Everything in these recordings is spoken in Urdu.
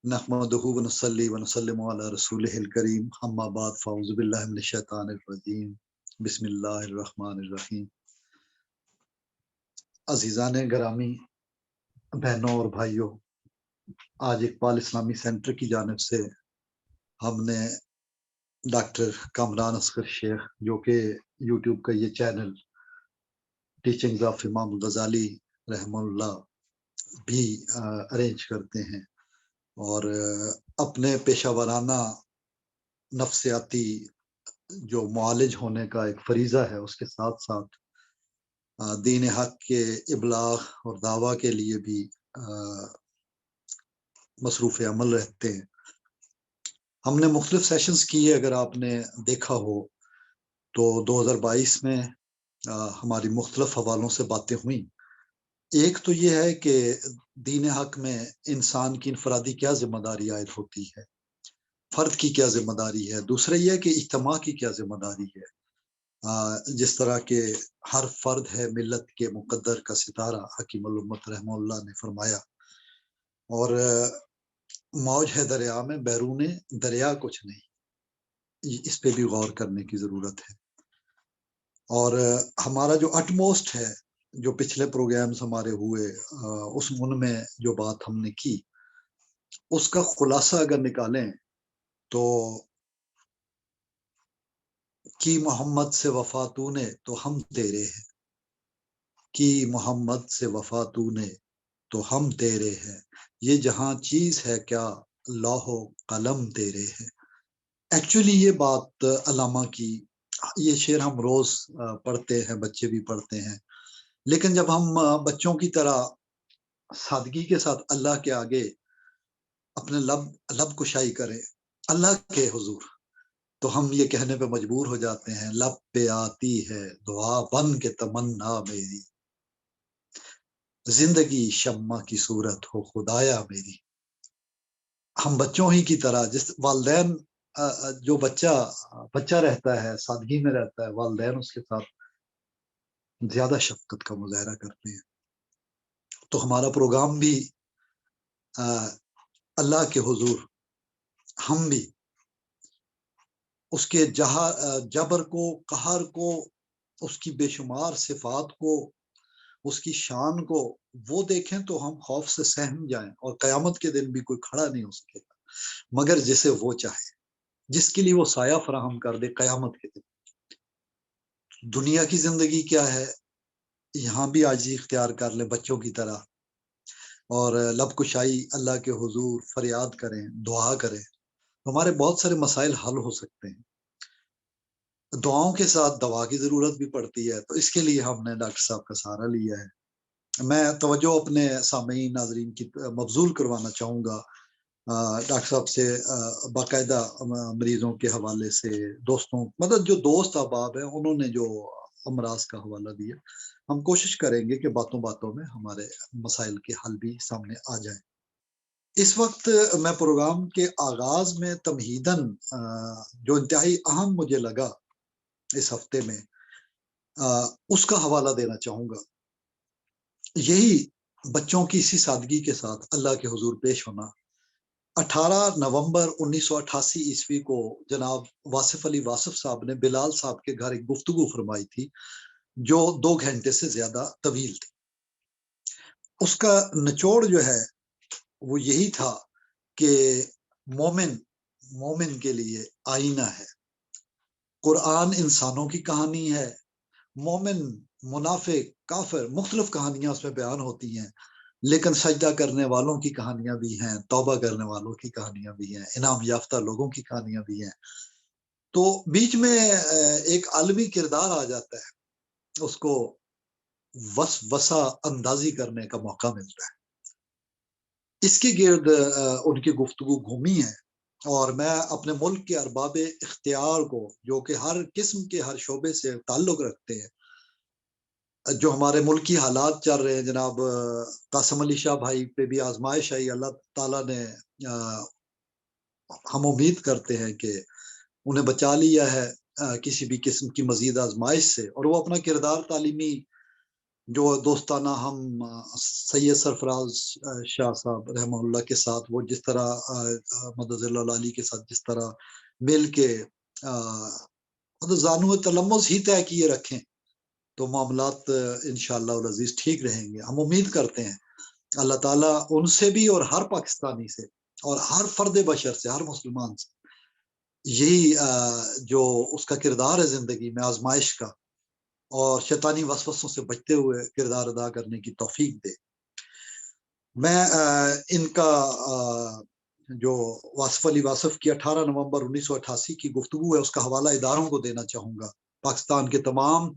نحمدہ ونصلی ونسلم علی رسولہ الکریم اما بعد فاعوذ باللہ من الشیطان الرجیم بسم اللہ الرحمن الرحیم۔ عزیزان گرامی، بہنوں اور بھائیوں، آج اقبال اسلامی سینٹر کی جانب سے ہم نے ڈاکٹر کامران اصغر شیخ، جو کہ یوٹیوب کا یہ چینل ٹیچنگز آف امام غزالی رحمہ اللہ بھی ارینج کرتے ہیں، اور اپنے پیشہ ورانہ نفسیاتی جو معالج ہونے کا ایک فریضہ ہے، اس کے ساتھ ساتھ دین حق کے ابلاغ اور دعویٰ کے لیے بھی مصروف عمل رہتے ہیں۔ ہم نے مختلف سیشنز کیے، اگر آپ نے دیکھا ہو تو 2022 میں ہماری مختلف حوالوں سے باتیں ہوئیں۔ ایک تو یہ ہے کہ دین حق میں انسان کی انفرادی کیا ذمہ داری عائد ہوتی ہے، فرد کی کیا ذمہ داری ہے۔ دوسرا یہ ہے کہ اجتماع کی کیا ذمہ داری ہے۔ جس طرح کہ ہر فرد ہے ملت کے مقدر کا ستارہ، حکیم الامت رحمہ اللہ نے فرمایا، اور موج ہے دریا میں بیرون دریا کچھ نہیں، اس پہ بھی غور کرنے کی ضرورت ہے۔ اور ہمارا جو اٹ موسٹ ہے، جو پچھلے پروگرامز ہمارے ہوئے، اس من میں جو بات ہم نے کی، اس کا خلاصہ اگر نکالیں تو کی محمد سے وفا تو نے تو ہم تیرے ہیں، کی محمد سے وفا تو نے تو ہم تیرے ہیں، یہ جہاں چیز ہے کیا لوح و قلم تیرے ہے۔ ایکچولی یہ بات علامہ کی، یہ شعر ہم روز پڑھتے ہیں، بچے بھی پڑھتے ہیں، لیکن جب ہم بچوں کی طرح سادگی کے ساتھ اللہ کے آگے اپنے لب کشائی کریں اللہ کے حضور، تو ہم یہ کہنے پہ مجبور ہو جاتے ہیں، لب پہ آتی ہے دعا بن کے تمنا میری، زندگی شمع کی صورت ہو خدایا میری۔ ہم بچوں ہی کی طرح، جس والدین جو بچہ رہتا ہے، سادگی میں رہتا ہے، والدین اس کے ساتھ زیادہ شفقت کا مظاہرہ کرتے ہیں۔ تو ہمارا پروگرام بھی اللہ کے حضور ہم بھی اس کے جبر کو، قہر کو، اس کی بے شمار صفات کو، اس کی شان کو وہ دیکھیں تو ہم خوف سے سہم جائیں، اور قیامت کے دن بھی کوئی کھڑا نہیں ہو سکے گا مگر جسے وہ چاہے، جس کے لیے وہ سایہ فراہم کر دے قیامت کے دن۔ دنیا کی زندگی کیا ہے، یہاں بھی عاجزی اختیار کر لیں بچوں کی طرح، اور لب کشائی اللہ کے حضور فریاد کریں، دعا کریں، ہمارے بہت سارے مسائل حل ہو سکتے ہیں۔ دعاؤں کے ساتھ دوا کی ضرورت بھی پڑتی ہے، تو اس کے لیے ہم نے ڈاکٹر صاحب کا سہارا لیا ہے۔ میں توجہ اپنے سامعین ناظرین کی مبذول کروانا چاہوں گا ڈاکٹر صاحب سے، باقاعدہ مریضوں کے حوالے سے، دوستوں، مطلب جو دوست احباب ہیں انہوں نے جو امراض کا حوالہ دیا، ہم کوشش کریں گے کہ باتوں باتوں میں ہمارے مسائل کے حل بھی سامنے آ جائیں۔ اس وقت میں پروگرام کے آغاز میں تمہیداً جو انتہائی اہم مجھے لگا اس ہفتے میں، اس کا حوالہ دینا چاہوں گا۔ یہی بچوں کی اسی سادگی کے ساتھ اللہ کے حضور پیش ہونا۔ 18 نومبر 1988 عیسوی کو جناب واصف علی واصف صاحب نے بلال صاحب کے گھر ایک گفتگو فرمائی تھی، جو 2 گھنٹے سے زیادہ طویل تھی۔ اس کا نچوڑ جو ہے وہ یہی تھا کہ مومن کے لیے آئینہ ہے، قرآن انسانوں کی کہانی ہے، مومن، منافق، کافر، مختلف کہانیاں اس میں بیان ہوتی ہیں، لیکن سجدہ کرنے والوں کی کہانیاں بھی ہیں، توبہ کرنے والوں کی کہانیاں بھی ہیں، انعام یافتہ لوگوں کی کہانیاں بھی ہیں۔ تو بیچ میں ایک عالمی کردار آ جاتا ہے، اس کو وسوسہ اندازی کرنے کا موقع ملتا ہے۔ اس کے گرد ان کی گفتگو گھومی ہے، اور میں اپنے ملک کے ارباب اختیار کو، جو کہ ہر قسم کے ہر شعبے سے تعلق رکھتے ہیں، جو ہمارے ملکی حالات چل رہے ہیں، جناب قاسم علی شاہ بھائی پہ بھی آزمائش آئی، اللہ تعالیٰ نے ہم امید کرتے ہیں کہ انہیں بچا لیا ہے کسی بھی قسم کی مزید آزمائش سے، اور وہ اپنا کردار تعلیمی جو دوستانہ ہم سید سرفراز شاہ صاحب رحمہ اللہ کے ساتھ وہ جس طرح مدد اللہ علی کے ساتھ جس طرح مل کے زانو تلمس ہی طے کیے رکھیں تو معاملات انشاءاللہ العزیز ٹھیک رہیں گے. ہم امید کرتے ہیں اللہ تعالیٰ ان سے بھی اور ہر پاکستانی سے اور ہر فرد بشر سے، ہر مسلمان سے یہی جو اس کا کردار ہے زندگی میں آزمائش کا اور شیطانی وسوسوں سے بچتے ہوئے کردار ادا کرنے کی توفیق دے. میں ان کا جو واصف علی واصف کی 18 نومبر 1988 کی گفتگو ہے اس کا حوالہ اداروں کو دینا چاہوں گا. پاکستان کے تمام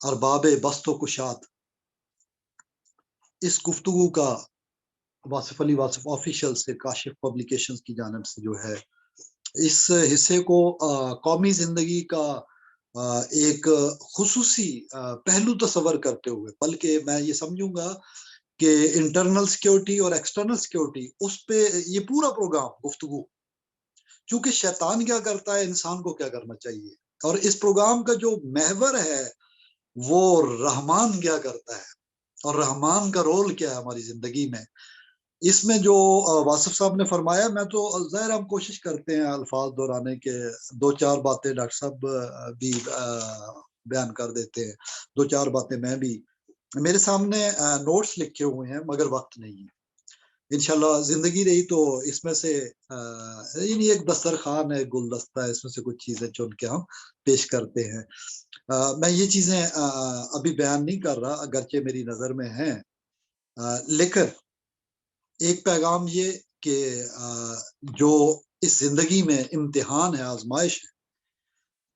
ارباب بست و کشاد اس گفتگو کا واصف علی واصف آفیشیل سے کاشف پبلیکیشنز کی جانب سے جو ہے اس حصے کو قومی زندگی کا ایک خصوصی پہلو تصور کرتے ہوئے، بلکہ میں یہ سمجھوں گا کہ انٹرنل سیکیورٹی اور ایکسٹرنل سیکیورٹی اس پہ یہ پورا پروگرام گفتگو، چونکہ شیطان کیا کرتا ہے انسان کو کیا کرنا چاہیے، اور اس پروگرام کا جو محور ہے وہ رحمان کیا کرتا ہے اور رحمان کا رول کیا ہے ہماری زندگی میں. اس میں جو واصف صاحب نے فرمایا، میں تو ظاہر ہم کوشش کرتے ہیں الفاظ دہرانے کے، دو چار باتیں ڈاکٹر صاحب بھی بیان کر دیتے ہیں، دو چار باتیں میں بھی، میرے سامنے نوٹس لکھے ہوئے ہیں مگر وقت نہیں ہے. انشاءاللہ زندگی رہی تو اس میں سے یعنی ایک دسترخوان ہے، گلدستہ ہے، اس میں سے کچھ چیزیں چن کے ہم پیش کرتے ہیں. میں یہ چیزیں ابھی بیان نہیں کر رہا اگرچہ میری نظر میں ہیں، لیکن ایک پیغام یہ کہ جو اس زندگی میں امتحان ہے، آزمائش ہے،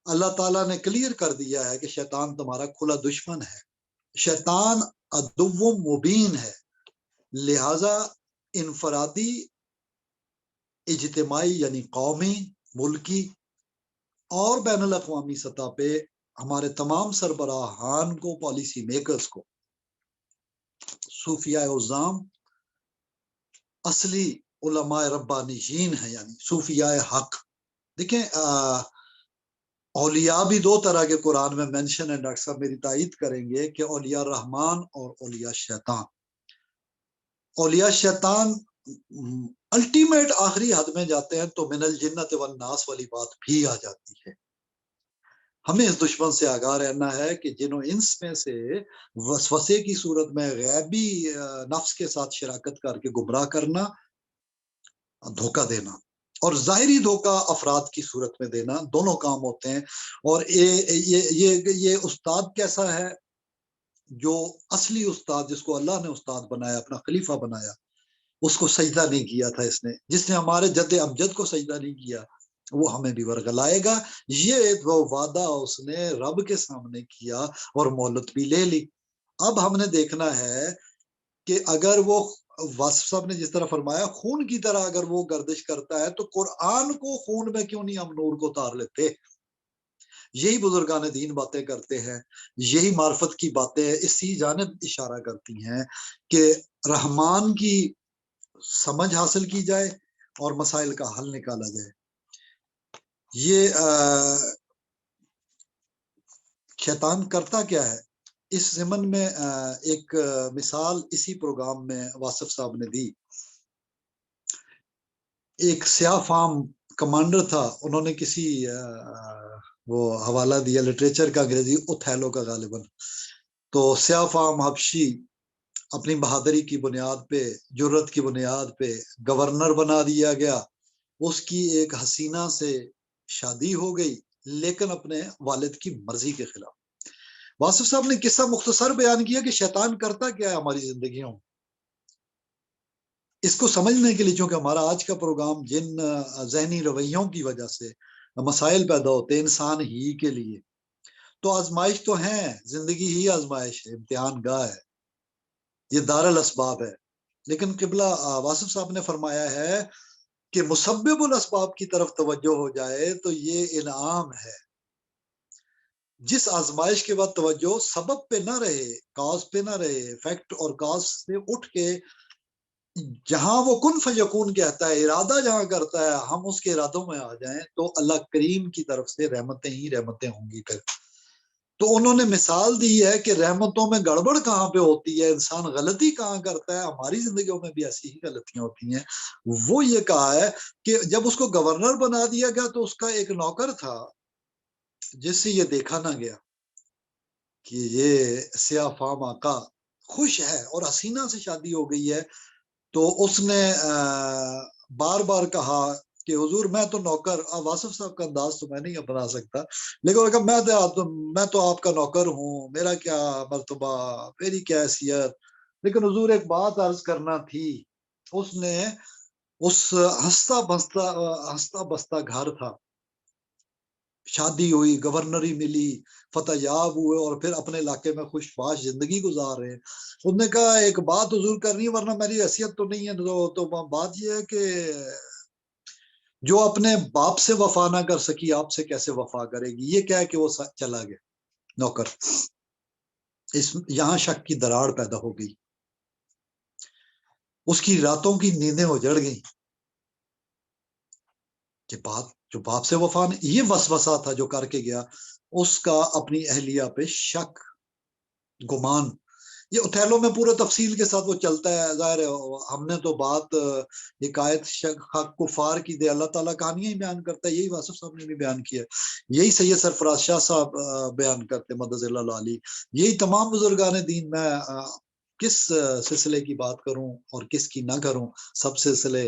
اللہ تعالیٰ نے کلیئر کر دیا ہے کہ شیطان تمہارا کھلا دشمن ہے، شیطان عدو مبین ہے. لہذا انفرادی، اجتماعی یعنی قومی، ملکی اور بین الاقوامی سطح پہ ہمارے تمام سربراہان کو، پالیسی میکرز کو، صوفیاء عظام اصلی علماء ربانیین ہیں، یعنی صوفیاء حق. دیکھیں اولیاء بھی دو طرح کے قرآن میں مینشن ہے، ڈاکٹر صاحب میری تائید کریں گے کہ اولیاء رحمان اور اولیاء شیطان. اولیاء شیطان الٹیمیٹ آخری حد میں جاتے ہیں تو من الجنت والناس والی بات بھی آ جاتی ہے. ہمیں اس دشمن سے آگاہ رہنا ہے کہ جنہوں انس میں سے وسوسے کی صورت میں غیبی نفس کے ساتھ شراکت کر کے گمراہ کرنا، دھوکہ دینا، اور ظاہری دھوکہ افراد کی صورت میں دینا، دونوں کام ہوتے ہیں. اور یہ استاد کیسا ہے؟ جو اصلی استاد جس کو اللہ نے استاد بنایا، اپنا خلیفہ بنایا، اس کو سجدہ نہیں کیا تھا. جس نے ہمارے جد امجد کو سجدہ نہیں کیا وہ ہمیں بھی ورگلائے گا. یہ وہ وعدہ اس نے رب کے سامنے کیا اور مہلت بھی لے لی. اب ہم نے دیکھنا ہے کہ اگر وہ واصف صاحب نے جس طرح فرمایا خون کی طرح اگر وہ گردش کرتا ہے تو قرآن کو خون میں کیوں نہیں ہم نور کو اتار لیتے؟ یہی بزرگان دین باتیں کرتے ہیں، یہی معرفت کی باتیں اسی جانب اشارہ کرتی ہیں کہ رحمان کی سمجھ حاصل کی جائے اور مسائل کا حل نکالا جائے. یہ شیطان کرتا کیا ہے اس ضمن میں ایک مثال اسی پروگرام میں واصف صاحب نے دی. ایک سیاہ فام کمانڈر تھا، انہوں نے کسی وہ حوالہ دیا لٹریچر کا، انگریزی اوتھیلو کا غالباً. تو سیاہ فام حبشی اپنی بہادری کی بنیاد پہ، جرت کی بنیاد پہ گورنر بنا دیا گیا. اس کی ایک حسینہ سے شادی ہو گئی لیکن اپنے والد کی مرضی کے خلاف. واصف صاحب نے قصہ مختصر بیان کیا کہ شیطان کرتا کیا ہے ہماری زندگیوں. اس کو سمجھنے کے لیے، چونکہ ہمارا آج کا پروگرام جن ذہنی رویوں کی وجہ سے مسائل پیدا ہوتے ہیں انسان ہی کے لیے، تو آزمائش تو ہیں، زندگی ہی آزمائش ہے، امتحان گاہ ہے، یہ دار الاسباب ہے. لیکن قبلہ واصف صاحب نے فرمایا ہے کہ مسبب الاسباب کی طرف توجہ ہو جائے تو یہ انعام ہے. جس آزمائش کے بعد توجہ سبب پہ نہ رہے، کاز پہ نہ رہے، فیکٹ اور کاز سے اٹھ کے جہاں وہ کن فیکون کہتا ہے، ارادہ جہاں کرتا ہے، ہم اس کے ارادوں میں آ جائیں تو اللہ کریم کی طرف سے رحمتیں ہی رحمتیں ہوں گی. پھر تو انہوں نے مثال دی ہے کہ رحمتوں میں گڑبڑ کہاں پہ ہوتی ہے، انسان غلطی کہاں کرتا ہے، ہماری زندگیوں میں بھی ایسی ہی غلطیاں ہوتی ہیں۔ وہ یہ کہا ہے کہ جب اس کو گورنر بنا دیا گیا تو اس کا ایک نوکر تھا جس سے یہ دیکھا نہ گیا کہ یہ سیاہ فام آقا خوش ہے اور حسینہ سے شادی ہو گئی ہے، تو اس نے بار بار کہا کہ حضور میں تو نوکر، واصف صاحب کا انداز تو میں نہیں اپنا سکتا، لیکن انہوں نے کہا میں تو آپ کا نوکر ہوں، میرا کیا مرتبہ، میری کیا حیثیت، لیکن حضور ایک بات عرض کرنا تھی۔ اس نے اس ہنستا بستا گھر تھا، شادی ہوئی، گورنری ملی، فتح یاب ہوئے اور پھر اپنے علاقے میں خوش باش زندگی گزار رہے ہیں۔ انہوں نے کہا ایک بات حضور کرنی ہے ورنہ میری حیثیت تو نہیں ہے، تو بات یہ ہے کہ جو اپنے باپ سے وفا نہ کر سکی آپ سے کیسے وفا کرے گی۔ یہ کہہ کہ وہ چلا گیا نوکر۔ یہاں شک کی دراڑ پیدا ہو گئی، اس کی راتوں کی نیندیں اجڑ گئیں کہ بات جو باپ سے وفا نے، یہ وسوسہ تھا جو کر کے گیا، اس کا اپنی اہلیہ پہ شک، گمان۔ یہ اوتھیلو میں پورے تفصیل کے ساتھ وہ چلتا ہے، ظاہر ہے ہم نے تو بات حکایت حق کفار کی دے، اللہ تعالیٰ کہانیاں ہی بیان کرتا ہے، یہی واصف صاحب نے بھی بیان کیا، یہی سید سرفراز شاہ صاحب بیان کرتے مدد اللہ علی، یہی تمام بزرگان دین۔ میں کس سلسلے کی بات کروں اور کس کی نہ کروں، سب سلسلے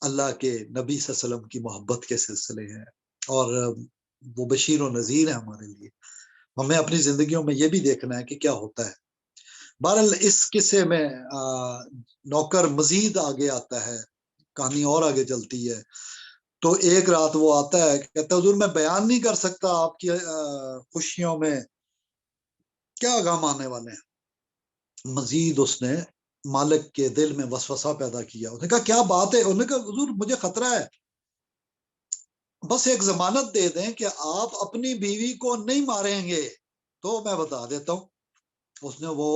اللہ کے نبی صلی اللہ علیہ وسلم کی محبت کے سلسلے ہیں، اور وہ بشیر و نذیر ہے ہمارے لیے۔ ہمیں اپنی زندگیوں میں یہ بھی دیکھنا ہے کہ کیا ہوتا ہے۔ بہرحال اس قصے میں نوکر مزید آگے آتا ہے، کہانی اور آگے چلتی ہے۔ تو ایک رات وہ آتا ہے، کہتا ہے حضور میں بیان نہیں کر سکتا آپ کی خوشیوں میں کیا غم آنے والے ہیں۔ مزید اس نے مالک کے دل میں وسوسہ پیدا کیا، اس نے کہا کیا بات ہے؟ انہوں نے کہا حضور مجھے خطرہ ہے، بس ایک ضمانت دے دیں کہ آپ اپنی بیوی کو نہیں ماریں گے تو میں بتا دیتا ہوں۔ اس نے وہ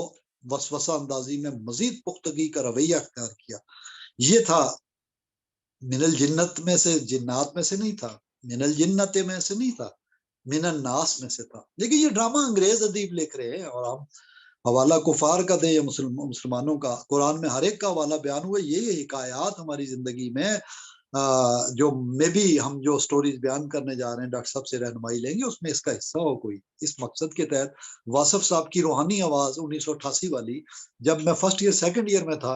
وسوسہ اندازی میں مزید پختگی کا رویہ اختیار کیا۔ یہ تھا من الجنت میں سے، جنات میں سے نہیں تھا، من الجنت میں سے نہیں تھا، من الناس میں سے تھا۔ لیکن یہ ڈرامہ انگریز ادیب لکھ رہے ہیں اور ہم حوالہ کفار کا دے یا مسلمانوں کا، قرآن میں ہر ایک کا حوالہ بیان ہوا۔ یہ حکایات ہماری زندگی میں جو میں بھی ہم جو سٹوریز بیان کرنے جا رہے ہیں، ڈاکٹر صاحب سے رہنمائی لیں گے، اس میں اس کا حصہ ہو کوئی، اس مقصد کے تحت واصف صاحب کی روحانی آواز 1988 والی، جب میں فرسٹ ایئر سیکنڈ ایئر میں تھا،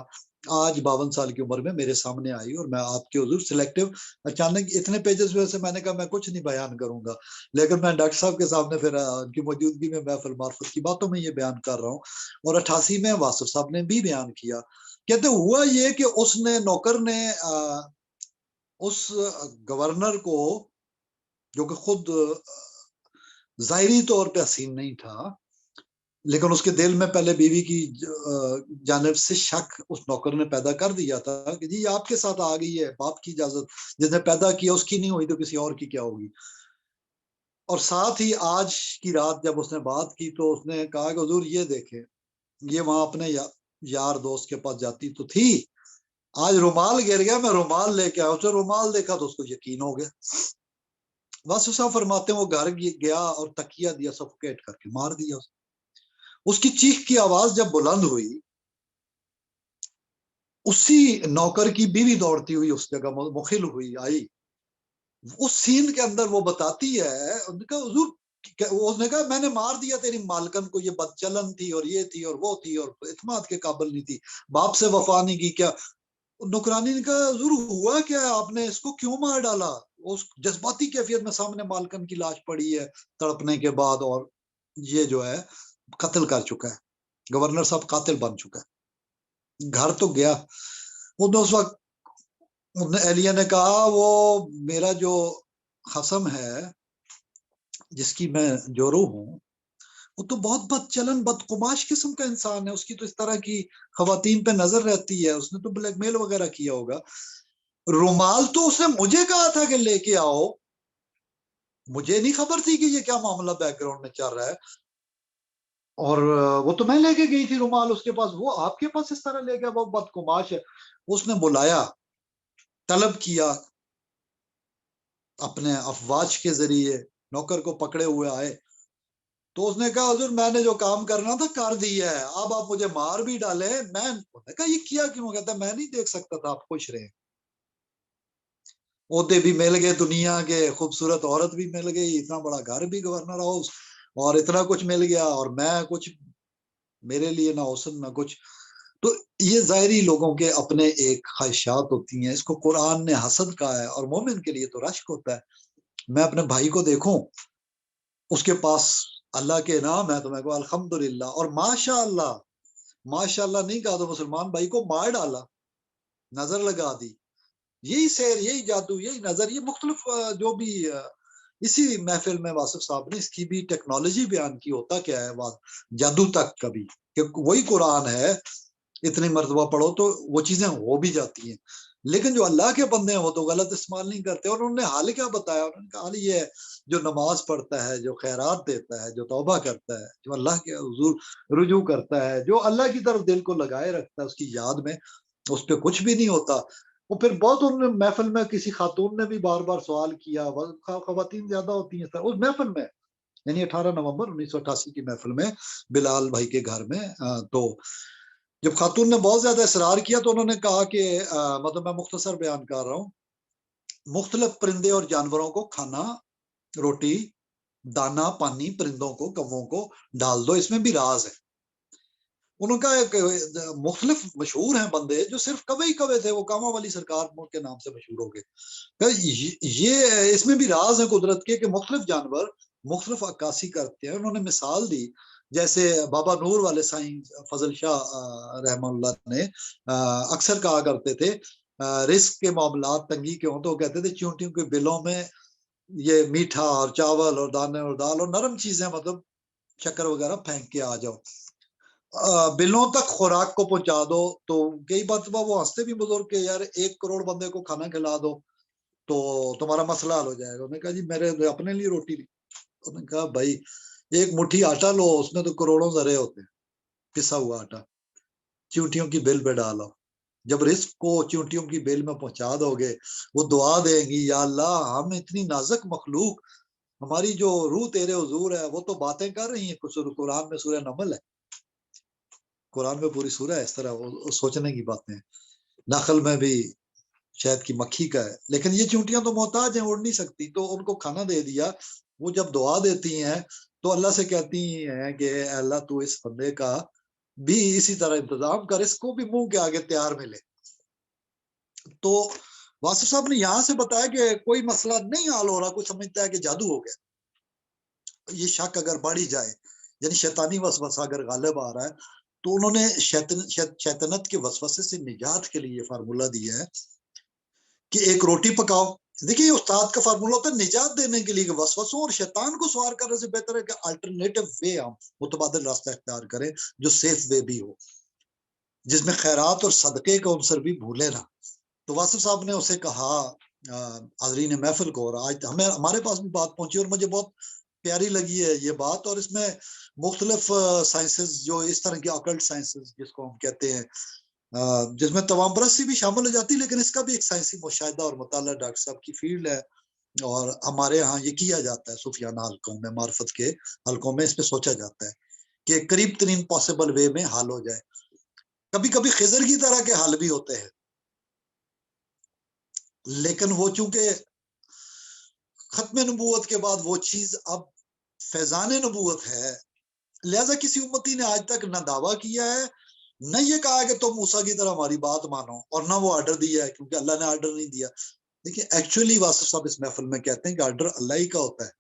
آج 52 سال کی عمر میں میرے سامنے آئی، اور میں آپ کے حضور سلیکٹیو اچانک اتنے پیجز میں سے میں نے کہا میں کچھ نہیں بیان کروں گا، لیکن میں ڈاکٹر صاحب کے سامنے پھر ان کی موجودگی میں محفل معرفت کی باتوں میں یہ بیان کر رہا ہوں، اور 88 میں واصف صاحب نے بھی بیان کیا۔ کہتے ہوا یہ کہ اس نے نوکر نے اس گورنر کو، جو کہ خود ظاہری طور پہ حسین نہیں تھا، لیکن اس کے دل میں پہلے بیوی کی جانب سے شک اس نوکر نے پیدا کر دیا تھا کہ جی آپ کے ساتھ آ گئی ہے، باپ کی اجازت جس نے پیدا کیا اس کی نہیں ہوئی تو کسی اور کی کیا ہوگی۔ اور ساتھ ہی آج کی رات جب اس نے بات کی تو اس نے کہا کہ حضور یہ دیکھیں، یہ وہاں اپنے یار دوست کے پاس جاتی تو تھی، آج رومال گر گیا، میں رومال لے کے آیا، اسے رومال دیکھا تو اس کو یقین ہو گیا۔ واصف صاحب فرماتے ہیں وہ گھر گیا اور تکیہ دیا، سفوکیٹ کر کے مار دیا۔ اس کی چیخ کی آواز جب بلند ہوئی، اسی نوکر کی بیوی دوڑتی ہوئی اس جگہ مخل ہوئی آئی، اس سین کے اندر وہ بتاتی ہے، حضور اس نے کہا میں نے مار دیا تیری مالکن کو، یہ بدچلن تھی اور یہ تھی اور وہ تھی اور اعتماد کے قابل نہیں تھی، باپ سے وفا نہیں کی۔ کیا نوکرانی نے کہا حضور ہوا کیا، آپ نے اس کو کیوں مار ڈالا؟ اس جذباتی کیفیت میں سامنے مالکن کی لاش پڑی ہے تڑپنے کے بعد، اور یہ جو ہے قتل کر چکا ہے، گورنر صاحب قاتل بن چکا ہے۔ گھر تو گیا، اس وقت اہلیہ نے کہا وہ میرا جو خصم ہے جس کی میں جورو ہوں، وہ تو بہت بد چلن بد قماش قسم کا انسان ہے، اس کی تو اس طرح کی خواتین پہ نظر رہتی ہے، اس نے تو بلیک میل وغیرہ کیا ہوگا۔ رومال تو اس نے مجھے کہا تھا کہ لے کے آؤ، مجھے نہیں خبر تھی کہ یہ کیا معاملہ بیک گراؤنڈ میں چل رہا ہے، اور وہ تو میں لے کے گئی تھی رومال اس کے پاس، وہ آپ کے پاس اس طرح لے گیا، وہ بد قماش ہے۔ اس نے بلایا، طلب کیا، اپنے افواج کے ذریعے نوکر کو پکڑے ہوئے آئے، تو اس نے کہا حضور میں نے جو کام کرنا تھا کر دیا ہے، اب آپ مجھے مار بھی ڈالے. میں نے کہا یہ کیا کیوں؟ کہتا میں نہیں دیکھ سکتا تھا آپ خوش رہے. عہدے بھی مل گئے دنیا کے، خوبصورت عورت بھی مل گئی، اتنا بڑا گھر بھی گورنر ہاؤس، اور اتنا کچھ مل گیا، اور میں کچھ، میرے لیے نہ حسن نہ کچھ. تو یہ ظاہری لوگوں کے اپنے ایک خواہشات ہوتی ہیں. اس کو قرآن نے حسد کہا ہے، اور مومن کے لیے تو رشک ہوتا ہے. میں اپنے بھائی کو دیکھوں، اس کے پاس اللہ کے انعام ہے تو میں کہوں الحمدللہ، اور ماشاء اللہ. ماشاء اللہ نہیں کہا تو مسلمان بھائی کو مار ڈالا، نظر لگا دی. یہی سیر، یہی جادو، یہی نظر، یہ مختلف جو بھی اسی محفل میں واصف صاحب نے اس کی بھی ٹیکنالوجی بیان کی. ہوتا کیا ہے جادو تک کبھی کہ وہی قرآن ہے، اتنی مرتبہ پڑھو تو وہ چیزیں ہو بھی جاتی ہیں. لیکن جو اللہ کے بندے ہیں وہ تو غلط استعمال نہیں کرتے. اور انہوں نے حال کیا بتایا؟ انہوں نے کہا حال یہ ہے جو نماز پڑھتا ہے، جو خیرات دیتا ہے، جو توبہ کرتا ہے، جو اللہ کے حضور رجوع کرتا ہے، جو اللہ کی طرف دل کو لگائے رکھتا ہے اس کی یاد میں، اس پہ کچھ بھی نہیں ہوتا. وہ پھر بہت انہوں نے محفل میں کسی خاتون نے بھی بار بار سوال کیا، خواتین زیادہ ہوتی ہیں اس محفل میں، یعنی 18 نومبر 1988 کی محفل میں بلال بھائی کے گھر میں. تو جب خاتون نے بہت زیادہ اصرار کیا تو انہوں نے کہا کہ مطلب میں مختصر بیان کر رہا ہوں، مختلف پرندے اور جانوروں کو کھانا، روٹی، دانا، پانی پرندوں کو، کووں کو ڈال دو، اس میں بھی راز ہے. انہوں کا ایک مختلف مشہور ہیں بندے جو صرف کوے ہی کوے تھے، وہ کاما والی سرکار کے نام سے مشہور ہو گئے. یہ اس میں بھی راز ہے قدرت کے کہ مختلف جانور مختلف عکاسی کرتے ہیں. انہوں نے مثال دی جیسے بابا نور والے سائیں فضل شاہ رحمہ اللہ نے اکثر کہا کرتے تھے رزق کے معاملات تنگی کے ہوں تو کہتے تھے چونٹیوں کے بلوں میں یہ میٹھا اور چاول اور دانے اور دال اور نرم چیزیں، مطلب شکر وغیرہ پھینک کے آ جاؤ، بلوں تک خوراک کو پہنچا دو. تو کئی بات وہ ہنستے بھی بزرگ کہ یار 1 کروڑ بندے کو کھانا کھلا دو تو تمہارا مسئلہ حل ہو جائے گا. انہوں نے کہا جی میرے اپنے لیے روٹی نہیں. انہوں نے کہا بھائی 1 مٹھی آٹا لو، اس میں تو کروڑوں ذرے ہوتے ہیں، پسا ہوا آٹا، چونٹیوں کی بل پہ ڈالو. جب رزق کو چونٹیوں کی بل میں پہنچا دو گے وہ دعا دیں گی یا اللہ ہم اتنی نازک مخلوق، ہماری جو روح تیرے حضور ہے وہ تو باتیں کر رہی ہیں. کچھ قرآن میں سورہ نمل ہے، قرآن میں پوری سورہ ہے اس طرح، وہ سوچنے کی باتیں ہیں. نخل میں بھی شہد کی مکھی کا ہے، لیکن یہ چونٹیاں تو محتاج ہیں، اڑ نہیں سکتی، تو ان کو کھانا دے دیا. وہ جب دعا دیتی ہیں تو اللہ سے کہتی ہیں کہ اللہ تو اس بندے کا بھی اسی طرح انتظام کر، اس کو بھی منہ کے آگے تیار ملے. تو واصف صاحب نے یہاں سے بتایا کہ کوئی مسئلہ نہیں حل ہو رہا، کوئی سمجھتا ہے کہ جادو ہو گیا. یہ شک اگر بڑھی جائے، یعنی شیطانی وسوسہ اگر غالب آ رہا ہے، تو انہوں نے شیطنت کے وسوسے سے نجات کے لیے فارمولہ دیا ہے کہ 1 روٹی پکاؤ. دیکھیے استاد کا فارمولہ ہوتا ہے نجات دینے کے لیے کہ وسوسوں اور شیطان کو سوار کرنے سے بہتر ہے کہ الٹرنیٹو وے ہم متبادل راستہ اختیار کریں جو سیف وے بھی ہو، جس میں خیرات اور صدقے کا عنصر بھی بھولے نہ. تو واصف صاحب نے اسے کہا حاضرین محفل کو، اور آج ہمارے پاس بھی بات پہنچی اور مجھے بہت پیاری لگی ہے یہ بات. اور اس میں مختلف سائنسز جو اس طرح کی اکلٹ سائنسز جس کو ہم کہتے ہیں، جس میں تمام پرستی بھی شامل ہو جاتی، لیکن اس کا بھی ایک سائنسی مشاہدہ اور مطالعہ ڈاکٹر صاحب کی فیلڈ ہے. اور ہمارے ہاں یہ کیا جاتا ہے صوفیانہ حلقوں میں، معرفت کے حلقوں میں اس پہ سوچا جاتا ہے کہ قریب ترین پاسبل وے میں حل ہو جائے. کبھی کبھی خضر کی طرح کے حل بھی ہوتے ہیں، لیکن وہ چونکہ ختم نبوت کے بعد وہ چیز اب فیضان نبوت ہے، لہذا کسی امتی نے آج تک نہ دعویٰ کیا ہے نہ یہ کہا کہ تم موسیٰ کی طرح ہماری بات مانو، اور نہ وہ آرڈر دیا ہے کیونکہ اللہ نے آرڈر نہیں دیا. دیکھیں ایکچولی واصف صاحب اس محفل میں کہتے ہیں کہ آرڈر اللہ ہی کا ہوتا ہے.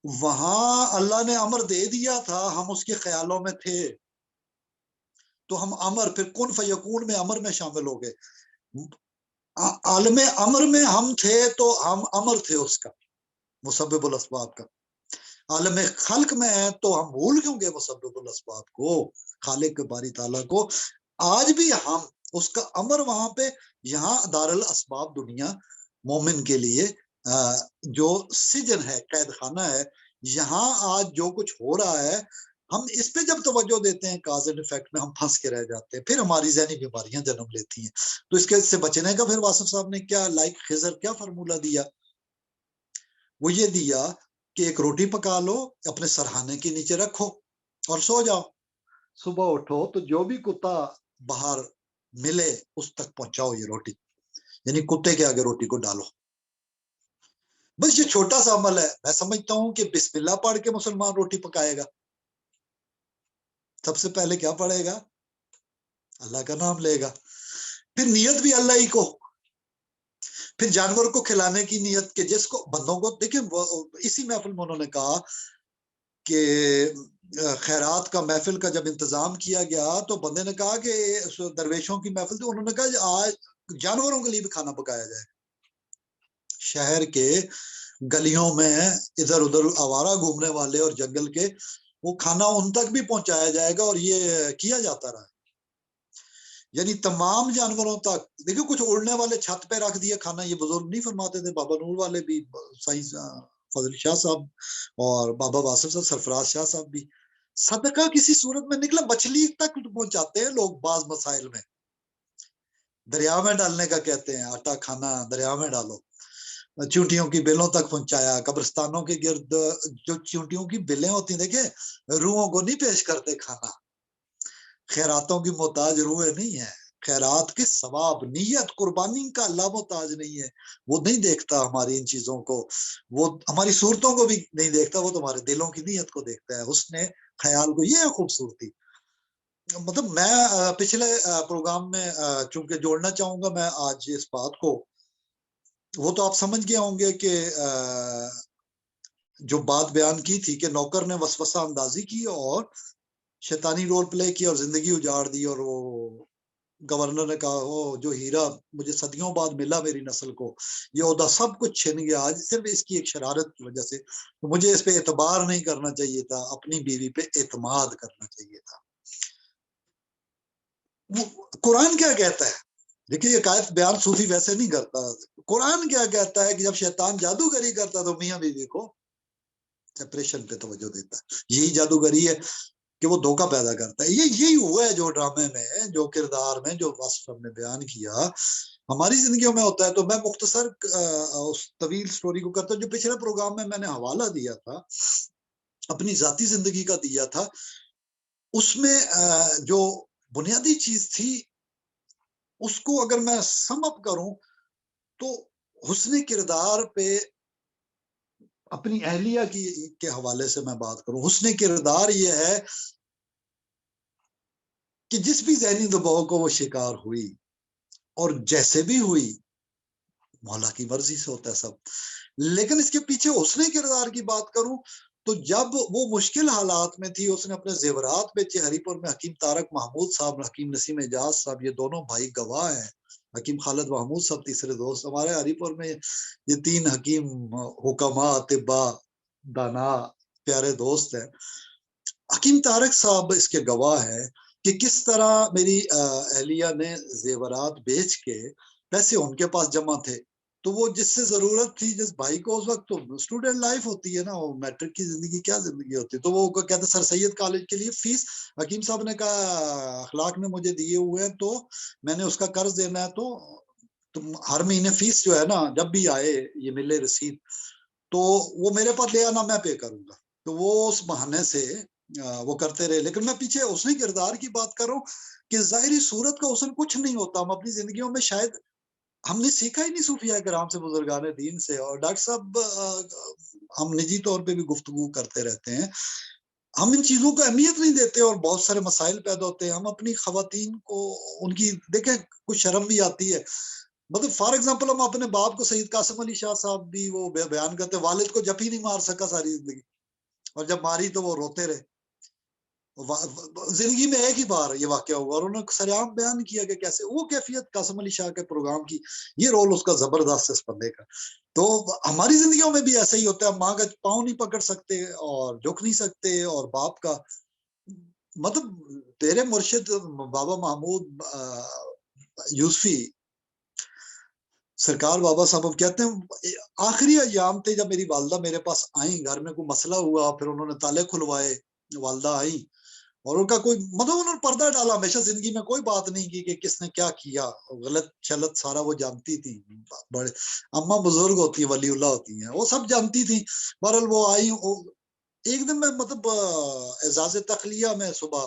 وہاں اللہ نے امر دے دیا تھا، ہم اس کے خیالوں میں تھے تو ہم امر، پھر کن فیکون میں امر میں شامل ہو گئے. عالم امر میں ہم تھے تو ہم امر تھے اس کا، مسبب الاسباب کا. عالم خلق میں ہے تو ہم بھول کیوں گے مسبب الاسباب کو، خالق باری تعالیٰ کو. آج بھی ہم اس کا امر وہاں پہ، یہاں دار الاسباب دنیا مومن کے لیے جو سجن ہے، قید خانہ ہے. یہاں آج جو کچھ ہو رہا ہے ہم اس پہ جب توجہ دیتے ہیں کاز اینڈ ایفیکٹ میں ہم پھنس کے رہ جاتے ہیں، پھر ہماری ذہنی بیماریاں جنم لیتی ہیں. تو اس کے سے بچنے کا پھر واصف صاحب نے کیا لائک خضر کیا فارمولہ دیا؟ وہ یہ دیا کہ ایک روٹی پکا لو, اپنے سرہانے کے نیچے رکھو اور سو جاؤ. صبح اٹھو تو جو بھی کتا باہر ملے اس تک پہنچاؤ یہ روٹی, یعنی کتے کے آگے روٹی کو ڈالو. بس یہ چھوٹا سا عمل ہے. میں سمجھتا ہوں کہ بسم اللہ پڑھ کے مسلمان روٹی پکائے گا. سب سے پہلے کیا پڑھے گا؟ اللہ کا نام لے گا. پھر نیت بھی اللہ ہی کو, پھر جانور کو کھلانے کی نیت کہ جس کو بندوں کو دیکھیں. اسی محفل میں انہوں نے کہا کہ خیرات کا محفل کا جب انتظام کیا گیا تو بندے نے کہا کہ درویشوں کی محفل تھی, انہوں نے کہا آج جانوروں کے لیے بھی کھانا پکایا جائے. شہر کے گلیوں میں ادھر ادھر آوارہ گھومنے والے اور جنگل کے, وہ کھانا ان تک بھی پہنچایا جائے گا, اور یہ کیا جاتا رہا. یعنی تمام جانوروں تک. دیکھو کچھ اڑنے والے چھت پہ رکھ دیا کھانا, یہ بزرگ نہیں فرماتے تھے, بابا نور والے بھی, سائنس فضل شاہ صاحب اور بابا واصف صاحب, سرفراز شاہ صاحب بھی. صدقہ کسی صورت میں نکلا, مچھلی تک پہنچاتے ہیں لوگ بعض مسائل میں. دریا میں ڈالنے کا کہتے ہیں, آٹا کھانا دریا میں ڈالو. چونٹیوں کی بلوں تک پہنچایا. قبرستانوں کے گرد جو چونٹیوں کی بلیں ہوتی ہیں, دیکھیں روحوں کو نہیں پیش کرتے کھانا. خیراتوں کی محتاج روحیں نہیں ہے. خیرات کے ثواب, نیت, قربانی کا اللہ محتاج نہیں ہے. وہ نہیں دیکھتا ہماری ان چیزوں کو, وہ ہماری صورتوں کو بھی نہیں دیکھتا, وہ تمہارے دلوں کی نیت کو دیکھتا ہے, حسن خیال کو. یہ ہے خوبصورتی. مطلب میں پچھلے پروگرام میں چونکہ جوڑنا چاہوں گا میں آج اس بات کو, وہ تو آپ سمجھ گئے ہوں گے کہ جو بات بیان کی تھی کہ نوکر نے وسوسہ اندازی کی اور شیطانی رول پلے کی اور زندگی اجاڑ دی, اور وہ گورنر نے کہا وہ جو ہیرا مجھے صدیوں بعد ملا میری نسل کو, یہ عہدہ سب کچھ چھن گیا آج صرف اس کی ایک شرارت کی وجہ سے. تو مجھے اس پہ اعتبار نہیں کرنا چاہیے تھا, اپنی بیوی پہ اعتماد کرنا چاہیے تھا. قرآن کیا کہتا ہے؟ دیکھیے یہ قائف بیان صوفی ویسے نہیں کرتا. قرآن کیا کہتا ہے کہ جب شیطان جادوگری کرتا تو میاں بیوی کو سیپریشن پہ توجہ دیتا ہے. یہی جادوگری ہے کہ وہ دھوکہ پیدا کرتا ہے. یہی ہوا ہے جو ڈرامے میں, جو کردار میں, جو وصف ہم نے بیان کیا ہماری زندگیوں میں ہوتا ہے. تو میں مختصر اس طویل سٹوری کو کرتا ہوں. جو پچھلے پروگرام میں نے حوالہ دیا تھا, اپنی ذاتی زندگی کا دیا تھا, اس میں جو بنیادی چیز تھی اس کو اگر میں سم اپ کروں تو حسن کردار پہ اپنی اہلیہ کے حوالے سے میں بات کروں. حسن کردار یہ ہے کہ جس بھی ذہنی دباؤ کو وہ شکار ہوئی اور جیسے بھی ہوئی مولا کی مرضی سے ہوتا ہے سب, لیکن اس کے پیچھے حسن کردار کی بات کروں تو جب وہ مشکل حالات میں تھی, اس نے اپنے زیورات بیچے. ہری پور میں حکیم طارق محمود صاحب, حکیم نسیم اعجاز صاحب, یہ دونوں بھائی گواہ ہیں. حکیم خالد محمود صاحب تیسرے دوست. ہمارے ہری پور میں یہ تین حکیم حکما, اطبا, دانا پیارے دوست ہیں. حکیم طارق صاحب اس کے گواہ ہیں کہ کس طرح میری اہلیہ نے زیورات بیچ کے, پیسے ان کے پاس جمع تھے, تو وہ جس سے ضرورت تھی جس بھائی کو, اس وقت تو اسٹوڈنٹ لائف ہوتی ہے نا, وہ میٹرک کی زندگی کیا زندگی ہوتی ہے, تو وہ کہتے سر سید کالج کے لیے فیس. حکیم صاحب نے کہا اخلاق نے مجھے دیے ہوئے ہیں تو میں نے اس کا قرض دینا ہے, تو تم ہر مہینے فیس جو ہے نا جب بھی آئے یہ ملے رسید تو وہ میرے پاس لے آنا, میں پے کروں گا. تو وہ اس بہانے سے وہ کرتے رہے. لیکن میں پیچھے حسن کردار کی بات کر رہا ہوں کہ ظاہری صورت کا حسن کچھ نہیں ہوتا. ہم اپنی زندگیوں میں شاید ہم نے سیکھا ہی نہیں صوفیاء کرام سے, بزرگان دین سے. اور ڈاکٹر صاحب ہم نجی طور پہ بھی گفتگو کرتے رہتے ہیں, ہم ان چیزوں کو اہمیت نہیں دیتے اور بہت سارے مسائل پیدا ہوتے ہیں. ہم اپنی خواتین کو ان کی دیکھیں کچھ شرم بھی آتی ہے. مطلب فار ایگزامپل ہم اپنے باپ کو, سید قاسم علی شاہ صاحب بھی وہ بیان کرتے, والد کو جب ہی نہیں مار سکا ساری زندگی, اور جب ماری تو وہ روتے رہے. زندگی میں ایک ہی بار یہ واقعہ ہوا, اور انہوں نے سریعام بیان کیا کہ کیسے وہ کیفیت قاسم علی شاہ کے پروگرام کی, یہ رول اس کا زبردست اس بندے کا. تو ہماری زندگیوں میں بھی ایسا ہی ہوتا ہے, ماں کا پاؤں نہیں پکڑ سکتے اور جھک نہیں سکتے, اور باپ کا. مطلب تیرے مرشد بابا محمود یوسفی سرکار بابا صاحب کہتے ہیں آخری ایام تھے جب میری والدہ میرے پاس آئیں, گھر میں کوئی مسئلہ ہوا, پھر انہوں نے تالے کھلوائے, والدہ آئیں اور ان کا کوئی مطلب انہوں نے پردہ ڈالا ہمیشہ زندگی میں، کوئی بات نہیں کی کہ کس نے کیا کیا، غلط چلت سارا وہ جانتی تھی، بڑے اما بزرگ ہوتی ہیں، ولی اللہ ہوتی ہیں، وہ سب جانتی تھی۔ بہرحال وہ آئی، ایک دن میں مطلب اعزاز تخلیہ میں صبح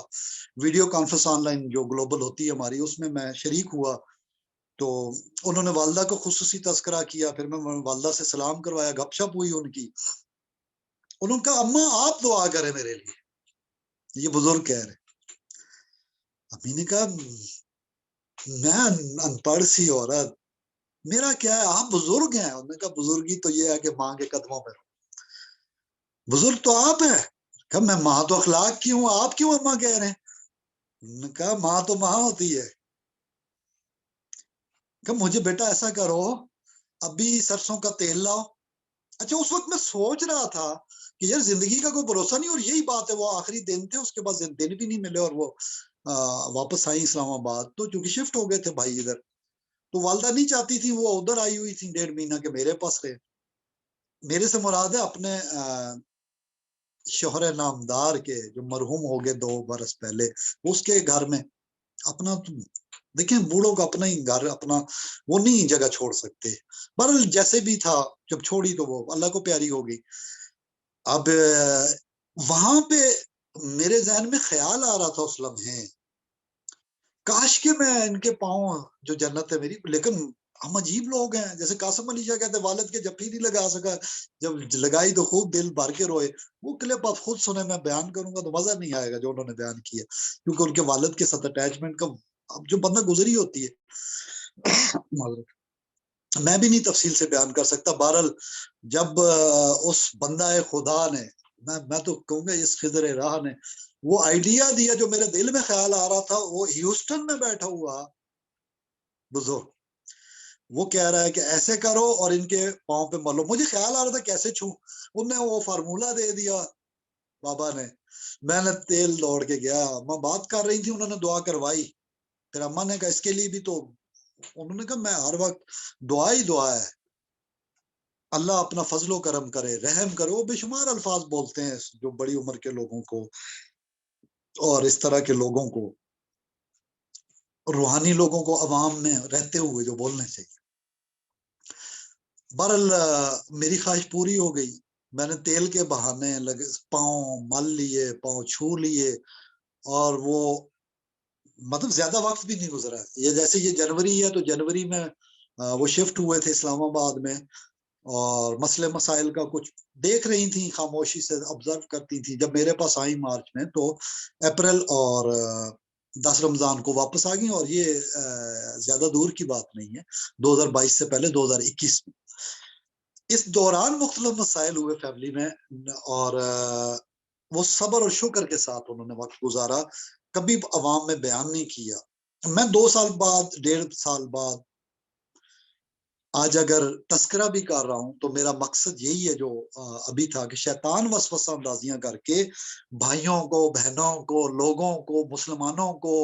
ویڈیو کانفرنس آن لائن جو گلوبل ہوتی ہے ہماری، اس میں شریک ہوا، تو انہوں نے والدہ کو خصوصی تذکرہ کیا، پھر میں والدہ سے سلام کروایا، گپ شپ ہوئی ان کی، انہوں نے کہا اماں آپ دعا کریں میرے لیے، یہ بزرگ کہہ رہے۔ امی نے کہا میں ان پڑھ سی عورت، میرا کیا ہے، آپ بزرگ ہیں۔ انہوں نے کہا بزرگی تو یہ ہے کہ ماں کے قدموں پہ، بزرگ تو آپ ہے۔ کہا میں ماں تو اخلاق کی ہوں، آپ کیوں اماں کہہ رہے ہیں؟ انہوں نے کہا ماں تو ماں ہوتی ہے۔ کہ مجھے بیٹا ایسا کرو، ابھی سرسوں کا تیل لاؤ۔ اچھا اس وقت میں سوچ رہا تھا کہ یار زندگی کا کوئی بھروسہ نہیں، اور یہی بات ہے، وہ آخری دن تھے، اس کے بعد دن بھی نہیں ملے، اور وہ واپس آئی اسلام آباد، تو چونکہ شفٹ ہو گئے تھے بھائی ادھر، تو والدہ نہیں چاہتی تھی وہ ادھر آئی ہوئی تھی 1.5 مہینہ کے میرے پاس رہے۔ میرے سے مراد ہے اپنے شوہر نامدار کے جو مرحوم ہو گئے 2 برس پہلے، اس کے گھر میں اپنا، دیکھیں بوڑھوں کا اپنا ہی گھر، اپنا وہ نہیں جگہ چھوڑ سکتے۔ بہرحال جیسے بھی تھا، جب چھوڑی تو وہ اللہ کو پیاری ہو گئی۔ اب وہاں پہ میرے ذہن میں خیال آ رہا تھا اس لمحے، کاش کہ میں ان کے پاؤں، جو جنت ہے میری، لیکن ہم عجیب لوگ ہیں، جیسے قاسم علی شاہ کہتے ہیں والد کے جفی نہیں لگا سکا، جب لگائی تو خوب دل بھر کے روئے۔ وہ کلپ آپ خود سنیں، میں بیان کروں گا تو مزہ نہیں آئے گا جو انہوں نے بیان کیا، کیونکہ ان کے والد کے ساتھ اٹیچمنٹ کا اب جو بندہ گزری ہوتی ہے میں بھی نہیں تفصیل سے بیان کر سکتا۔ بہرحال جب اس بندہ خدا نے، میں تو کہوں گا اس خضر راہ نے وہ آئیڈیا دیا جو میرے دل میں خیال آ رہا تھا، وہ ہیوسٹن میں بیٹھا ہوا بزرگ، وہ کہہ رہا ہے کہ ایسے کرو اور ان کے پاؤں پہ ملو۔ مجھے خیال آ رہا تھا کیسے چھو، انہوں نے وہ فارمولا دے دیا بابا نے، میں نے تیل دوڑ کے گیا، میں بات کر رہی تھی، انہوں نے دعا کروائی، پھر اما نے کہا اس کے لیے بھی تو، انہوں نے کہا میں ہر وقت دعا ہی دعا ہے، اللہ اپنا فضل و کرم کرے، رحم کرے۔ وہ بے شمار الفاظ بولتے ہیں جو بڑی عمر کے لوگوں کو اور اس طرح کے لوگوں کو، روحانی لوگوں کو عوام میں رہتے ہوئے جو بولنے چاہیے۔ بہرحال میری خواہش پوری ہو گئی، میں نے تیل کے بہانے لگے، پاؤں مل لیے، پاؤں چھو لیے، اور وہ مطلب زیادہ وقت بھی نہیں گزرا، یہ جیسے یہ جنوری ہے تو جنوری میں وہ شفٹ ہوئے تھے اسلام آباد میں، اور مسئلے مسائل کا کچھ دیکھ رہی تھیں، خاموشی سے آبزرو کرتی تھیں۔ جب میرے پاس آئی مارچ میں تو اپریل اور 10 رمضان کو واپس آ گئی، اور یہ زیادہ دور کی بات نہیں ہے، 2022 سے پہلے 2021 میں۔ اس دوران مختلف مسائل ہوئے فیملی میں، اور وہ صبر اور شکر کے ساتھ انہوں نے وقت گزارا، کبھی عوام میں بیان نہیں کیا۔ میں 2 سال بعد، 1.5 سال بعد آج اگر تذکرہ بھی کر رہا ہوں تو میرا مقصد یہی ہے جو ابھی تھا، کہ شیطان وسوسہ اندازیاں کر کے بھائیوں کو، بہنوں کو، لوگوں کو، مسلمانوں کو،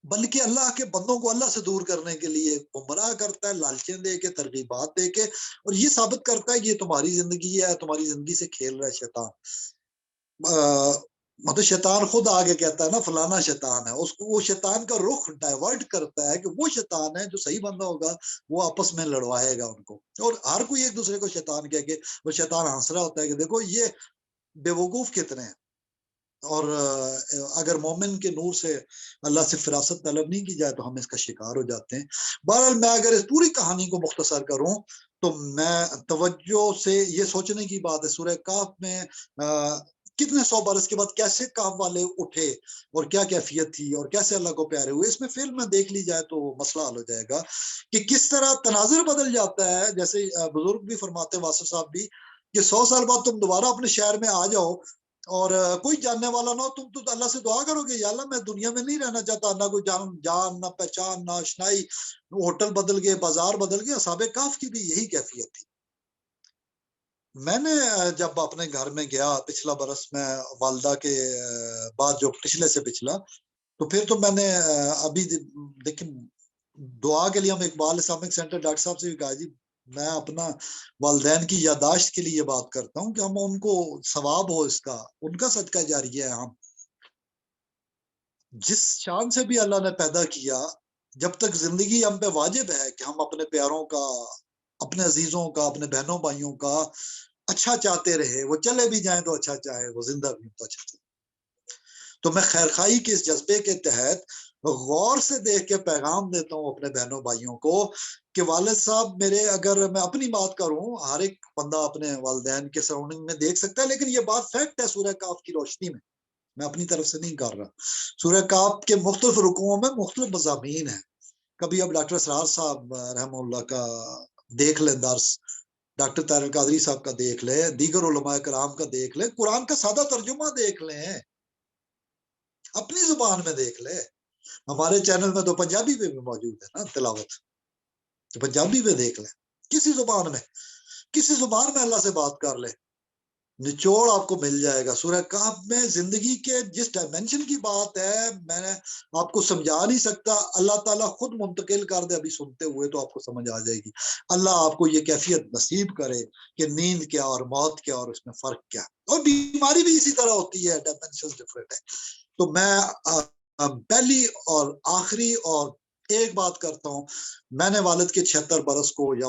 بلکہ اللہ کے بندوں کو اللہ سے دور کرنے کے لیے گمراہ کرتا ہے، لالچیں دے کے، ترغیبات دے کے، اور یہ ثابت کرتا ہے کہ یہ تمہاری زندگی ہے، تمہاری زندگی سے کھیل رہا ہے شیطان۔ مطلب شیطان خود آگے کہتا ہے نا فلانا شیطان ہے، اس کو وہ شیطان کا رخ ڈائیورٹ کرتا ہے کہ وہ شیطان ہے جو صحیح بندہ ہوگا وہ آپس میں لڑوائے گا ان کو، اور ہر کوئی ایک دوسرے کو شیطان کہہ کے، وہ شیطان ہنس رہا ہوتا ہے کہ دیکھو یہ بے وقوف کتنے ہیں۔ اور اگر مومن کے نور سے اللہ سے فراست طلب نہیں کی جائے تو ہم اس کا شکار ہو جاتے ہیں۔ بہرحال میں اگر اس پوری کہانی کو مختصر کروں تو میں توجہ سے یہ سوچنے کی بات ہے، سورہ کہف میں کتنے 100 برس کے بعد کیسے کہف والے اٹھے اور کیا کیفیت تھی اور کیسے اللہ کو پیارے ہوئے، اس میں فلم میں دیکھ لی جائے تو مسئلہ حل ہو جائے گا کہ کس طرح تناظر بدل جاتا ہے۔ جیسے بزرگ بھی فرماتے ہیں، واسف صاحب بھی، کہ 100 سال بعد تم دوبارہ اپنے شہر میں آ جاؤ اور کوئی جاننے والا نہ ہو، تم تو اللہ سے دعا کرو گے یا اللہ میں دنیا میں نہیں رہنا چاہتا، نہ کوئی جان نہ پہچان نہ آشنائی، ہوٹل بدل گئے، بازار بدل گئے۔ اصحاب کہف کی بھی یہی کیفیت تھی۔ میں نے جب اپنے گھر میں گیا پچھلا برس میں، والدہ کے بعد جو پچھلے سے پچھلا، تو پھر تو میں نے ابھی دیکھیں دعا کے لیے ہم اقبال اسلامک سینٹر ڈاکٹر صاحب سے بھی کہا جی میں اپنا والدین کی یاداشت کے لیے یہ بات کرتا ہوں کہ ہم ان کو ثواب ہو، اس کا ان کا صدقہ جاریہ ہے ہم۔ جس شان سے بھی اللہ نے پیدا کیا، جب تک زندگی ہم پہ واجب ہے کہ ہم اپنے پیاروں کا، اپنے عزیزوں کا، اپنے بہنوں بھائیوں کا اچھا چاہتے رہے، وہ چلے بھی جائیں تو اچھا چاہے، وہ زندہ بھی تو اچھا چاہے. تو میں خیر خواہی کے اس جذبے کے تحت غور سے دیکھ کے پیغام دیتا ہوں اپنے بہنوں بھائیوں کو کہ والد صاحب میرے، اگر میں اپنی بات کروں، ہر ایک بندہ اپنے والدین کے سراؤنڈنگ میں دیکھ سکتا ہے، لیکن یہ بات فیکٹ ہے سورہ کہف کی روشنی میں اپنی طرف سے نہیں کر رہا. سورہ کہف کے مختلف رکوعوں میں مختلف مضامین ہیں. کبھی اب ڈاکٹر اسرار صاحب رحمہ اللہ کا دیکھ لیں درس، ڈاکٹر طاہر القادری صاحب کا دیکھ لیں، دیگر علماء کرام کا دیکھ لیں، قرآن کا سادہ ترجمہ دیکھ لیں، اپنی زبان میں دیکھ لیں. ہمارے چینل میں تو پنجابی پہ بھی موجود ہے نا تلاوت، تو پنجابی پہ دیکھ لیں، کسی زبان میں اللہ سے بات کر لیں، نچوڑ آپ کو مل جائے گا. سورہ کہف میں زندگی کے جس ڈائمینشن کی بات ہے میں نے آپ کو سمجھا نہیں سکتا. اللہ تعالیٰ خود منتقل کر دے ابھی سنتے ہوئے تو آپ کو سمجھ آ جائے گی. اللہ آپ کو یہ کیفیت نصیب کرے کہ نیند کیا اور موت کیا اور اس میں فرق کیا، اور بیماری بھی اسی طرح ہوتی ہے، ڈائمینشن ڈفرینٹ ہے. تو میں پہلی اور آخری اور ایک بات کرتا ہوں، میں نے والد کے 76 برس کو، یا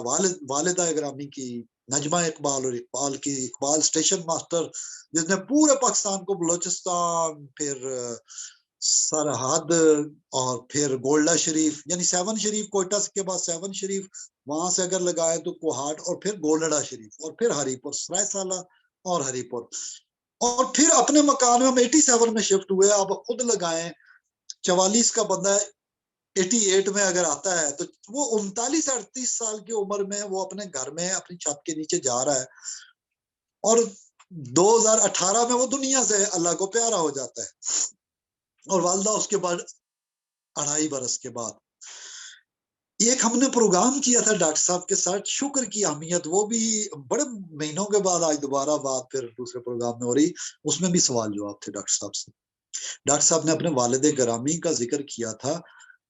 والدہ گرامی کی نجمہ اقبال اور اقبال کی، اقبال اسٹیشن ماسٹر جس نے پورے پاکستان کو بلوچستان، پھر سرحد، اور پھر گولڈا شریف، یعنی 7 شریف کوئٹہ کے بعد 7 شریف، وہاں سے اگر لگائے تو کوہاٹ، اور پھر گولڈا شریف، اور پھر ہری پور، سرائے سالہ اور ہری پور، اور پھر اپنے مکان میں ہم 87 میں شفٹ ہوئے. آپ خود لگائیں، 44 کا بندہ 88 میں اگر آتا ہے تو وہ 39-38 سال کی عمر میں وہ اپنے گھر میں اپنی چھت کے نیچے جا رہا ہے، اور 2018 میں وہ دنیا سے اللہ کو پیارا ہو جاتا ہے. اور والدہ اس کے بعد 2.5 برس کے بعد. ایک ہم نے پروگرام کیا تھا ڈاکٹر صاحب کے ساتھ، شکر کی اہمیت، وہ بھی بڑے مہینوں کے بعد آج دوبارہ بات پھر دوسرے پروگرام میں ہو رہی، اس میں بھی سوال جواب تھے ڈاکٹر صاحب سے. ڈاکٹر صاحب نے اپنے والد گرامی کا ذکر کیا تھا.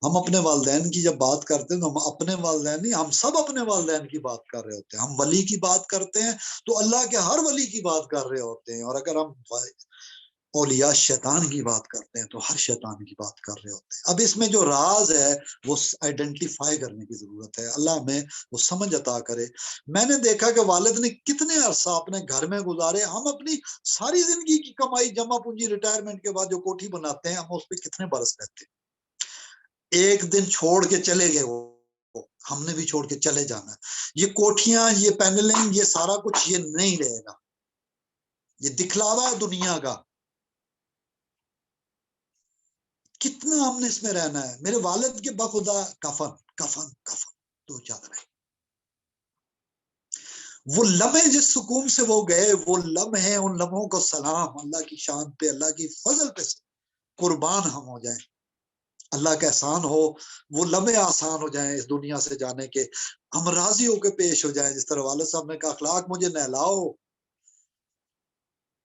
ہم اپنے والدین کی جب بات کرتے ہیں تو ہم اپنے والدین نہیں، ہم سب اپنے والدین کی بات کر رہے ہوتے ہیں. ہم ولی کی بات کرتے ہیں تو اللہ کے ہر ولی کی بات کر رہے ہوتے ہیں، اور اگر ہم اولیاء شیطان کی بات کرتے ہیں تو ہر شیطان کی بات کر رہے ہوتے ہیں. اب اس میں جو راز ہے وہ آئیڈینٹیفائی کرنے کی ضرورت ہے، اللہ ہمیں وہ سمجھ عطا کرے. میں نے دیکھا کہ والد نے کتنے عرصہ اپنے گھر میں گزارے. ہم اپنی ساری زندگی کی کمائی جمع پونجی ریٹائرمنٹ کے بعد جو کوٹھی بناتے ہیں، ہم اس پہ کتنے برس رہتے ہیں. ایک دن چھوڑ کے چلے گئے، وہ ہم نے بھی چھوڑ کے چلے جانا. یہ کوٹھیاں، یہ پینلنگ، یہ سارا کچھ یہ نہیں رہے گا، یہ دکھلاوا ہے دنیا کا. کتنا ہم نے اس میں رہنا ہے. میرے والد کے بخدا کفن کفن کفن 2 چادریں. وہ لمحے جس سکون سے وہ گئے، وہ لمحے، ان لمحوں کو سلام. اللہ کی شان پہ، اللہ کی فضل پہ قربان ہم ہو جائیں، اللہ کا احسان ہو، وہ لمحے آسان ہو جائیں اس دنیا سے جانے کے، ہم راضی ہو کے پیش ہو جائیں. جس طرح والد صاحب نے کہا اخلاق مجھے نہلاؤ،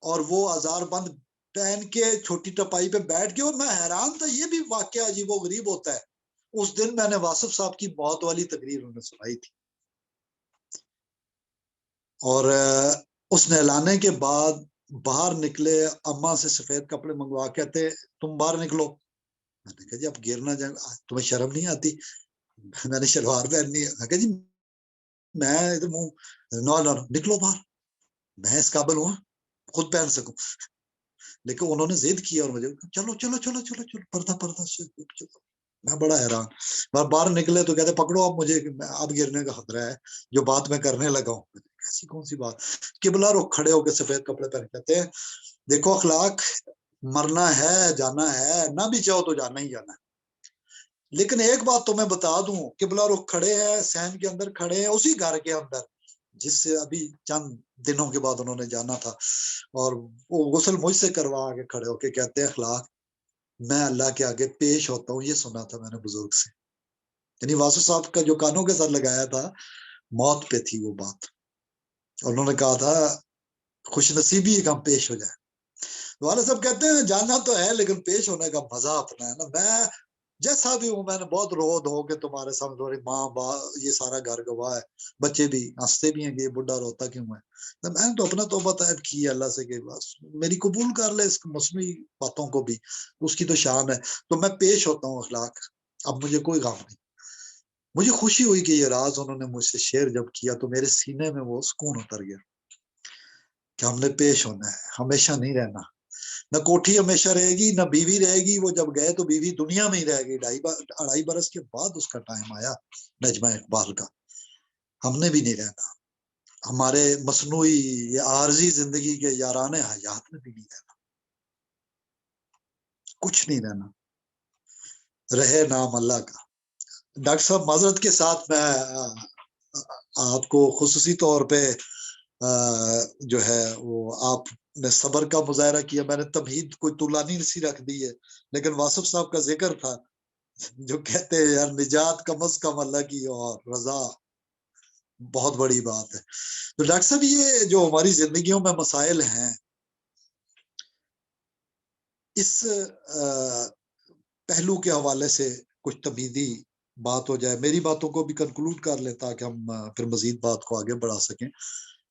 اور وہ ہزار بند پہن کے چھوٹی ٹپائی پہ بیٹھ گئے. اور میں حیران تھا، یہ بھی واقعہ عجیب و غریب ہوتا ہے. اس دن میں نے واصف صاحب کی موت والی تقریر انہوں نے سنائی تھی، اور اس نے لانے کے بعد باہر نکلے، اماں سے سفید کپڑے منگوا، کہتے تم باہر نکلو. میں نے کہا جی اب گر نہ جائیں، تمہیں شرم نہیں آتی؟ میں نے شلوار پہننی ہے. میں کہا جی میں ادھر منہ نو نکلو باہر، میں اس قابل ہوں خود پہن سکوں. لیکن انہوں نے ضد کیا اور مجھے چلو چلو چلو چلو چلو پردہ پردہ سے چلو. میں بڑا حیران. باہر نکلے تو کہتے پکڑو اب مجھے، اب گرنے کا خطرہ ہے جو بات میں کرنے لگا ہوں. ایسی کون سی بات؟ قبلہ رخ کھڑے ہو کے سفید کپڑے پہن، کہتے ہیں دیکھو اخلاق، مرنا ہے، جانا ہے، نہ بھی چاہو تو جانا ہی جانا ہے. لیکن ایک بات تو میں بتا دوں، قبلہ رخ کھڑے ہیں، سین کے اندر کھڑے ہیں، اسی گھر کے اندر جس سے ابھی چند دنوں کے بعد انہوں نے جانا تھا، اور وہ غسل مجھ سے کروا کے کھڑے ہو کے کہتے ہیں اخلاق میں اللہ کے آگے پیش ہوتا ہوں. یہ سنا تھا میں نے بزرگ سے، یعنی واسو صاحب کا جو کانوں کے ساتھ لگایا تھا، موت پہ تھی وہ بات. اور انہوں نے کہا تھا خوش نصیبی کہ ہم پیش ہو جائیں. والد صاحب کہتے ہیں جانا تو ہے لیکن پیش ہونے کا مزہ اپنا ہے نا. میں جیسا بھی ہوں میں نے بہت رو دھو کے تمہارے سامنے تمہاری ماں با یہ سارا گھر گواہ ہے، بچے بھی ہنستے بھی ہیں کہ یہ بڈھا روتا کیوں ہے. تو میں نے تو اپنا توبہ طائب کی ہے اللہ سے کہ بس میری قبول کر لے اس مصنوعی باتوں کو بھی، اس کی تو شان ہے. تو میں پیش ہوتا ہوں اخلاق. اب مجھے کوئی غم نہیں. مجھے خوشی ہوئی کہ یہ راز انہوں نے مجھ سے شیئر جب کیا تو میرے سینے میں وہ سکون اتر گیا کہ ہم نے پیش ہونا ہے، ہمیشہ نہیں رہنا. نہ کوٹھی ہمیشہ رہے گی نہ بیوی رہے گی. وہ جب گئے تو بیوی دنیا میں ہی رہ گئی. 2.5 برس کے بعد اس کا ٹائم آیا نجمہ اقبال کا. ہم نے بھی نہیں رہنا. ہمارے مصنوعی یا عارضی زندگی کے یاران حیات میں بھی نہیں رہنا. کچھ نہیں رہنا. رہے نام اللہ کا. ڈاکٹر صاحب معذرت کے ساتھ میں آپ کو خصوصی طور پہ جو ہے وہ آپ نے صبر کا مظاہرہ کیا. میں نے تمہید کوئی طولانی سی رکھ دی ہے، لیکن واصف صاحب کا ذکر تھا جو کہتے ہیں یار نجات کم از کم اللہ کی اور رضا بہت بڑی بات ہے. تو ڈاکٹر صاحب یہ جو ہماری زندگیوں میں مسائل ہیں، اس پہلو کے حوالے سے کچھ تمہیدی بات ہو جائے. میری باتوں کو بھی کنکلوڈ کر لیں تاکہ ہم پھر مزید بات کو آگے بڑھا سکیں.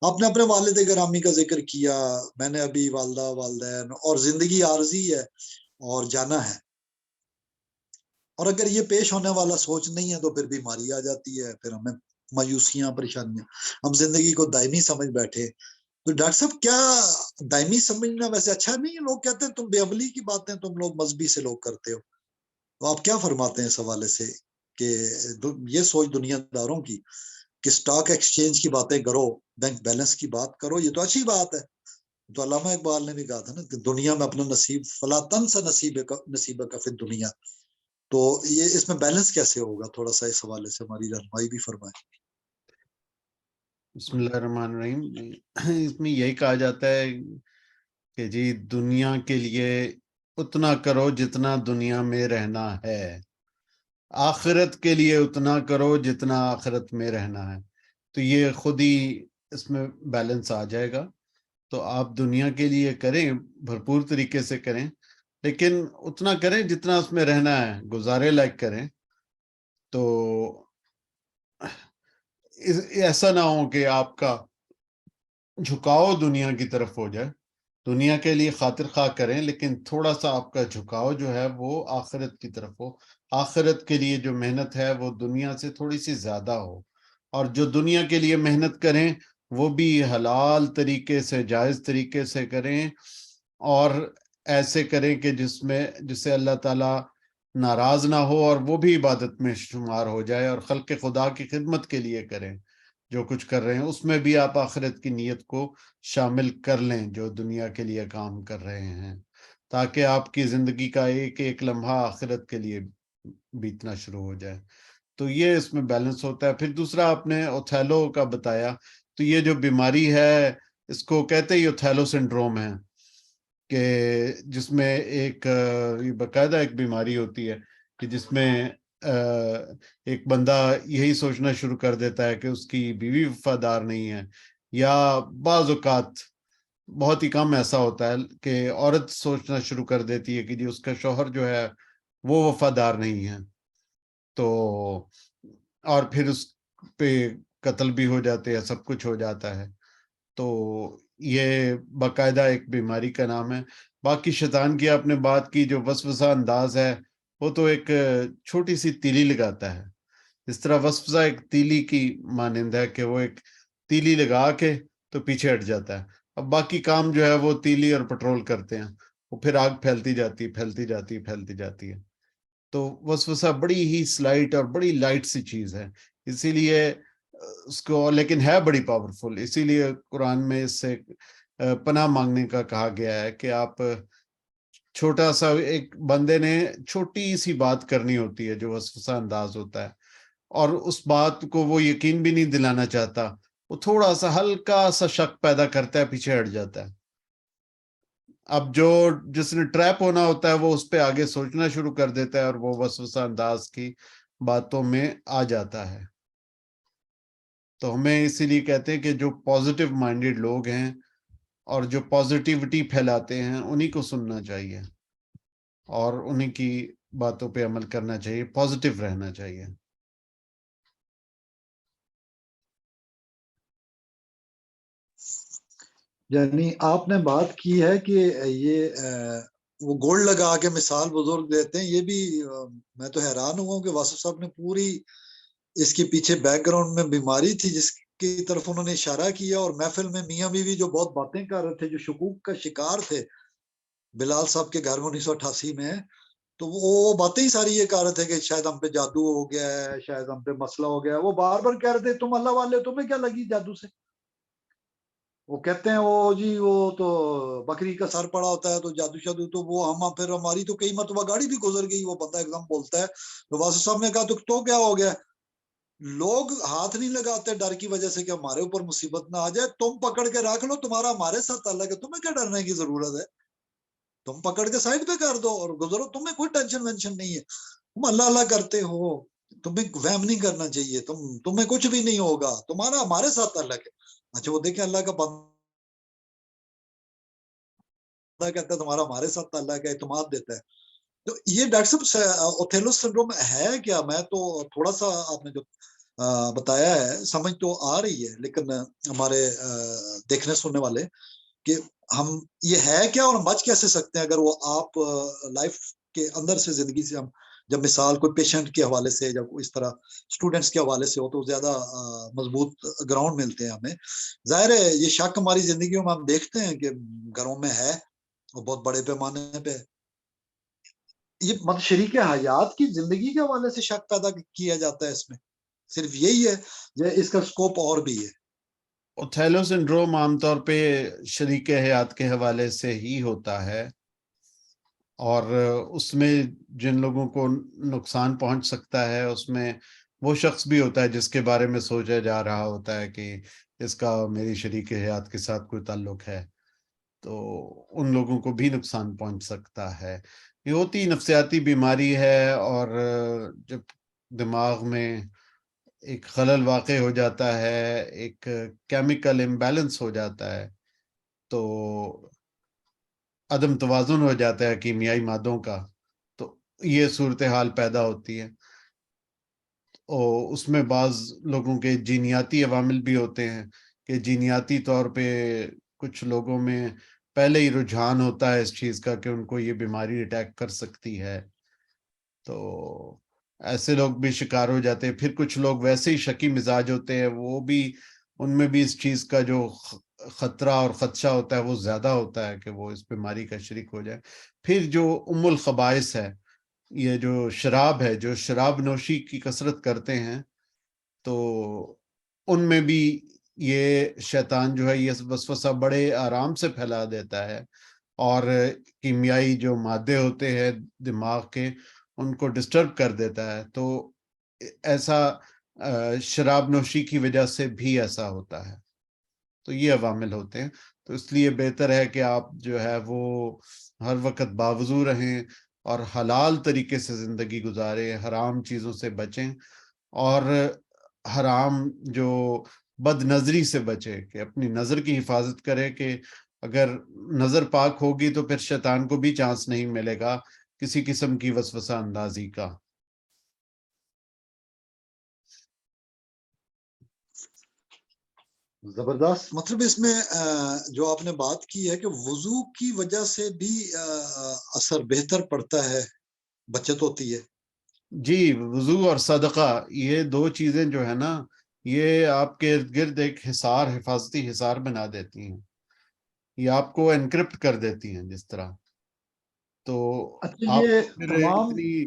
آپ نے اپنے والد گرامی کا ذکر کیا، میں نے ابھی والدہ والدین اور زندگی عارضی ہے اور جانا ہے. اور اگر یہ پیش ہونے والا سوچ نہیں ہے تو پھر بیماری آ جاتی ہے، پھر ہمیں مایوسیاں پریشانیاں، ہم زندگی کو دائمی سمجھ بیٹھے. تو ڈاکٹر صاحب کیا دائمی سمجھنا ویسے اچھا نہیں ہے؟ لوگ کہتے ہیں تم بے عملی کی باتیں تم لوگ مذہبی سے لوگ کرتے ہو. تو آپ کیا فرماتے ہیں اس حوالے سے کہ یہ سوچ دنیا داروں کی کہ سٹاک ایکسچینج کی باتیں کرو، بینک بیلنس کی بات کرو، یہ تو اچھی بات ہے. تو علامہ اقبال نے بھی کہا تھا نا کہ دنیا میں اپنا نصیب فلا تنس نصیب کا فی دنیا. تو یہ اس میں بیلنس کیسے ہوگا؟ تھوڑا سا اس حوالے سے ہماری رہنمائی بھی فرمائیں. بسم اللہ الرحمن الرحیم. اس میں یہی کہا جاتا ہے کہ جی دنیا کے لیے اتنا کرو جتنا دنیا میں رہنا ہے، آخرت کے لیے اتنا کرو جتنا آخرت میں رہنا ہے. تو یہ خود ہی اس میں بیلنس آ جائے گا. تو آپ دنیا کے لیے کریں، بھرپور طریقے سے کریں، لیکن اتنا کریں جتنا اس میں رہنا ہے، گزارے لائق کریں. تو ایسا نہ ہو کہ آپ کا جھکاؤ دنیا کی طرف ہو جائے. دنیا کے لیے خاطر خواہ کریں، لیکن تھوڑا سا آپ کا جھکاؤ جو ہے وہ آخرت کی طرف ہو. آخرت کے لیے جو محنت ہے وہ دنیا سے تھوڑی سی زیادہ ہو. اور جو دنیا کے لیے محنت کریں وہ بھی حلال طریقے سے، جائز طریقے سے کریں، اور ایسے کریں کہ جس سے اللہ تعالیٰ ناراض نہ ہو، اور وہ بھی عبادت میں شمار ہو جائے. اور خلق خدا کی خدمت کے لیے کریں. جو کچھ کر رہے ہیں اس میں بھی آپ آخرت کی نیت کو شامل کر لیں جو دنیا کے لیے کام کر رہے ہیں، تاکہ آپ کی زندگی کا ایک ایک لمحہ آخرت کے لیے بیتنا شروع ہو جائے. تو یہ اس میں بیلنس ہوتا ہے. پھر دوسرا آپ نے اوتھیلو کا بتایا. تو یہ جو بیماری ہے اس کو کہتے ہی اوتھیلو سنڈروم ہے، کہ جس میں ایک باقاعدہ ایک بیماری ہوتی ہے کہ جس میں ایک بندہ یہی سوچنا شروع کر دیتا ہے کہ اس کی بیوی وفادار نہیں ہے، یا بعض اوقات بہت ہی کم ایسا ہوتا ہے کہ عورت سوچنا شروع کر دیتی ہے کہ جی اس کا شوہر جو ہے وہ وفادار نہیں ہے. تو اور پھر اس پہ قتل بھی ہو جاتے ہیں، سب کچھ ہو جاتا ہے. تو یہ باقاعدہ ایک بیماری کا نام ہے. باقی شیطان کی آپ نے بات کی، جو وسوسہ انداز ہے وہ تو ایک چھوٹی سی تیلی لگاتا ہے. اس طرح وسوسہ ایک تیلی کی مانند ہے کہ وہ ایک تیلی لگا کے تو پیچھے ہٹ جاتا ہے. اب باقی کام جو ہے وہ تیلی اور پٹرول کرتے ہیں، وہ پھر آگ پھیلتی جاتی پھیلتی جاتی ہے. تو وسوسہ بڑی ہی سلائٹ اور بڑی لائٹ سی چیز ہے، اسی لیے اس کو، لیکن ہے بڑی پاورفل. اسی لیے قرآن میں اس سے پناہ مانگنے کا کہا گیا ہے کہ آپ چھوٹا سا، ایک بندے نے چھوٹی سی بات کرنی ہوتی ہے جو وسوسہ انداز ہوتا ہے، اور اس بات کو وہ یقین بھی نہیں دلانا چاہتا، وہ تھوڑا سا ہلکا سا شک پیدا کرتا ہے، پیچھے ہٹ جاتا ہے. اب جس نے ٹریپ ہونا ہوتا ہے وہ اس پہ آگے سوچنا شروع کر دیتا ہے، اور وہ وسوسہ انداز کی باتوں میں آ جاتا ہے. تو ہمیں اسی لیے کہتے ہیں کہ جو پازیٹیو مائنڈیڈ لوگ ہیں اور جو پازیٹیوٹی پھیلاتے ہیں انہی کو سننا چاہیے اور انہی کی باتوں پہ عمل کرنا چاہیے, پازیٹیو رہنا چاہیے. یعنی آپ نے بات کی ہے کہ یہ وہ گولڈ لگا کے مثال بزرگ دیتے ہیں, یہ بھی میں تو حیران ہوا ہوں کہ واسف صاحب نے پوری اس کے پیچھے بیک گراؤنڈ میں بیماری تھی جس کی طرف انہوں نے اشارہ کیا, اور محفل میں میاں بیوی جو بہت باتیں کر رہے تھے, جو شکوک کا شکار تھے بلال صاحب کے گھر میں 1988 میں, تو وہ باتیں ہی ساری یہ کہہ رہے تھے کہ شاید ہم پہ جادو ہو گیا ہے, شاید ہم پہ مسئلہ ہو گیا ہے. وہ بار بار کہہ رہے تھے تم اللہ والے, تمہیں کیا لگی جادو سے؟ وہ کہتے ہیں وہ جی وہ تو بکری کا سر پڑا ہوتا ہے تو جادو شادو, تو وہ ہم پھر ہماری تو کئی مرتبہ گاڑی بھی گزر گئی. وہ بندہ ایک دم بولتا ہے, تو واسف صاحب نے کہا تو کیا ہو گیا؟ لوگ ہاتھ نہیں لگاتے ڈر کی وجہ سے کہ ہمارے اوپر مصیبت نہ آ جائے, تم پکڑ کے رکھ لو, تمہارا ہمارے ساتھ تعلق ہے, تمہیں کیا ڈرنے کی ضرورت ہے؟ تم پکڑ کے سائڈ پہ کر دو اور گزرو, تمہیں کوئی ٹینشن وینشن نہیں ہے, تم اللہ اللہ کرتے ہو, تمہیں وہم نہیں کرنا چاہیے, تمہیں کچھ بھی نہیں ہوگا, تمہارا ہمارے ساتھ تعلق ہے. اچھا وہ دیکھیں اللہ کا بندہ کہتا ہے تمہارا ہمارے ساتھ تعلق ہے, اعتماد دیتا ہے. تو یہ ڈاکٹر صاحب اوتھیلو سنڈروم ہے کیا؟ میں تو تھوڑا سا آپ نے جو بتایا ہے سمجھ تو آ رہی ہے, لیکن ہمارے دیکھنے سننے والے کہ ہم یہ ہے کیا اور بچ کیسے سکتے ہیں اگر وہ آپ لائف کے اندر سے زندگی سے ہم جب مثال کوئی پیشنٹ کے حوالے سے یا اس طرح اسٹوڈنٹس کے حوالے سے ہو تو زیادہ مضبوط گراؤنڈ ملتے ہیں ہمیں. ظاہر ہے یہ شک ہماری زندگیوں میں ہم دیکھتے ہیں کہ گھروں میں ہے, وہ بہت بڑے پیمانے پہ. یہ مطلب شریک حیات کی زندگی کے حوالے سے شک پیدا کیا جاتا ہے اس میں, صرف یہی ہے یا اس کا سکوپ اور بھی ہے؟ اوتھیلو سنڈروم عام طور پہ شریک حیات کے حوالے سے ہی ہوتا ہے, اور اس میں جن لوگوں کو نقصان پہنچ سکتا ہے اس میں وہ شخص بھی ہوتا ہے جس کے بارے میں سوچا جا رہا ہوتا ہے کہ اس کا میری شریک حیات کے ساتھ کوئی تعلق ہے, تو ان لوگوں کو بھی نقصان پہنچ سکتا ہے. یہ ہوتی نفسیاتی بیماری ہے, اور جب دماغ میں ایک خلل واقع ہو جاتا ہے, ایک کیمیکل امبیلنس ہو جاتا ہے, تو عدم توازن ہو جاتا ہے کیمیائی مادوں کا, تو یہ صورتحال پیدا ہوتی ہے. اور اس میں بعض لوگوں کے جینیاتی عوامل بھی ہوتے ہیں کہ جینیاتی طور پہ کچھ لوگوں میں پہلے ہی رجحان ہوتا ہے اس چیز کا کہ ان کو یہ بیماری اٹیک کر سکتی ہے, تو ایسے لوگ بھی شکار ہو جاتے ہیں. پھر کچھ لوگ ویسے ہی شکی مزاج ہوتے ہیں, وہ بھی ان میں بھی اس چیز کا جو خطرہ اور خدشہ ہوتا ہے وہ زیادہ ہوتا ہے کہ وہ اس بیماری کا شریک ہو جائے. پھر جو ام الخبائث ہے, یہ جو شراب ہے, جو شراب نوشی کی کثرت کرتے ہیں, تو ان میں بھی یہ شیطان جو ہے یہ وسوسہ بڑے آرام سے پھیلا دیتا ہے, اور کیمیائی جو مادے ہوتے ہیں دماغ کے ان کو ڈسٹرب کر دیتا ہے. تو ایسا شراب نوشی کی وجہ سے بھی ایسا ہوتا ہے. تو یہ عوامل ہوتے ہیں, تو اس لیے بہتر ہے کہ آپ جو ہے وہ ہر وقت باوضو رہیں اور حلال طریقے سے زندگی گزاریں, حرام چیزوں سے بچیں, اور حرام جو بد نظری سے بچے, کہ اپنی نظر کی حفاظت کرے, کہ اگر نظر پاک ہوگی تو پھر شیطان کو بھی چانس نہیں ملے گا کسی قسم کی وسوسہ اندازی کا. زبردست. مطلب اس میں جو آپ نے بات کی ہے کہ وضو کی وجہ سے بھی اثر بہتر پڑتا ہے, بچت ہوتی ہے. جی, وضو اور صدقہ یہ دو چیزیں جو ہے نا, یہ آپ کے ارد گرد ایک حصار, حفاظتی حصار بنا دیتی ہیں, یہ آپ کو انکرپٹ کر دیتی ہیں جس طرح. تو اچھا آپ یہ کو پھر تمام اتنی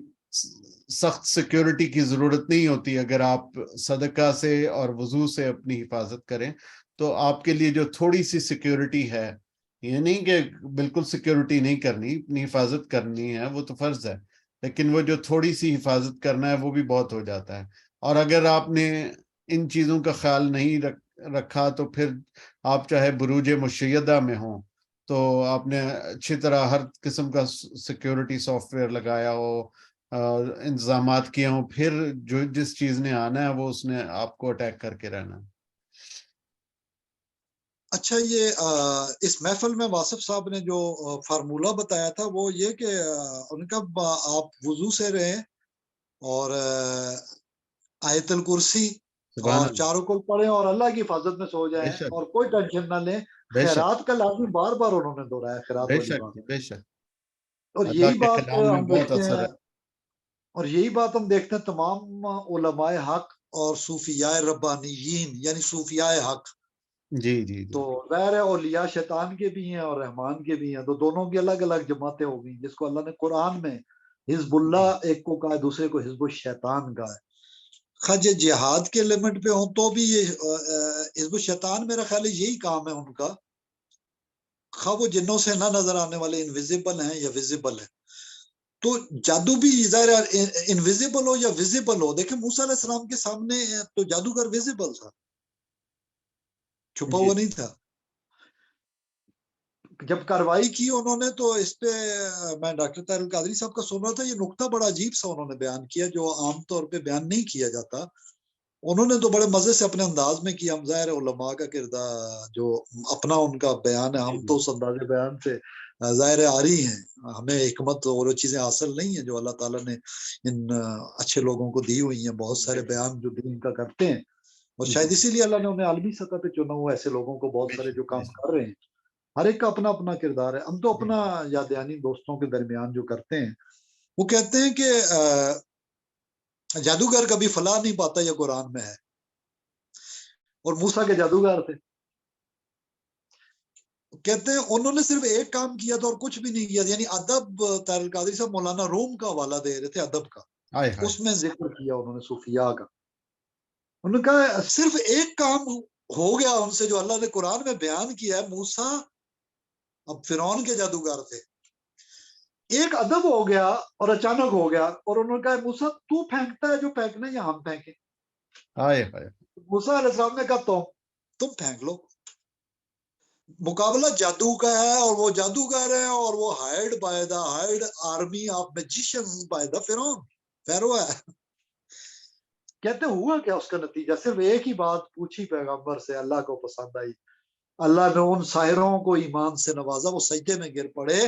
سخت سیکیورٹی کی ضرورت نہیں ہوتی. اگر آپ صدقہ سے اور وضو سے اپنی حفاظت کریں تو آپ کے لیے جو تھوڑی سی سیکیورٹی ہے, یہ نہیں کہ بالکل سیکیورٹی نہیں کرنی, اپنی حفاظت کرنی ہے وہ تو فرض ہے, لیکن وہ جو تھوڑی سی حفاظت کرنا ہے وہ بھی بہت ہو جاتا ہے. اور اگر آپ نے ان چیزوں کا خیال نہیں رکھا تو پھر آپ چاہے بروج مشیدہ میں ہوں, تو آپ نے اچھی طرح ہر قسم کا سیکیورٹی سافٹ ویئر لگایا ہو, انتظامات کیے ہوں, پھر جو جس چیز نے آنا ہے وہ اس نے آپ کو اٹیک کر کے رہنا. اچھا یہ اس محفل میں واصف صاحب نے جو فارمولہ بتایا تھا وہ یہ کہ ان کا آپ وضو سے رہیں اور آیت الکرسی سبحان اور اللہ، چاروں کو پڑھیں اور اللہ کی حفاظت میں سو بے جائیں شک، اور کوئی ٹینشن نہ لیں. بے شک، خیرات کا لازم بار بار انہوں نے دہرایا، خیرات بے والی شک، بات. بے شک. اور اللہ یہی کے بات کلام میں ہم بہت دیکھتے اثر ہیں، ہے. اور یہی بات ہم دیکھتے ہیں تمام علماء حق اور صوفیاء ربانیین یعنی صوفیاء حق. جی جی تو جی ظاہر ہے اولیاء شیطان کے بھی ہیں اور رحمان کے بھی ہیں، تو دونوں کی الگ الگ جماعتیں ہو گئی، جس کو اللہ نے قرآن میں حزب اللہ ایک کو کہا ہے، دوسرے کو حزب الشیطان کہا ہے. خج جہاد کے لیمٹ پہ ہوں تو بھی یہ حزب الشیطان میرا خیال ہے یہی کام ہے ان کا، خواہ وہ جنوں سے نہ نظر آنے والے انویزیبل ہیں یا ویزیبل ہیں. تو جادو بھی ظاہر انویزیبل ہو یا ویزیبل ہو، دیکھیں موسیٰ علیہ السلام کے سامنے تو جادوگر ویزیبل تھا، چھپا جی ہوا نہیں تھا. جب کاروائی کی انہوں نے تو اس پہ میں ڈاکٹر طاہر القادری صاحب کا سن رہا تھا، یہ نقطہ بڑا عجیب سا انہوں نے بیان کیا جو عام طور پہ بیان نہیں کیا جاتا. انہوں نے تو بڑے مزے سے اپنے انداز میں کیا. ہم ظاہر علماء کا کردار جو اپنا ان کا بیان ہے، ہم جی تو اس انداز بیان سے ظاہر آ رہی ہیں، ہمیں حکمت اور وہ چیزیں حاصل نہیں ہیں جو اللہ تعالیٰ نے ان اچھے لوگوں کو دی ہوئی ہیں. بہت سارے بیان جو دین کا کرتے ہیں، اور شاید اسی لیے اللہ نے انہیں عالمی سطح پہ چنا ہوا ایسے لوگوں کو، بہت سارے جو کام کر رہے ہیں. ہر ایک کا اپنا اپنا کردار ہے. ہم تو اپنا یادیانی دوستوں کے درمیان جو کرتے ہیں وہ کہتے ہیں کہ جادوگر کبھی فلاح نہیں پاتا، یہ قرآن میں ہے. اور موسیٰ کے جادوگر تھے، کہتے ہیں انہوں نے صرف ایک کام کیا تھا اور کچھ بھی نہیں کیا، یعنی ادب. طاہر القادری صاحب مولانا روم کا حوالہ دے رہے تھے ادب کا، ہائے ہائے. اس میں ذکر کیا انہوں نے صوفیاء کا. انہوں نے کہا صرف ایک کام ہو گیا ان سے جو اللہ نے قرآن میں بیان کیا ہے. موسیٰ اب فرعون کے جادوگر تھے، ایک ادب ہو گیا اور اچانک ہو گیا، اور انہوں نے کہا موسیٰ تو پھینکتا ہے جو پھینکنا ہے یا ہم پھینکیں؟ ہائے ہائے. موسیٰ علیہ السلام نے کہا تم پھینک لو. مقابلہ جادو کا ہے اور وہ جادوگر ہے اور وہ hired by the hired army of magicians by the فرعون، فیرو ہے. کہتے ہوا کیا اس کا نتیجہ؟ صرف ایک ہی بات پوچھی پیغمبر سے، اللہ کو پسند آئی. اللہ نے ان ساحروں کو ایمان سے نوازا، وہ سجدے میں گر پڑے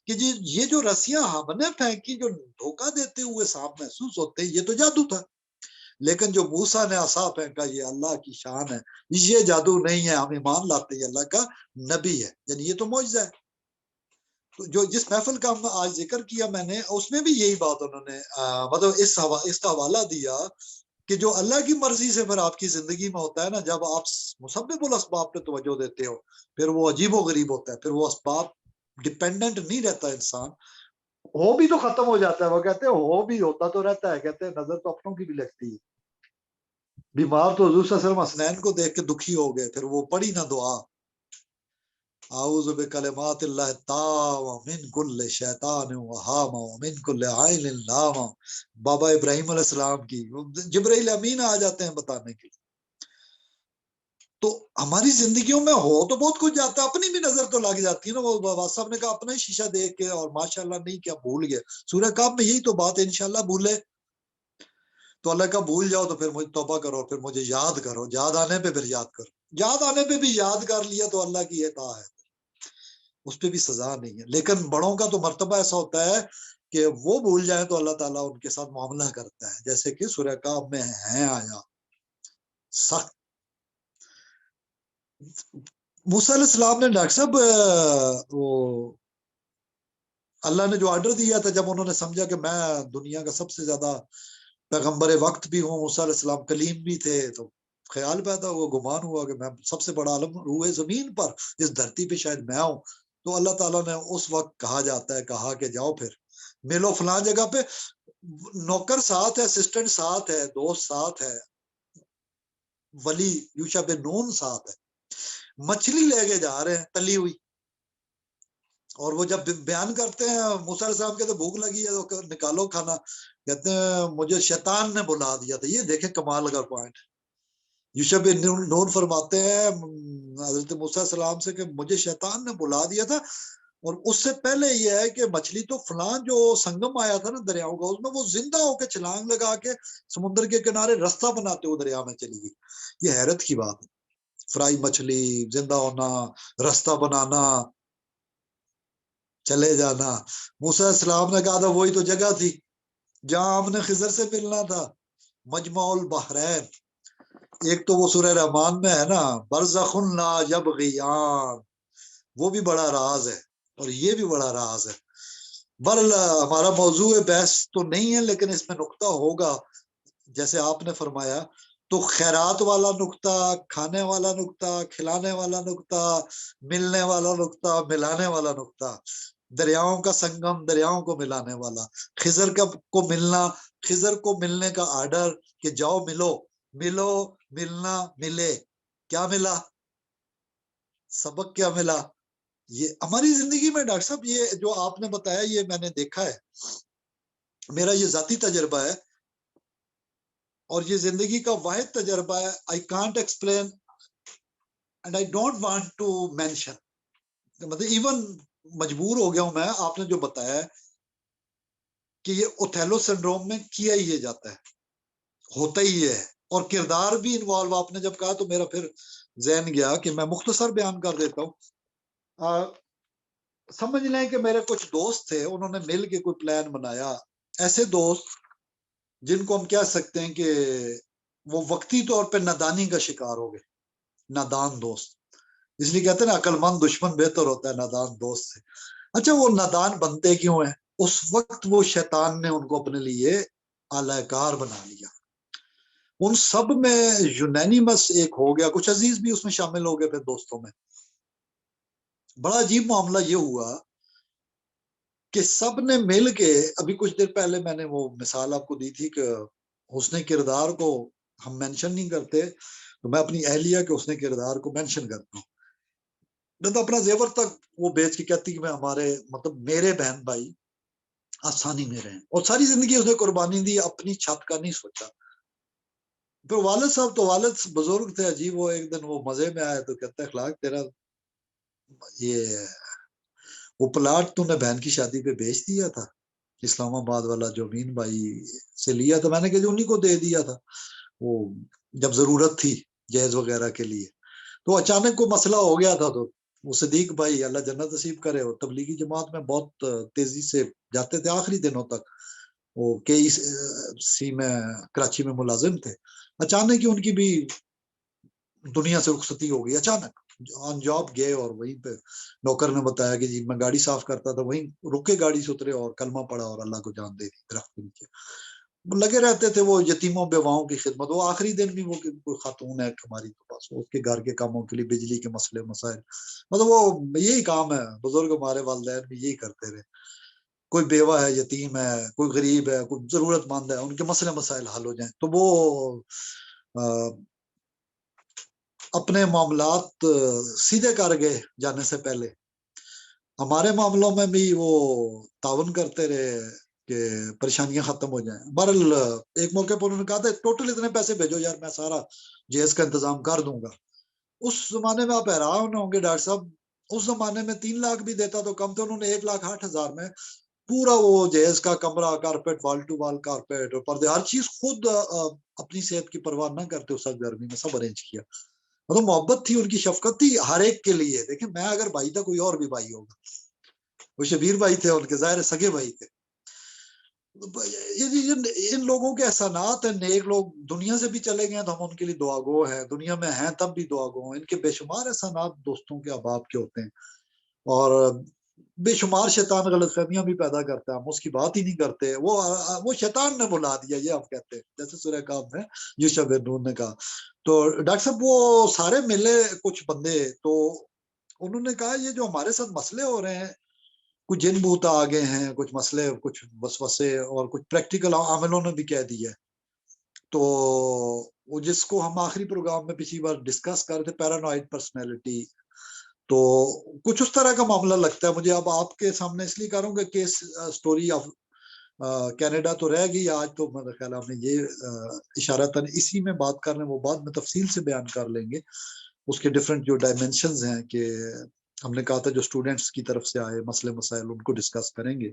کہ جی یہ جو رسیاں ہم نے پھینکی جو دھوکہ دیتے ہوئے سانپ محسوس ہوتے ہیں، یہ تو جادو تھا. لیکن جو موسیٰ نے عصا پھینکا یہ اللہ کی شان ہے، یہ جادو نہیں ہے، ہم ایمان لاتے ہیں اللہ کا نبی ہے، یعنی یہ تو معجزہ ہے. جو جس محفل کا ہم آج ذکر کیا میں نے، اس میں بھی یہی بات انہوں نے مطلب اس کا حوالہ دیا کہ جو اللہ کی مرضی سے پھر آپ کی زندگی میں ہوتا ہے نا، جب آپ مسبب الاسباب پہ توجہ دیتے ہو پھر وہ عجیب و غریب ہوتا ہے. پھر وہ اسباب ڈیپینڈنٹ نہیں رہتا انسان، ہو بھی تو ختم ہو جاتا ہے. وہ کہتے ہیں ہو بھی ہوتا تو رہتا ہے، کہتے ہیں نظر تو اپنوں کی بھی لگتی ہے. بیمار تو حضور صلی اللہ علیہ وسلم حسنین کو دیکھ کے دکھی ہو گئے، پھر وہ پڑھی نہ دعا اعوذ بکلمات اللہ التامۃ من کل شیطان وہامہ ومن کل عین لامہ، بابا ابراہیم علیہ السلام کی. جبرائیل امین آ جاتے ہیں بتانے کے لیے. تو ہماری زندگیوں میں ہو تو بہت کچھ جاتا ہے، اپنی بھی نظر تو لگ جاتی ہے نا. وہ بابا صاحب نے کہا اپنا ہی شیشہ دیکھ کے اور ماشاءاللہ نہیں کیا بھول گئے. سورہ کہف میں یہی تو بات ہے، انشاءاللہ بھولے تو اللہ کا بھول جاؤ تو پھر مجھے توبہ کرو، پھر مجھے یاد کرو، یاد آنے پہ پھر یاد کرو. یاد آنے پہ بھی یاد کر لیا تو اللہ کی عطا ہے، اس پہ بھی سزا نہیں ہے. لیکن بڑوں کا تو مرتبہ ایسا ہوتا ہے کہ وہ بھول جائیں تو اللہ تعالیٰ ان کے ساتھ معاملہ کرتا ہے، جیسے کہ سورہ کہف میں ہے آیا سخت. موسیٰ علیہ السلام نے ڈاکٹر صاحب وہ اللہ نے جو آرڈر دیا تھا، جب انہوں نے سمجھا کہ میں دنیا کا سب سے زیادہ پیغمبر وقت بھی ہوں، موسیٰ علیہ السلام کلیم بھی تھے، تو خیال پیدا ہوا، گمان ہوا کہ میں سب سے بڑا عالم روئے زمین پر اس دھرتی پہ شاید میں ہوں. تو اللہ تعالیٰ نے اس وقت کہا جاتا ہے، کہا کہ جاؤ پھر ملو فلاں جگہ پہ. نوکر ساتھ ہے، اسسٹنٹ ساتھ ہے، دوست ساتھ ہے، ولی یوشع بن نون ساتھ ہے. مچھلی لے کے جا رہے ہیں تلی ہوئی، اور وہ جب بیان کرتے ہیں موسیٰ علیہ السلام کہتے بھوک لگی ہے تو نکالو کھانا، کہتے ہیں مجھے شیطان نے بلا دیا تھا. یہ دیکھیں کمال کا پوائنٹ. یوشع بن نون فرماتے ہیں حضرت موسیٰ علیہ السلام سے کہ مجھے شیطان نے بلا دیا تھا، اور اس سے پہلے یہ ہے کہ مچھلی تو فلاں جو سنگم آیا تھا نا دریاؤں کا، اس میں وہ زندہ ہو کے چھلانگ لگا کے سمندر کے کنارے رستہ بناتے ہوئے دریا میں چلی گئی. یہ حیرت کی بات ہے. فرائی مچھلی, زندہ ہونا, راستہ بنانا, چلے جانا. موسیٰ علیہ السلام نے کہا تھا وہی تو جگہ تھی جہاں ہم نے خضر سے ملنا تھا, مجمع البحرین. ایک تو وہ سورہ رحمان میں ہے نا, برزخ لا یبغیان, وہ بھی بڑا راز ہے اور یہ بھی بڑا راز ہے. ہمارا موضوع بحث تو نہیں ہے, لیکن اس میں نقطہ ہوگا جیسے آپ نے فرمایا. تو خیرات والا نقطہ, کھانے والا نقطہ, کھلانے والا نقطہ, ملنے والا نقطہ, ملانے والا نقطہ, دریاؤں کا سنگم, دریاؤں کو ملانے والا, خضر کو ملنا, خضر کو ملنے کا آرڈر کہ جاؤ ملو, ملو, ملنا, ملے. کیا ملا؟ سبق کیا ملا؟ یہ ہماری زندگی میں ڈاکٹر صاحب یہ جو آپ نے بتایا یہ میں نے دیکھا ہے, میرا یہ ذاتی تجربہ ہے اور یہ زندگی کا واحد تجربہ ہے. I can't explain and I don't want to mention. مطلب ایون مجبور ہو گیا ہوں میں, آپ نے جو بتایا ہے کہ یہ اوتھیلو سنڈروم میں کیا ہی یہ جاتا ہے, ہوتا ہی ہے, اور کردار بھی انوالو. آپ نے جب کہا تو میرا پھر ذہن گیا کہ میں مختصر بیان کر دیتا ہوں. سمجھ لیں کہ میرے کچھ دوست تھے, انہوں نے مل کے کوئی پلان بنایا. ایسے دوست جن کو ہم کہہ سکتے ہیں کہ وہ وقتی طور پہ نادانی کا شکار ہو گئے, نادان دوست. اس لیے کہتے ہیں نا عقل مند دشمن بہتر ہوتا ہے نادان دوست سے. اچھا وہ نادان بنتے کیوں ہیں؟ اس وقت وہ شیطان نے ان کو اپنے لیے اعلی کار بنا لیا. ان سب میں یونینیمس ایک ہو گیا, کچھ عزیز بھی اس میں شامل ہو گئے پھر دوستوں میں. بڑا عجیب معاملہ یہ ہوا کہ سب نے مل کے, ابھی کچھ دیر پہلے میں نے وہ مثال آپ کو دی تھی کہ حسن کردار کو ہم مینشن نہیں کرتے, تو میں اپنی اہلیہ کے حسن کردار کو مینشن کرتا ہوں. میں تو اپنا زیور تک وہ بیچ کے کہتی کہ میں ہمارے مطلب میرے بہن بھائی آسانی میں رہیں, اور ساری زندگی اس نے قربانی دی, اپنی چھت کا نہیں سوچا. پھر والد صاحب تو والد بزرگ تھے عجیب, وہ ایک دن وہ مزے میں آئے تو کہتے اخلاق تیرا یہ وہ پلاٹ تو نے بہن کی شادی پہ بیچ دیا تھا, اسلام آباد والا جو امین بھائی سے لیا تھا. میں نے کہ انہیں کو دے دیا تھا وہ جب ضرورت تھی جہیز وغیرہ کے لیے. تو اچانک کو مسئلہ ہو گیا تھا, تو وہ صدیق بھائی اللہ جنت نصیب کرے, اور تبلیغی جماعت میں بہت تیزی سے جاتے تھے آخری دنوں تک, وہ کے سی میں کراچی میں ملازم تھے. اچانک ہی ان کی بھی دنیا سے رخصتی ہو گئی, اچانک آن جاب گئے, اور وہیں پہ نوکر نے بتایا کہ جی میں گاڑی صاف کرتا تھا, وہیں رکے گاڑی سے اترے اور کلمہ پڑا اور اللہ کو جان دے دی درخت کے نیچے. لگے رہتے تھے وہ یتیموں بیواؤں کی خدمت. وہ آخری دن بھی وہ کوئی خاتون ہے ہماری کے پاس, اس کے گھر کے کاموں کے لیے بجلی کے مسئلے مسائل, مطلب وہ یہی کام ہے. بزرگ ہمارے والدین بھی یہی کرتے رہے, کوئی بیوہ ہے, یتیم ہے, کوئی غریب ہے, کوئی ضرورت مند ہے, ان کے مسئلے مسائل حل ہو جائیں. تو وہ اپنے معاملات سیدھے کر گئے جانے سے پہلے. ہمارے معاملوں میں بھی وہ تعاون کرتے رہے کہ پریشانیاں ختم ہو جائیں. بہرحال ایک موقع پر انہوں نے کہا تھا ٹوٹل اتنے پیسے بھیجو یار, میں سارا جہیز کا انتظام کر دوں گا. اس زمانے میں آپ حیران ہوں گے ڈاکٹر صاحب, اس زمانے میں 3 لاکھ بھی دیتا تو کم تھے, انہوں نے 1,08,000 میں پورا وہ جہیز کا کمرہ, کارپیٹ, وال ٹو وال کارپیٹ اور پردے, ہر چیز خود اپنی صحت کی پرواہ نہ کرتے اس وقت گرمی میں سب ارینج کیا. مطلب محبت تھی, ان کی شفقت تھی ہر ایک کے لیے. دیکھیں میں اگر بھائی تھا, کوئی اور بھی بھائی ہوگا, وہ شبیر بھائی تھے, ان کے ظاہر سگے بھائی تھے. ان لوگوں کے احسانات ہیں. نیک لوگ دنیا سے بھی چلے گئے تو ہم ان کے لیے دعا گو ہیں, دنیا میں ہیں تب بھی دعا گو ہیں. ان کے بے شمار احسانات دوستوں کے احباب کے ہوتے ہیں, اور بے شمار شیطان غلط فہمیاں بھی پیدا کرتا ہے, ہم اس کی بات ہی نہیں کرتے. وہ شیطان نے بلا دیا, یہ آپ کہتے ہیں, جیسے سورہ کہف میں یوشع بن نون نے کہا. تو ڈاکٹر صاحب وہ سارے ملے کچھ بندے, تو انہوں نے کہا یہ جو ہمارے ساتھ مسئلے ہو رہے ہیں, کچھ جن بوت آگے ہیں, کچھ مسئلے, کچھ وسوسے, اور کچھ پریکٹیکل عاملوں نے بھی کہہ دیا. تو وہ جس کو ہم آخری پروگرام میں پچھلی بار ڈسکس کر رہے تھے, پیرانوائڈ پرسنالٹی, تو کچھ اس طرح کا معاملہ لگتا ہے مجھے. اب آپ کے سامنے اس لیے کروں گا کہ سٹوری آف کینیڈا تو رہ گئی آج, تو میرا خیال آپ نے یہ اشارتاً اسی میں بات کر رہے ہیں, وہ بعد میں تفصیل سے بیان کر لیں گے. اس کے ڈفرینٹ جو ڈائمینشنز ہیں, کہ ہم نے کہا تھا جو اسٹوڈنٹس کی طرف سے آئے مسئلے مسائل, ان کو ڈسکس کریں گے.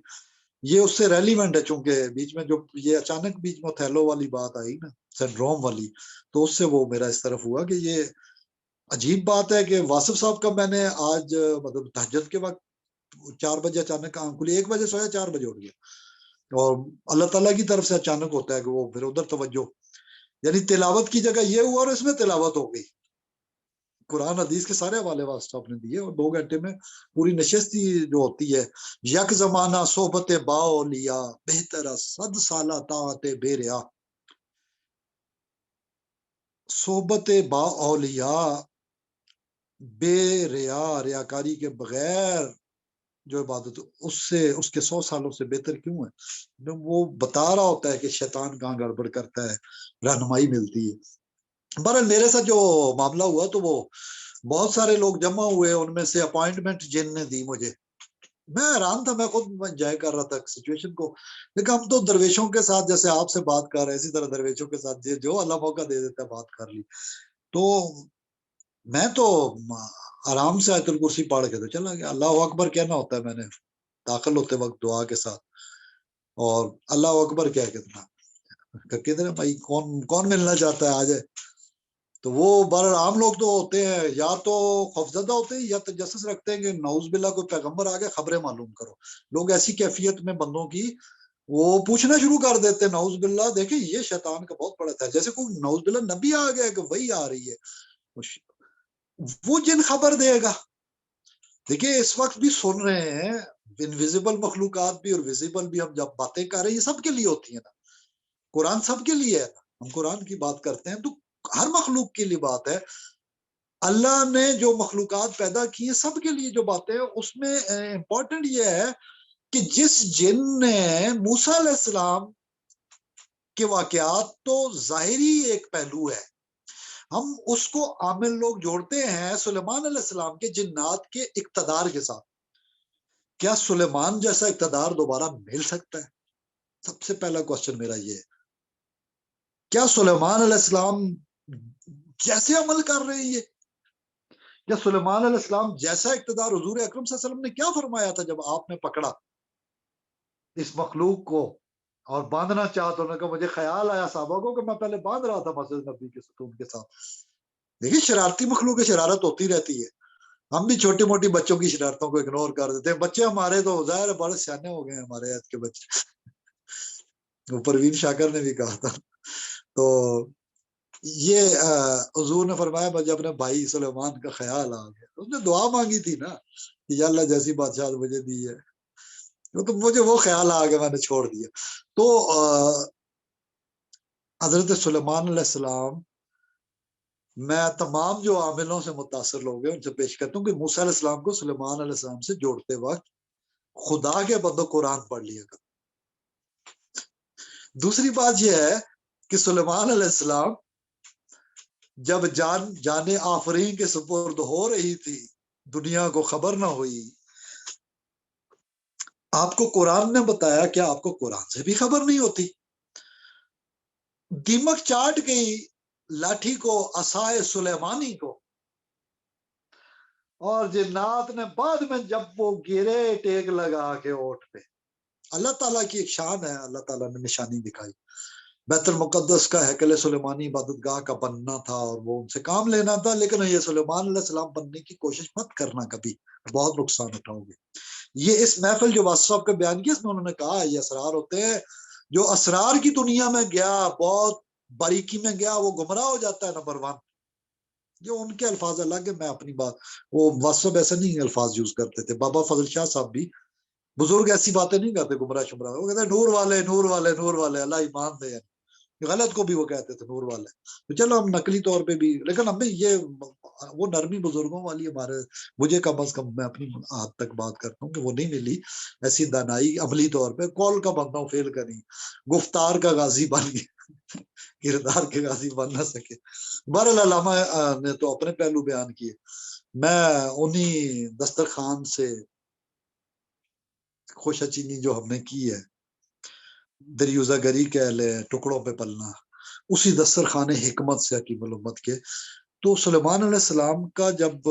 یہ اس سے ریلیونٹ ہے, چونکہ بیچ میں جو یہ اچانک بیچ میں تھیلو والی بات آئی نا, سنڈروم والی, تو اس سے وہ میرا اس طرف ہوا کہ یہ عجیب بات ہے کہ واصف صاحب کا میں نے آج مطلب تہجد کے وقت 4 بجے اچانک آنکھ کھلی، 1 بجے سویا 4 بجے اٹھ گیا، اور اللہ تعالیٰ کی طرف سے اچانک ہوتا ہے کہ وہ پھر ادھر توجہ، یعنی تلاوت کی جگہ یہ ہوا اور اس میں تلاوت ہو گئی۔ قرآن حدیث کے سارے حوالے واسطہ آپ نے دیے، اور 2 گھنٹے میں پوری نشستی جو ہوتی ہے، یک زمانہ صحبت با لیا بہتر 100 سالہ طاعت بے ریا، صحبت با اولیاء بے ریا، ریاکاری کے بغیر جو عبادت اس سے اس کے 100 سالوں سے بہتر کیوں ہے؟ وہ بتا رہا ہوتا ہے کہ شیطان کہاں گڑبڑ کرتا ہے، رہنمائی ملتی ہے۔ بہرحال میرے ساتھ جو معاملہ ہوا تو وہ بہت سارے لوگ جمع ہوئے، ان میں سے اپوائنٹمنٹ جن نے دی مجھے، میں حیران تھا، میں خود انجوائے کر رہا تھا سچویشن کو، لیکن ہم تو درویشوں کے ساتھ جیسے آپ سے بات کر رہے ہیں اسی طرح درویشوں کے ساتھ جو اللہ موقع دے دیتا ہے بات کر لی، تو میں تو آرام سے آیت الکرسی پڑھ کے تو چلا گیا، اللہ اکبر کہنا ہوتا ہے میں نے داخل ہوتے وقت دعا کے ساتھ، اور اللہ اکبر کیا کہنا کدھر بھائی کون ملنا چاہتا ہے آ جائے، تو وہ عام لوگ تو ہوتے ہیں یا تو خوفزدہ ہوتے ہیں یا تجسس رکھتے ہیں کہ نعوذ باللہ کوئی پیغمبر آ گئے خبریں معلوم کرو، لوگ ایسی کیفیت میں بندوں کی وہ پوچھنا شروع کر دیتے ہیں نعوذ باللہ، دیکھیں یہ شیطان کا بہت بڑا تھا، جیسے کوئی نعوذ باللہ نبی آ گیا کہ وہی آ رہی ہے، وہ جن خبر دے گا۔ دیکھیں اس وقت بھی سن رہے ہیں انویزیبل مخلوقات بھی اور ویزیبل بھی، ہم جب باتیں کر رہے ہیں یہ سب کے لیے ہوتی ہیں نا، قرآن سب کے لیے ہے نا، ہم قرآن کی بات کرتے ہیں تو ہر مخلوق کے لیے بات ہے، اللہ نے جو مخلوقات پیدا کی ہیں سب کے لیے جو باتیں ہیں، اس میں امپورٹنٹ یہ ہے کہ جس جن نے موسیٰ علیہ السلام کے واقعات تو ظاہری ایک پہلو ہے، ہم اس کو عامل لوگ جوڑتے ہیں سلیمان علیہ السلام کے جنات کے اقتدار کے ساتھ، کیا سلیمان جیسا اقتدار دوبارہ مل سکتا ہے؟ سب سے پہلا کوسچن میرا یہ ہے، کیا سلیمان علیہ السلام جیسے عمل کر رہے ہیں یہ، یا سلیمان علیہ السلام جیسا اقتدار حضور اکرم صلی اللہ علیہ وسلم نے کیا فرمایا تھا جب آپ نے پکڑا اس مخلوق کو اور باندھنا چاہا تو انہوں نے کہا مجھے خیال آیا صحابہ کو کہ میں پہلے باندھ رہا تھا مسجد نبی کے ستون کے ساتھ۔ دیکھیے شرارتی مخلوق کی شرارت ہوتی رہتی ہے، ہم بھی چھوٹی موٹی بچوں کی شرارتوں کو اگنور کر دیتے ہیں، بچے ہمارے تو ظاہر بڑے سیانے ہو گئے ہیں ہمارے آج کے بچے، وہ پروین شاکر نے بھی کہا تھا، تو یہ حضور نے فرمایا مجھے اپنے بھائی سلیمان کا خیال آ گیا، اس نے دعا مانگی تھی نا کہ یا اللہ جیسی بادشاہ مجھے دی ہے، تو مجھے وہ خیال آ گیا میں نے چھوڑ دیا۔ تو حضرت سلیمان علیہ السلام، میں تمام جو عاملوں سے متاثر لوگ ہیں ان سے پیش کرتا ہوں کہ موسیٰ علیہ السلام کو سلیمان علیہ السلام سے جوڑتے وقت خدا کے بندوں قرآن پڑھ لیا کر۔ دوسری بات یہ ہے کہ سلیمان علیہ السلام جب جان آفرین کے سپرد ہو رہی تھی، دنیا کو خبر نہ ہوئی، آپ کو قرآن نے بتایا، کیا آپ کو قرآن سے بھی خبر نہیں ہوتی؟ دیمک چاٹ گئی لاٹھی کو عصائے سلیمانی کو، اور جنات نے بعد میں جب وہ گرے ٹیک لگا کے اوٹ پہ، اللہ تعالیٰ کی ایک شان ہے، اللہ تعالیٰ نے نشانی دکھائی، بیت المقدس کا ہیکل سلیمانی عبادت گاہ کا بننا تھا اور وہ ان سے کام لینا تھا، لیکن یہ سلیمان علیہ السلام بننے کی کوشش مت کرنا کبھی، بہت نقصان اٹھاؤ گے۔ یہ اس محفل جو واسف صاحب کا بیان کیا اس میں انہوں نے کہا یہ اسرار ہوتے ہیں، جو اسرار کی دنیا میں گیا، بہت باریکی میں گیا، وہ گمراہ ہو جاتا ہے نمبر 1، جو ان کے الفاظ الگ ہے، میں اپنی بات، وہ واسف ایسے نہیں الفاظ یوز کرتے تھے، بابا فضل شاہ صاحب بھی بزرگ ایسی باتیں نہیں کرتے گمراہ شمراہ، وہ کہتے ہیں نور والے نور والے نور والے، اللہ ایمان دے، غلط کو بھی وہ کہتے تھے نور والے، تو چلو ہم نقلی طور پہ بھی، لیکن ہمیں یہ وہ نرمی بزرگوں والی ہمارے، مجھے کم از کم میں اپنی حد تک بات کرتا ہوں کہ وہ نہیں ملی، ایسی دانائی عملی طور پہ، کال کا بنتا ہوں فیل کریں، گفتار کا غازی بن گیا کردار کے غازی بن نہ سکے۔ بہرحال علامہ نے تو اپنے پہلو بیان کیے، میں انہی دسترخوان سے خوش چینی جو ہم نے کی ہے، دریوزہ گری کہہ لے، ٹکڑوں پہ پلنا، اسی دسترخوان حکمت سے حکیم الامت کے، تو سلیمان علیہ السلام کا جب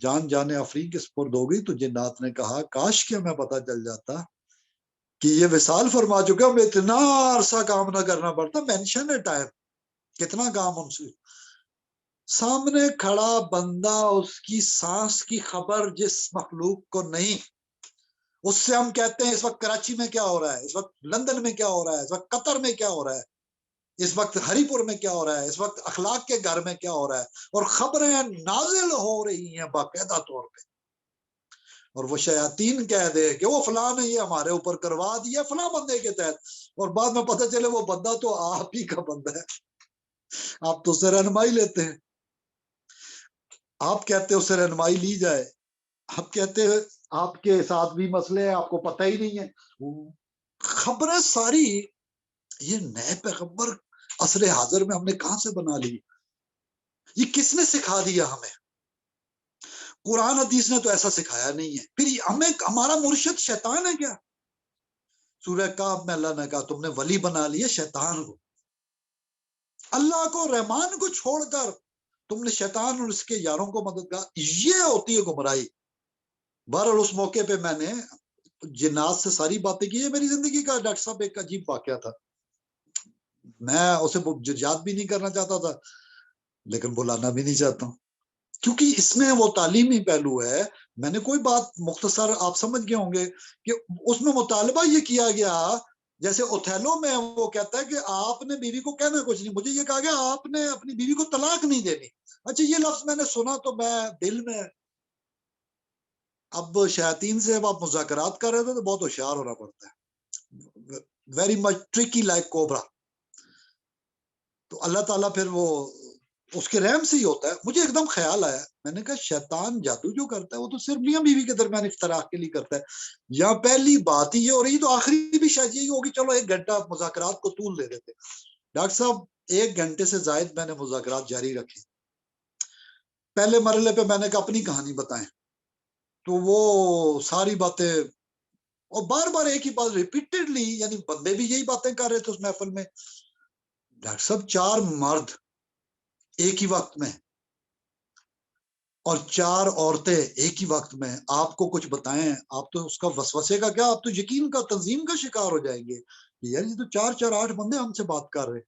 جان آفرین کے سپرد ہو گئی تو جنات نے کہا کاش کہ ہمیں پتہ چل جاتا کہ یہ وصال فرما چکا، ہمیں اتنا عرصہ کام نہ کرنا پڑتا، مینشن ہے ٹائم، کتنا کام ان سے، سامنے کھڑا بندہ اس کی سانس کی خبر جس مخلوق کو نہیں، اس سے ہم کہتے ہیں اس وقت کراچی میں کیا ہو رہا ہے، اس وقت لندن میں کیا ہو رہا ہے، اس وقت قطر میں کیا ہو رہا ہے، اس وقت ہری پور میں کیا ہو رہا ہے، اس وقت اخلاق کے گھر میں کیا ہو رہا ہے، اور خبریں نازل ہو رہی ہیں باقاعدہ طور پہ، اور وہ شیاطین کہہ دے کہ وہ فلاں نے یہ ہمارے اوپر کروا دیا فلاں بندے کے تحت، اور بعد میں پتہ چلے وہ بندہ تو آپ ہی کا بندہ ہے، آپ تو اس سے رہنمائی لیتے ہیں، آپ کہتے ہیں اس سے رہنمائی لی جائے، آپ کہتے ہیں آپ کے ساتھ بھی مسئلے ہیں، آپ کو پتہ ہی نہیں ہے، خبریں ساری یہ نئے پیغمبر عصر حاضر میں ہم نے کہاں سے بنا لی، یہ کس نے سکھا دیا ہمیں؟ قرآن حدیث نے تو ایسا سکھایا نہیں ہے، پھر ہمیں ہمارا مرشد شیطان ہے کیا؟ سورہ کہف میں اللہ نے کہا تم نے ولی بنا لیا شیطان کو، اللہ کو رحمان کو چھوڑ کر تم نے شیطان اور اس کے یاروں کو مددگار، یہ ہوتی ہے گمراہی۔ بہرحال اس موقع پہ میں نے جنات سے ساری باتیں کی، یہ میری زندگی کا ڈاکٹر صاحب ایک عجیب واقعہ تھا، میں اسے یاد بھی نہیں کرنا چاہتا تھا لیکن بلانا بھی نہیں چاہتا ہوں، کیونکہ اس میں وہ تعلیمی پہلو ہے۔ میں نے کوئی بات مختصر آپ سمجھ گئے ہوں گے کہ اس میں مطالبہ یہ کیا گیا، جیسے اوتھیلو میں وہ کہتا ہے کہ آپ نے بیوی کو کہنا کچھ نہیں، مجھے یہ کہا گیا آپ نے اپنی بیوی کو طلاق نہیں دینی۔ اچھا یہ لفظ میں نے سنا تو میں دل میں، اب شیاطین سے آپ مذاکرات کر رہے تھے تو بہت ہوشیار ہونا پڑتا ہے، very much tricky like cobra, تو اللہ تعالیٰ پھر وہ اس کے رحم سے ہی ہوتا ہے۔ مجھے ایک دم خیال آیا، میں نے کہا شیطان جادو جو کرتا ہے وہ تو صرف میاں بیوی کے درمیان افتراق کے لیے کرتا ہے، یا پہلی بات ہی یہ ہو رہی تو آخری بھی شاید یہی ہوگی، چلو 1 گھنٹہ مذاکرات کو طول دے دیتے۔ ڈاکٹر صاحب 1 گھنٹے سے زائد میں نے مذاکرات جاری رکھی۔ پہلے مرحلے پہ میں نے کہا اپنی کہانی بتائیں، تو وہ ساری باتیں اور بار بار ایک ہی بات ریپیٹڈلی، یعنی بندے بھی یہی باتیں کر رہے تھے اس محفل میں۔ ڈاکٹر صاحب 4 مرد ایک ہی وقت میں اور 4 عورتیں ایک ہی وقت میں آپ کو کچھ بتائیں، آپ تو اس کا وسوسے کا کیا، آپ تو یقین کا تنظیم کا شکار ہو جائیں گے، یار یہ تو 4 8 بندے ہم سے بات کر رہے۔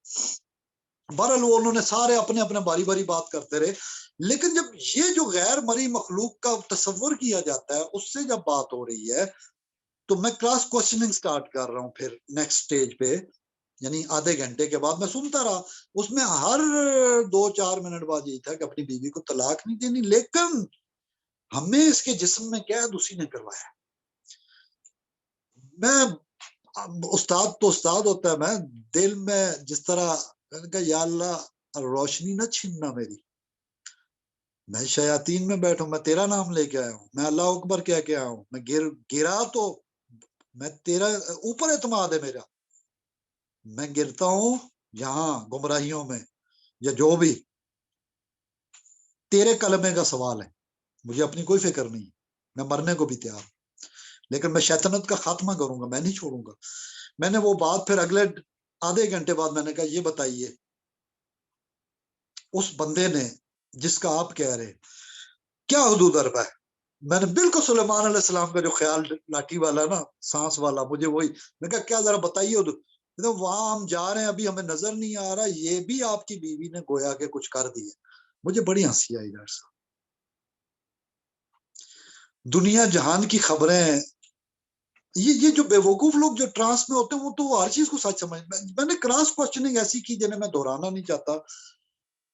بہرحال وہ انہوں نے سارے اپنے اپنے باری باری بات کرتے رہے، لیکن جب یہ جو غیر مری مخلوق کا تصور کیا جاتا ہے اس سے جب بات ہو رہی ہے تو میں کراس کوشچننگ سٹارٹ کر رہا ہوں، پھر نیکسٹ سٹیج پہ، یعنی آدھے گھنٹے کے بعد میں سنتا رہا، اس میں ہر 2-4 منٹ بعد یہی تھا کہ اپنی بیوی کو طلاق نہیں دینی، لیکن ہمیں اس کے جسم میں قید اسی نے کروایا۔ میں استاد تو استاد ہوتا ہے، میں دل میں جس طرح میں نے کہا یا اللہ روشنی نہ چھیننا میری، میں شیاطین میں بیٹھوں، میں تیرا نام لے کے آیا ہوں، میں اللہ اکبر کہہ کے آیا ہوں، میں گرا تو میں تیرا اوپر اعتماد ہے میرا، میں گرتا ہوں یہاں گمراہیوں میں یا جو بھی، تیرے کلمے کا سوال ہے، مجھے اپنی کوئی فکر نہیں، میں مرنے کو بھی تیار، لیکن میں شیطنت کا خاتمہ کروں گا، میں نہیں چھوڑوں گا۔ میں نے وہ بات پھر اگلے آدھے گھنٹے بعد میں نے کہا یہ بتائیے اس بندے نے جس کا آپ کہہ رہے کیا حدود اربا ہے؟ میں نے بالکل سلیمان علیہ السلام کا جو خیال لاٹھی والا نا سانس والا، مجھے وہی میں کہا کیا ذرا بتائیے حدود، وہاں ہم جا رہے ہیں ابھی ہمیں نظر نہیں آ رہا، یہ بھی آپ کی بیوی نے گویا کہ کچھ کر دیا۔ مجھے بڑی ہنسی آئی ڈاکٹر صاحب، دنیا جہان کی خبریں، یہ جو بے وقوف لوگ جو ٹرانس میں ہوتے ہیں وہ تو ہر چیز کو سچ سمجھ، میں نے کراس کوشچننگ ایسی کی جنہیں میں دہرانا نہیں چاہتا،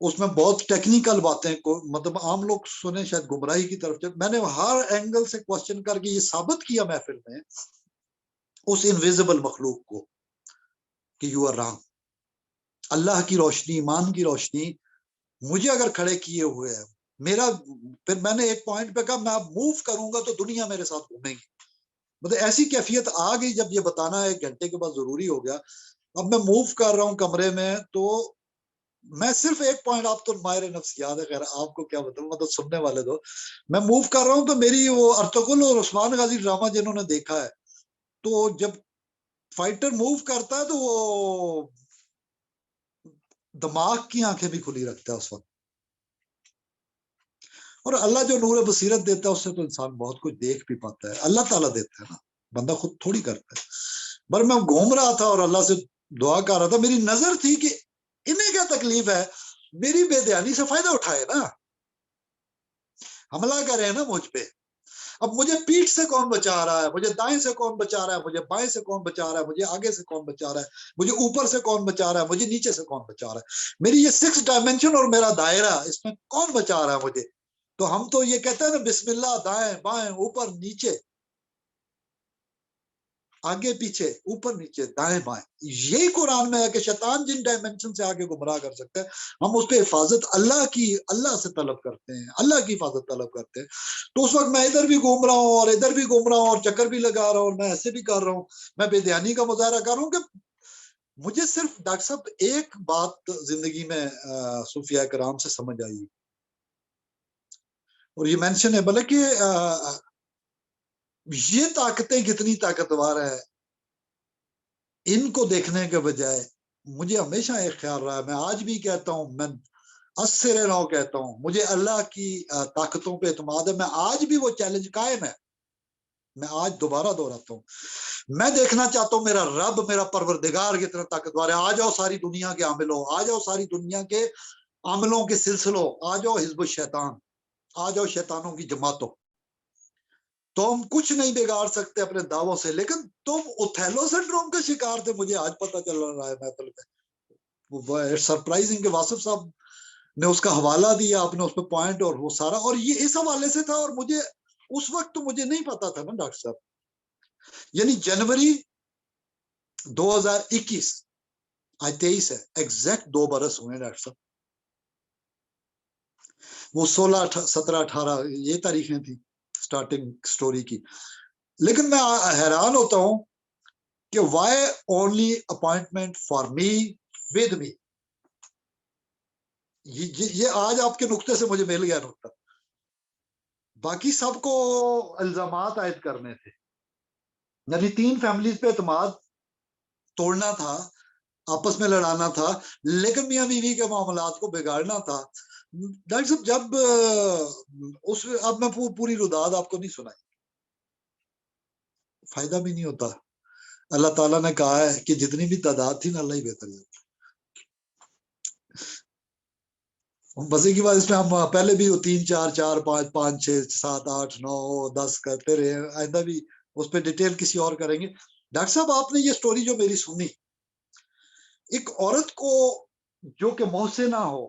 اس میں بہت ٹیکنیکل باتیں کو مطلب عام لوگ سنیں شاید گمراہی کی طرف، میں نے ہر اینگل سے کوشچن کر کے یہ ثابت کیا محفل میں اس انویزیبل مخلوق کو کہ یو آر رانگ، اللہ کی روشنی ایمان کی روشنی مجھے اگر کھڑے کیے ہوئے ہے، میرا پھر میں نے ایک پوائنٹ پہ کہا میں اب موو کروں گا تو دنیا میرے ساتھ گھومے گی، مطلب ایسی کیفیت آ گئی جب یہ بتانا 1 گھنٹے کے بعد ضروری ہو گیا۔ اب میں موو کر رہا ہوں کمرے میں، تو میں صرف ایک پوائنٹ، آپ تو ماہر نفسیات ہے، خیر آپ کو کیا بتاؤں، مطلب سننے والے دو، میں موو کر رہا ہوں تو میری وہ ارطغرل اور عثمان غازی ڈرامہ جنہوں نے دیکھا ہے، تو جب فائٹر موو کرتا ہے تو وہ دماغ کی آنکھیں بھی کھلی رکھتا ہے اس وقت، اور اللہ جو نور بصیرت دیتا ہے اس سے تو انسان بہت کچھ دیکھ بھی پاتا ہے، اللہ تعالیٰ دیتا ہے نا، بندہ خود تھوڑی کرتا ہے۔ بر میں گھوم رہا تھا اور اللہ سے دعا کر رہا تھا، میری نظر تھی کہ انہیں کیا تکلیف ہے میری بے دھیانی سے فائدہ اٹھائے نا, حملہ کرے نا مجھ پہ. اب مجھے پیٹھ سے کون بچا رہا ہے, مجھے دائیں سے کون بچا رہا ہے, مجھے بائیں سے کون بچا رہا ہے, مجھے آگے سے کون بچا رہا ہے, مجھے اوپر سے کون بچا رہا ہے, مجھے نیچے سے کون بچا رہا ہے, میری یہ 6 ڈائمینشن اور میرا دائرہ, اس میں کون بچا رہا ہے مجھے. تو ہم تو یہ کہتے ہیں نا بسم اللہ, دائیں بائیں اوپر نیچے, آگے پیچھے اوپر نیچے دائیں بائیں. یہی قرآن میں ہے کہ شیطان جن ڈائمینشن سے آگے گمراہ کر سکتا ہے, ہم اس پہ حفاظت اللہ سے طلب کرتے ہیں, اللہ کی حفاظت طلب کرتے ہیں. تو اس وقت میں ادھر بھی گھوم رہا ہوں اور ادھر بھی گھوم رہا ہوں اور چکر بھی لگا رہا ہوں, اور میں ایسے بھی کر رہا ہوں, میں بے دھیانی کا مظاہرہ کر رہا ہوں. کہ مجھے صرف ڈاکٹر صاحب ایک بات زندگی میں صوفیاء کرام سے سمجھ آئی, اور یہ مینشن ہے بلکہ یہ طاقتیں کتنی طاقتور ہیں, ان کو دیکھنے کے بجائے مجھے ہمیشہ ایک خیال رہا ہے, میں آج بھی کہتا ہوں, میں اسرے نو کہتا ہوں, مجھے اللہ کی طاقتوں پہ اعتماد ہے. میں آج بھی وہ چیلنج قائم ہے, میں آج دوبارہ دہراتا ہوں, میں دیکھنا چاہتا ہوں میرا رب, میرا پروردگار کتنا طاقتور ہے. آ جاؤ ساری دنیا کے عاملوں, آ جاؤ ساری دنیا کے عاملوں کے سلسلوں, آ جاؤ حزب الشیطان, آ جاؤ شیطانوں کی جماعتوں, تم کچھ نہیں بگاڑ سکتے اپنے دعووں سے. لیکن تم اوتھیلو سنڈروم کا شکار تھے, مجھے آج پتہ چل رہا ہے محفل میں. سرپرائزنگ کہ واصف صاحب نے اس کا حوالہ دیا, آپ نے اس پہ پوائنٹ اور وہ سارا, اور یہ اس حوالے سے تھا. اور مجھے اس وقت تو مجھے نہیں پتا تھا نا ڈاکٹر صاحب, یعنی جنوری 2021, آج 23 ہے, ایگزیکٹ 2 برس ہوئے ڈاکٹر صاحب. وہ 16 17 18 یہ تاریخیں تھی سٹارٹنگ سٹوری کی. لیکن میں حیران ہوتا ہوں کہ why only appointment for me with me. یہ آج آپ کے نقطے سے مجھے مل گیا نقطہ, باقی سب کو الزامات عائد کرنے تھے, یعنی 3 فیملیز پہ اعتماد توڑنا تھا, آپس میں لڑانا تھا, لیکن میاں بیوی کے معاملات کو بگاڑنا تھا. ڈاکٹر صاحب جب اب میں پوری رداد آپ کو نہیں سنائی, فائدہ بھی نہیں ہوتا. اللہ تعالیٰ نے کہا ہے کہ جتنی بھی تعداد تھی نا, اللہ ہی بہتر ہے. بس ایک ہی بات, اس میں ہم پہلے بھی 3 4 4 5 5 6 7 8 9 10 کرتے رہے, آئندہ بھی اس پہ ڈیٹیل کسی اور کریں گے. ڈاکٹر صاحب آپ نے یہ سٹوری جو میری سنی, ایک عورت کو جو کہ محسنہ ہو,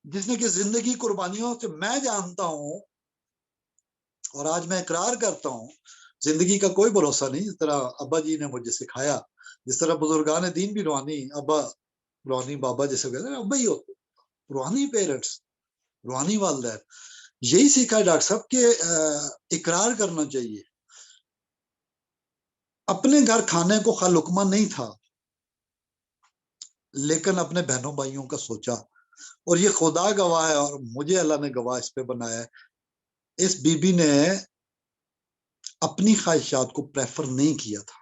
جس نے کہ زندگی قربانیوں سے میں جانتا ہوں, اور آج میں اقرار کرتا ہوں زندگی کا کوئی بھروسہ نہیں, جس طرح ابا جی نے مجھے سکھایا, جس طرح بزرگان دین بھی روحانی ابا, روحانی بابا جیسے کہتے ہیں ابا ہی ہوتے, روحانی پیرنٹس, روحانی والدین. یہی سیکھا ہے ڈاکٹر صاحب کہ اقرار کرنا چاہیے. اپنے گھر کھانے کو خا لقمہ نہیں تھا, لیکن اپنے بہنوں بھائیوں کا سوچا, اور یہ خدا گواہ ہے اور مجھے اللہ نے گواہ اس پہ بنایا ہے, اس بی بی نے اپنی خواہشات کو پریفر نہیں کیا تھا.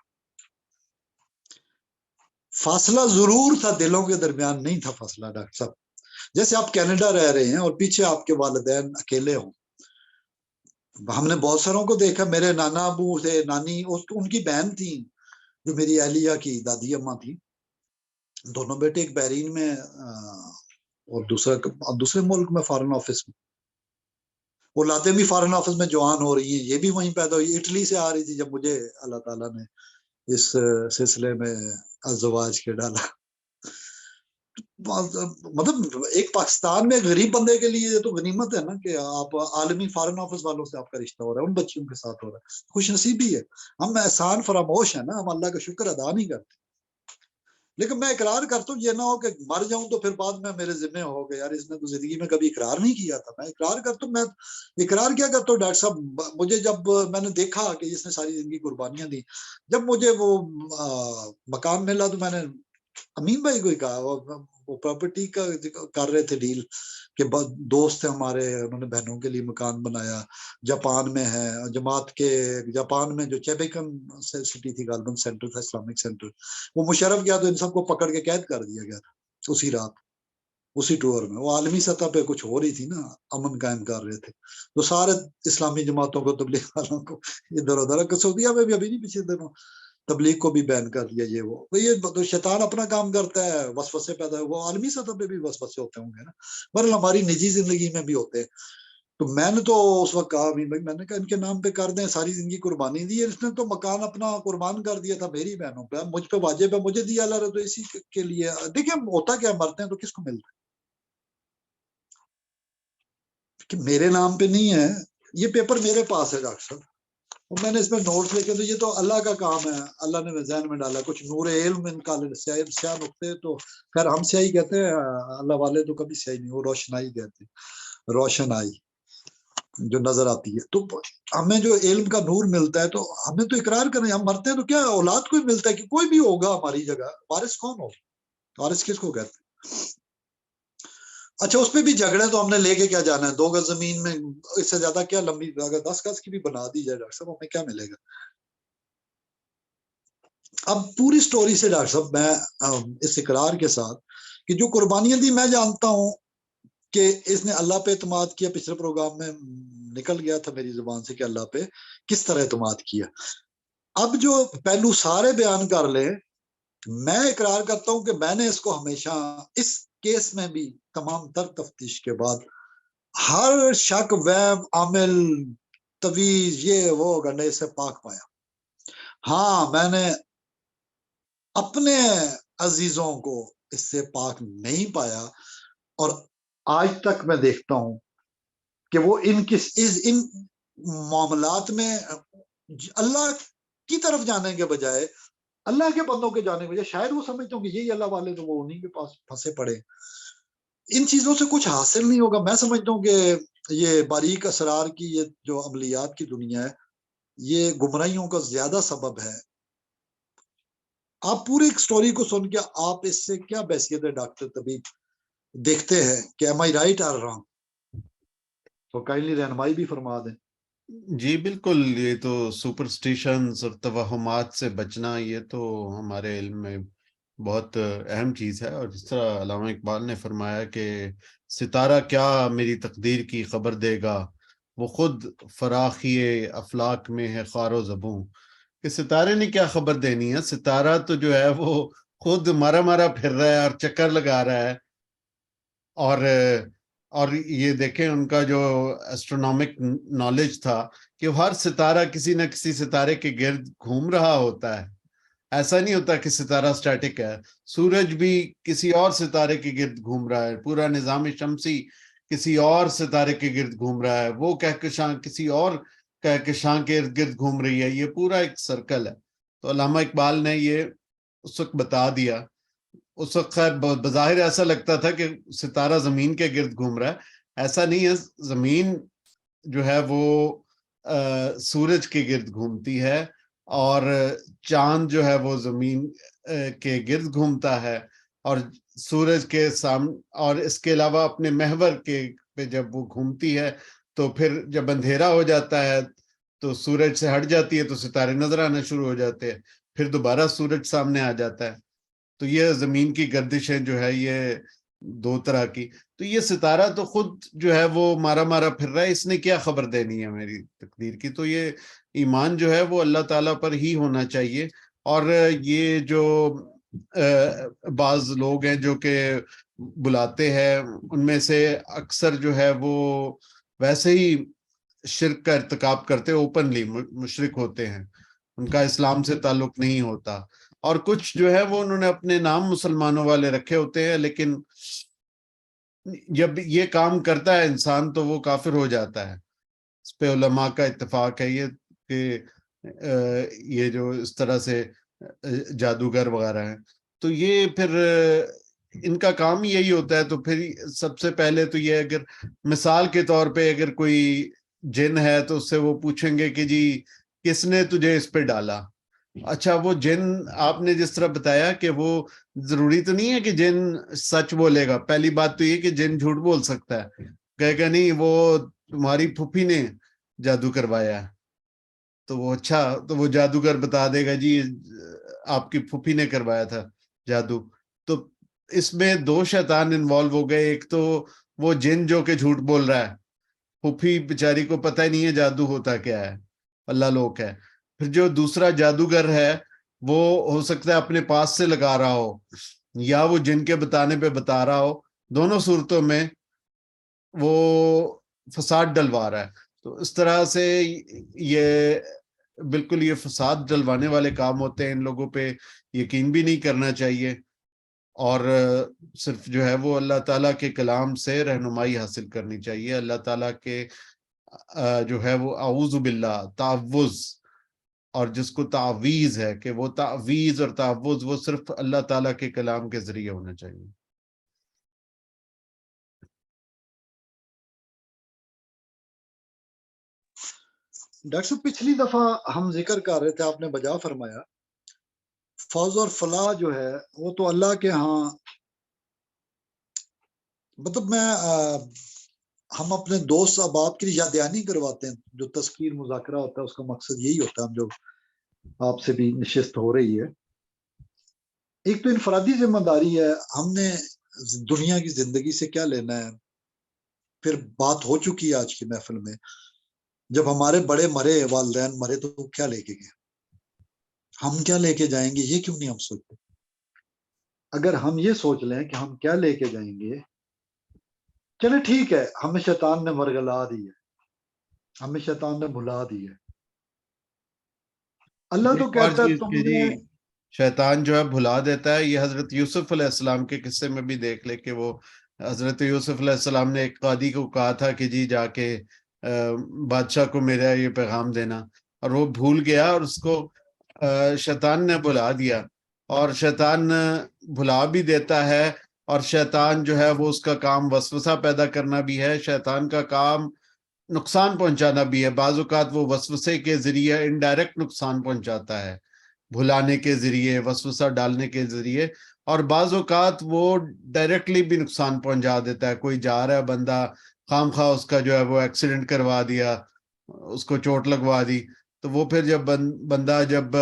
فاصلہ ضرور تھا, دلوں کے درمیان نہیں تھا فاصلہ. ڈاکٹر صاحب جیسے آپ کینیڈا رہ رہے ہیں اور پیچھے آپ کے والدین اکیلے ہوں, ہم نے بہت ساروں کو دیکھا, میرے نانا ابو تھے, نانی, ان کی بہن تھی جو میری اہلیہ کی دادی اماں تھی, دونوں بیٹے, ایک بحرین میں اور دوسرے ملک میں فارن آفس میں. وہ لاتے بھی فارن آفس میں جوان ہو رہی ہیں, یہ بھی وہیں پیدا ہوئی, اٹلی سے آ رہی تھی جب مجھے اللہ تعالیٰ نے اس سلسلے میں ازدواج کے ڈالا. مطلب ایک پاکستان میں غریب بندے کے لیے تو غنیمت ہے نا کہ آپ عالمی فارن آفس والوں سے آپ کا رشتہ ہو رہا ہے, ان بچیوں کے ساتھ ہو رہا ہے, خوش نصیبی ہے. ہم احسان فراموش ہے نا, ہم اللہ کا شکر ادا نہیں کرتے. لیکن میں اقرار کرتا ہوں, یہ نہ ہو کہ مر جاؤں تو پھر بعد میں میرے ذمہ ہو گئے یار اس نے تو زندگی میں کبھی اقرار نہیں کیا تھا. میں اقرار کرتا ہوں, میں اقرار کیا کرتا ہوں ڈاکٹر صاحب, مجھے جب میں نے دیکھا کہ اس نے ساری زندگی قربانیاں دی, جب مجھے وہ مکان ملا تو میں نے امین بھائی کو ہی کہا, وہ پراپرٹی کا کر رہے تھے ڈیل, کہ دوست ہیں ہمارے, انہوں نے بہنوں کے لیے مکان بنایا, جاپان میں ہے, جماعت کے جاپان میں جو چیبیکن سٹی تھی, غالباً سینٹر تھا, اسلامک سینٹر, وہ مشرف کیا تو ان سب کو پکڑ کے قید کر دیا گیا تھا اسی رات, اسی ٹور میں. وہ عالمی سطح پہ کچھ ہو رہی تھی نا, امن قائم کر رہے تھے, تو سارے اسلامی جماعتوں کو, تبلیغ والوں کو ادھر ادھر. سعودیہ میں بھی ابھی نہیں پچھلے دنوں تبلیغ کو بھی بین کر دیا یہ وہ یہ تو شیطان اپنا کام کرتا ہے وسوسے پیدا وہ عالمی سطح پہ بھی وسوسے ہوتے ہوں گے نا بہرحال ہماری نجی زندگی میں بھی ہوتے ہیں تو میں نے تو اس وقت کہا بھی میں نے کہا ان کے نام پہ کر دیں ساری زندگی قربانی دی ہے اس نے تو مکان اپنا قربان کر دیا تھا میری بہنوں پہ مجھ پہ واجب ہے مجھے دیا اللہ تو اسی کے لیے دیکھیں ہوتا کیا مرتے ہیں تو کس کو ملتا ہے کہ میرے نام پہ نہیں ہے یہ پیپر میرے پاس ہے ڈاکٹر صاحب اور میں نے اس میں نوٹس لکھے تو یہ تو اللہ کا کام ہے اللہ نے ذہن میں ڈالا کچھ نور علم ان کا سیاہ نقطے تو خیر ہم سیاہی کہتے ہیں اللہ والے تو کبھی سیاہی نہیں وہ روشنائی کہتے ہیں روشنائی جو نظر آتی ہے تو ہمیں جو علم کا نور ملتا ہے تو ہمیں تو اقرار کریں ہم مرتے ہیں تو کیا اولاد کو ملتا ہے کہ کوئی بھی ہوگا ہماری جگہ وارث کون ہوگا وارث کس کو کہتے ہیں اچھا اس پہ بھی جھگڑے تو ہم نے لے کے کیا جانا ہے 2 گز زمین میں اس سے زیادہ کیا لمبی اگر 10 گز کی بھی بنا دی جائے ڈاکٹر صاحب ہمیں کیا ملے گا اب پوری سٹوری سے ڈاکٹر صاحب میں اس اقرار کے ساتھ کہ جو قربانیاں دی میں جانتا ہوں کہ اس نے اللہ پہ اعتماد کیا پچھلے پروگرام میں نکل گیا تھا میری زبان سے کہ اللہ پہ کس طرح اعتماد کیا اب جو پہلو سارے بیان کر لیں میں اقرار کرتا ہوں کہ میں نے اس کو ہمیشہ اس کیس میں بھی تمام تر تفتیش کے بعد ہر شک وہم عامل تویز یہ وہ گنڈے سے پاک پایا ہاں میں نے اپنے عزیزوں کو اس سے پاک نہیں پایا اور آج تک میں دیکھتا ہوں کہ وہ ان معاملات میں اللہ کی طرف جانے کے بجائے اللہ کے بندوں کے جانے کے بجائے شاید وہ سمجھتا ہوں کہ یہی اللہ والے تو وہ انہیں کے پاس پھنسے پڑے ان چیزوں سے کچھ حاصل نہیں ہوگا میں سمجھتا ہوں کہ یہ باریک اسرار کی یہ جو عملیات کی دنیا ہے یہ گمراہیوں کا زیادہ سبب ہے آپ پوری ایک سٹوری کو سن کے آپ اس سے کیا بحثیت ہے ڈاکٹر طبیب دیکھتے ہیں کہ am I right or wrong تو کائنڈلی رہنمائی بھی فرما دیں جی بالکل یہ تو سپرسٹیشنز اور توہمات سے بچنا یہ تو ہمارے علم میں بہت اہم چیز ہے اور جس طرح علامہ اقبال نے فرمایا کہ ستارہ کیا میری تقدیر کی خبر دے گا وہ خود فراخی افلاک میں ہے خار و زبوں کہ ستارے نے کیا خبر دینی ہے ستارہ تو جو ہے وہ خود مارا مارا پھر رہا ہے اور چکر لگا رہا ہے اور یہ دیکھیں ان کا جو ایسٹرونامک نالج تھا کہ ہر ستارہ کسی نہ کسی ستارے کے گرد گھوم رہا ہوتا ہے ایسا نہیں ہوتا کہ ستارہ سٹیٹک ہے سورج بھی کسی اور ستارے کے گرد گھوم رہا ہے پورا نظام شمسی کسی اور ستارے کے گرد گھوم رہا ہے وہ کہکشاں کسی اور کہکشاں کے ارد گرد گھوم رہی ہے یہ پورا ایک سرکل ہے تو علامہ اقبال نے یہ اس وقت بتا دیا اس وقت خیر بظاہر ایسا لگتا تھا کہ ستارہ زمین کے گرد گھوم رہا ہے ایسا نہیں ہے زمین جو ہے وہ سورج کے گرد گھومتی ہے اور چاند جو ہے وہ زمین کے گرد گھومتا ہے اور سورج کے سامنے اور اس کے علاوہ اپنے محور کے پہ جب وہ گھومتی ہے تو پھر جب اندھیرا ہو جاتا ہے تو سورج سے ہٹ جاتی ہے تو ستارے نظر آنا شروع ہو جاتے ہیں پھر دوبارہ سورج سامنے آ جاتا ہے تو یہ زمین کی گردشیں جو ہے یہ 2 طرح کی تو یہ ستارہ تو خود جو ہے وہ مارا مارا پھر رہا ہے اس نے کیا خبر دینی ہے میری تقدیر کی تو یہ ایمان جو ہے وہ اللہ تعالیٰ پر ہی ہونا چاہیے اور یہ جو بعض لوگ ہیں جو کہ بلاتے ہیں ان میں سے اکثر جو ہے وہ ویسے ہی شرک کا ارتکاب کرتے اوپنلی مشرک ہوتے ہیں ان کا اسلام سے تعلق نہیں ہوتا اور کچھ جو ہے وہ انہوں نے اپنے نام مسلمانوں والے رکھے ہوتے ہیں لیکن جب یہ کام کرتا ہے انسان تو وہ کافر ہو جاتا ہے اس پہ علماء کا اتفاق ہے یہ کہ یہ جو اس طرح سے جادوگر وغیرہ ہیں تو یہ پھر ان کا کام یہی ہوتا ہے تو پھر سب سے پہلے تو یہ اگر مثال کے طور پہ اگر کوئی جن ہے تو اس سے وہ پوچھیں گے کہ جی کس نے تجھے اس پہ ڈالا اچھا وہ جن آپ نے جس طرح بتایا کہ وہ ضروری تو نہیں ہے کہ جن سچ بولے گا پہلی بات تو یہ کہ جن جھوٹ بول سکتا ہے کہے گا نہیں وہ تمہاری پھوپھی نے جادو کروایا تو وہ اچھا تو وہ جادوگر بتا دے گا جی آپ کی پھوپھی نے کروایا تھا جادو تو اس میں 2 شیطان انوالو ہو گئے ایک تو وہ جن جو کہ جھوٹ بول رہا ہے پھوپھی بیچاری کو پتہ ہی نہیں ہے جادو ہوتا کیا ہے اللہ لوک ہے پھر جو دوسرا جادوگر ہے وہ ہو سکتا ہے اپنے پاس سے لگا رہا ہو یا وہ جن کے بتانے پہ بتا رہا ہو، دونوں صورتوں میں وہ فساد ڈلوا رہا ہے. تو اس طرح سے یہ بالکل یہ فساد ڈلوانے والے کام ہوتے ہیں. ان لوگوں پہ یقین بھی نہیں کرنا چاہیے، اور صرف جو ہے وہ اللہ تعالیٰ کے کلام سے رہنمائی حاصل کرنی چاہیے. اللہ تعالیٰ کے جو ہے وہ اعوذ باللہ تعوذ، اور جس کو تعویذ ہے کہ وہ تعویذ اور تعوذ وہ صرف اللہ تعالیٰ کے کلام کے ذریعے ہونا چاہیے. ڈاکٹر صاحب پچھلی دفعہ ہم ذکر کر رہے تھے، آپ نے بجا فرمایا فوز اور فلاح جو ہے وہ تو اللہ کے ہاں، مطلب ہم اپنے دوست احباب کے لیے یاد دہانی کرواتے ہیں. جو تذکیر مذاکرہ ہوتا ہے اس کا مقصد یہی ہوتا ہے. ہم جو آپ سے بھی نشست ہو رہی ہے، ایک تو انفرادی ذمہ داری ہے، ہم نے دنیا کی زندگی سے کیا لینا ہے. پھر بات ہو چکی ہے آج کی محفل میں، جب ہمارے بڑے مرے، والدین مرے، تو کیا لے کے گئے، ہم کیا لے کے جائیں گے، یہ کیوں نہیں ہم سوچتے. اگر ہم یہ سوچ لیں کہ ہم کیا لے کے جائیں گے، چلے ٹھیک ہے، ہمیں شیطان نے مرگلا دی ہے، ہمیں شیطان نے بھلا دی ہے. اللہ تو ایک اور کہتا ہے چیز تم کہ نے، جی شیطان جو ہے بھلا دیتا ہے. یہ حضرت یوسف علیہ السلام کے قصے میں بھی دیکھ لے کہ وہ حضرت یوسف علیہ السلام نے ایک قاضی کو کہا تھا کہ جی جا کے بادشاہ کو میرا یہ پیغام دینا، اور وہ بھول گیا اور اس کو شیطان نے بھلا دیا. اور شیطان بھلا بھی دیتا ہے، اور شیطان جو ہے وہ اس کا کام وسوسہ پیدا کرنا بھی ہے. شیطان کا کام نقصان پہنچانا بھی ہے. بعض اوقات وہ وسوسے کے ذریعے انڈائریکٹ نقصان پہنچاتا ہے، بھلانے کے ذریعے، وسوسہ ڈالنے کے ذریعے. اور بعض اوقات وہ ڈائریکٹلی بھی نقصان پہنچا دیتا ہے. کوئی جا رہا ہے بندہ، خام خواہ اس کا جو ہے وہ ایکسیڈنٹ کروا دیا، اس کو چوٹ لگوا دی. تو وہ پھر جب بندہ جب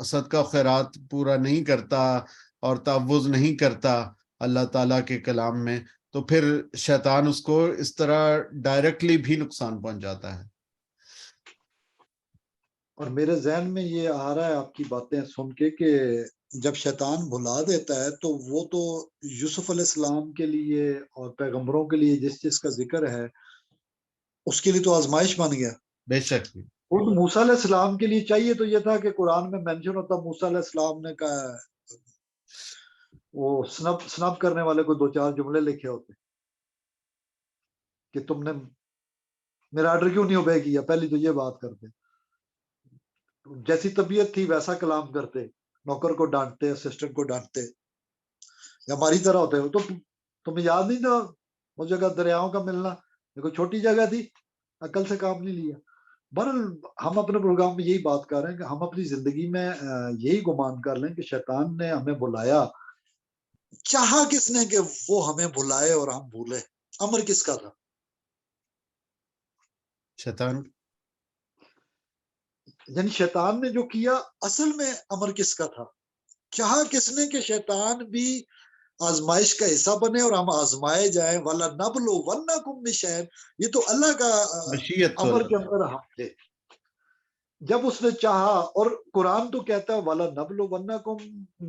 صدقہ خیرات پورا نہیں کرتا اور تعوذ نہیں کرتا اللہ تعالیٰ کے کلام میں، تو پھر شیطان اس کو اس طرح ڈائریکٹلی بھی نقصان پہنچاتا ہے. اور میرے ذہن میں یہ آ رہا ہے آپ کی باتیں سن کے کہ جب شیطان بھلا دیتا ہے تو وہ تو یوسف علیہ السلام کے لیے اور پیغمبروں کے لیے جس چیز کا ذکر ہے اس کے لیے تو آزمائش بن گیا. بے شک. وہ تو موسیٰ علیہ السلام کے لیے چاہیے تو یہ تھا کہ قرآن میں مینشن ہوتا، موسیٰ علیہ السلام نے کہا وہ سنب کرنے والے کو 2-4 جملے لکھے ہوتے کہ تم نے میرا آرڈر کیوں نہیں اوبے کیا. پہلی تو یہ بات کرتے، جیسی طبیعت تھی ویسا کلام کرتے، نوکر کو ڈانٹتے، اسسٹنٹ کو ڈانٹتے، یا ہماری طرح ہوتے ہو. تو تمہیں یاد نہیں تھا اس جگہ دریاؤں کا ملنا، یہ کوئی چھوٹی جگہ تھی، عقل سے کام نہیں لیا. بہرحال ہم اپنے پروگرام میں یہی بات کر رہے ہیں کہ ہم اپنی زندگی میں یہی گمان کر لیں کہ شیطان نے ہمیں بلایا، چاہا کس نے کہ وہ ہمیں بلائے اور ہم بھولے. امر کس کا تھا؟ شیطان. یعنی شیطان نے جو کیا اصل میں امر کس کا تھا؟ چاہا کس نے کہ شیطان بھی آزمائش کا حصہ بنے اور ہم آزمائے جائیں. وَلَنَبْلُوَنَّكُمْ بِشَيْءٍ، یہ تو اللہ کا مشیت تو امر اللہ کے اندر ہم تھے جب اس نے چاہا. اور قرآن تو کہتا ہے وَلَنَبْلُوَنَّكُمْ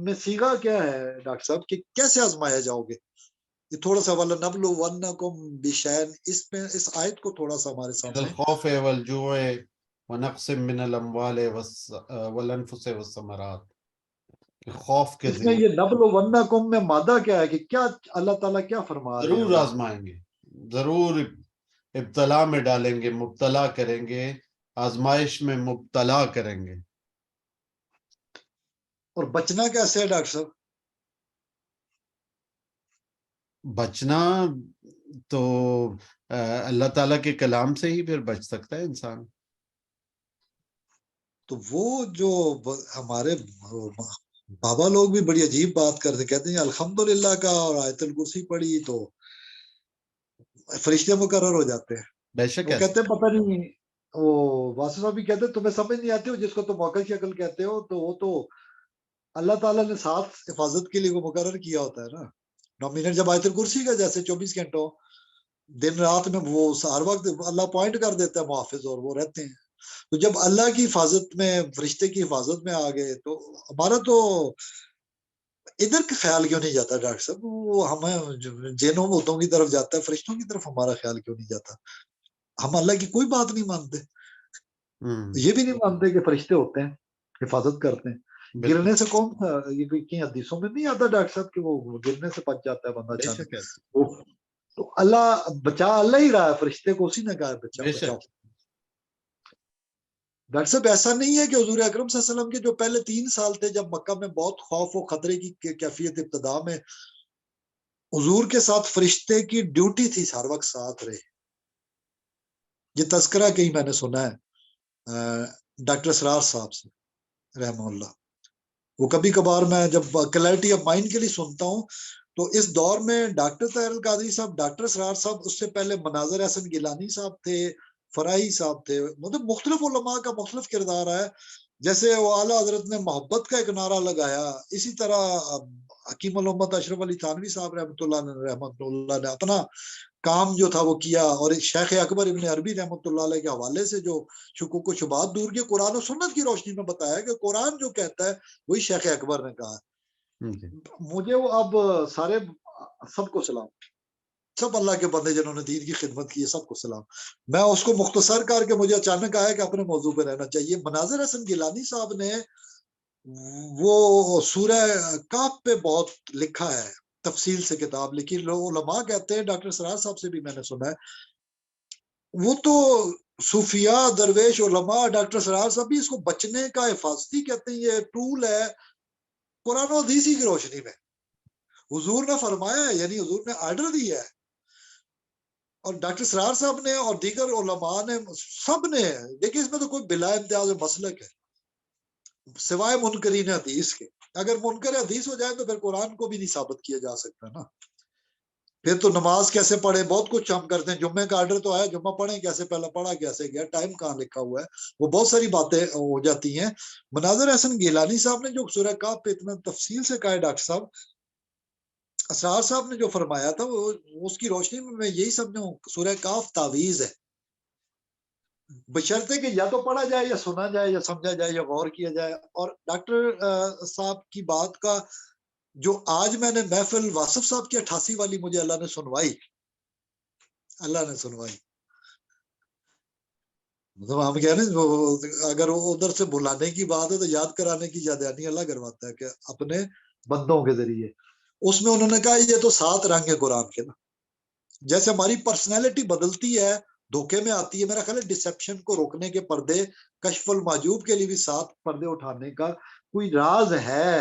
میں صیغہ کیا ہے ڈاکٹر صاحب کہ کیسے آزمائے جاؤ گے؟ یہ تھوڑا سا وَلَنَبْلُوَنَّكُمْ بِشَيْءٍ، اس آیت کو تھوڑا سا ہمارے من سامنے. الخوف والجوع ونقص من الاموال والانفس والثمرات. خوف کے اس میں ذریعے یہ نبلونکم میں مادہ کیا ہے کہ کیا اللہ تعالیٰ کیا فرما رہے ہیں ضرور ہمیں؟ آزمائیں گے، ضرور ابتلا میں ڈالیں گے، مبتلا کریں گے، آزمائش میں مبتلا کریں گے. اور بچنا کیسے ہے ڈاکٹر صاحب؟ بچنا تو اللہ تعالیٰ کے کلام سے ہی پھر بچ سکتا ہے انسان. تو وہ جو ہمارے بابا لوگ بھی بڑی عجیب بات کرتے، کہتے ہیں الحمدللہ کا اور آیت الکرسی پڑھی تو فرشتے مقرر ہو جاتے ہیں. بے شک وہ ایسا. کہتے ہیں پتہ نہیں، وہ واسف صاحب بھی کہتے ہیں تمہیں سمجھ نہیں آتی ہو جس کو تم موقع شکل کہتے ہو، تو وہ تو اللہ تعالیٰ نے ساتھ حفاظت کے لیے وہ مقرر کیا ہوتا ہے نا. 9 منٹ جب آیت الکرسی کا جیسے 24 گھنٹوں دن رات میں وہ ہر وقت اللہ پوائنٹ کر دیتا ہے محافظ، اور وہ رہتے ہیں. تو جب اللہ کی حفاظت میں فرشتے کی حفاظت میں آ گئے تو ہمارا تو ادھر کا خیال کیوں نہیں جاتا ڈاکٹر صاحب؟ وہ ہمیں جنوں بوتوں کی طرف جاتا ہے، فرشتوں کی طرف ہمارا خیال کیوں نہیں جاتا؟ ہم اللہ کی کوئی بات نہیں مانتے، یہ بھی نہیں مانتے کہ فرشتے ہوتے ہیں، حفاظت کرتے ہیں۔ گرنے سے کون تھا؟ یہ کئی حدیثوں میں نہیں آتا ڈاکٹر صاحب کہ وہ گرنے سے بچ جاتا ہے بندہ اچانک؟ تو اللہ بچا اللہ ہی رہا ہے، فرشتے کو اسی نے کہا بچاؤ۔ ڈاکٹر صاحب ایسا نہیں ہے کہ حضور اکرم صلی اللہ علیہ وسلم کے جو پہلے 3 سال تھے جب مکہ میں بہت خوف و خطرے کی کیفیت ابتدا میں، حضور کے ساتھ فرشتے کی ڈیوٹی تھی ہر وقت ساتھ رہے۔ یہ تذکرہ کہیں میں نے سنا ہے ڈاکٹر اسرار صاحب سے رحمہ اللہ، وہ کبھی کبھار میں جب کلیئرٹی آف مائنڈ کے لیے سنتا ہوں تو اس دور میں ڈاکٹر طاہر القادری صاحب، ڈاکٹر اسرار صاحب، اس سے پہلے مناظر احسن گیلانی صاحب تھے، فرائی صاحب تھے، مطلب مختلف علماء کا مختلف کردار ہے۔ جیسے وہ اعلیٰ حضرت نے محبت کا ایک نعرہ لگایا، اسی طرح حکیم الامت اشرف علی تھانوی صاحب رحمۃ اللہ نے اپنا کام جو تھا وہ کیا، اور شیخ اکبر ابن عربی رحمۃ اللہ علیہ کے حوالے سے جو شکوک و شبہات دور کے قرآن و سنت کی روشنی میں بتایا کہ قرآن جو کہتا ہے وہی شیخ اکبر نے کہا۔ مجھے وہ اب سارے سب کو سلام، سب اللہ کے بندے جنہوں نے دین کی خدمت کی ہے، سب کو سلام۔ میں اس کو مختصر کر کے مجھے اچانک آیا کہ اپنے موضوع پہ رہنا چاہیے۔ مناظر احسن گیلانی صاحب نے وہ سورہ کہف پہ بہت لکھا ہے، تفصیل سے کتاب لکھی۔ علماء کہتے ہیں، ڈاکٹر سرار صاحب سے بھی میں نے سنا ہے، وہ تو صوفیاء، درویش، علماء، ڈاکٹر سرار صاحب بھی اس کو بچنے کا حفاظتی کہتے ہیں، یہ ٹول ہے قرآن و حدیث کی روشنی میں۔ حضور نے فرمایا ہے، یعنی حضور نے آرڈر دیا ہے، اور ڈاکٹر سرار صاحب نے اور دیگر علماء نے، سب نے، دیکھیں اس میں تو کوئی بلا امتیاز مسلک ہے سوائے منکرین حدیث کے۔ اگر منکر حدیث ہو جائے تو پھر قرآن کو بھی نہیں ثابت کیا جا سکتا نا، پھر تو نماز کیسے پڑھیں، بہت کچھ ہم کرتے ہیں، جمعے کا آرڈر تو آیا، جمعہ پڑھیں کیسے، پہلا پڑھا کیسے گیا، ٹائم کہاں لکھا ہوا ہے، وہ بہت ساری باتیں ہو جاتی ہیں۔ مناظر احسن گیلانی صاحب نے جو سورہ کہف پہ اتنا تفصیل سے کہا ہے، ڈاکٹر صاحب اسرار صاحب نے جو فرمایا تھا، وہ اس کی روشنی میں یہی سمجھوں سورہ کہف تعویذ ہے، بشرطے کہ یا تو پڑھا جائے یا سنا جائے یا سمجھا جائے یا غور کیا جائے۔ اور ڈاکٹر صاحب کی بات کا جو آج میں نے محفل واصف صاحب کی 88 والی مجھے اللہ نے سنوائی، مطلب ہم کہہ رہے ہیں اگر وہ ادھر سے بلانے کی بات ہے تو یاد کرانے کی یادداشت اللہ کرواتا ہے کہ اپنے بندوں کے ذریعے۔ اس میں انہوں نے کہا یہ تو 7 رنگ ہے قرآن کے نا، جیسے ہماری پرسنالٹی بدلتی ہے، دھوکے میں آتی ہے، میرا خیال ہے ڈسپشن کو روکنے کے پردے، کشف المحجوب کے لیے بھی 7 پردے اٹھانے کا کوئی راز ہے۔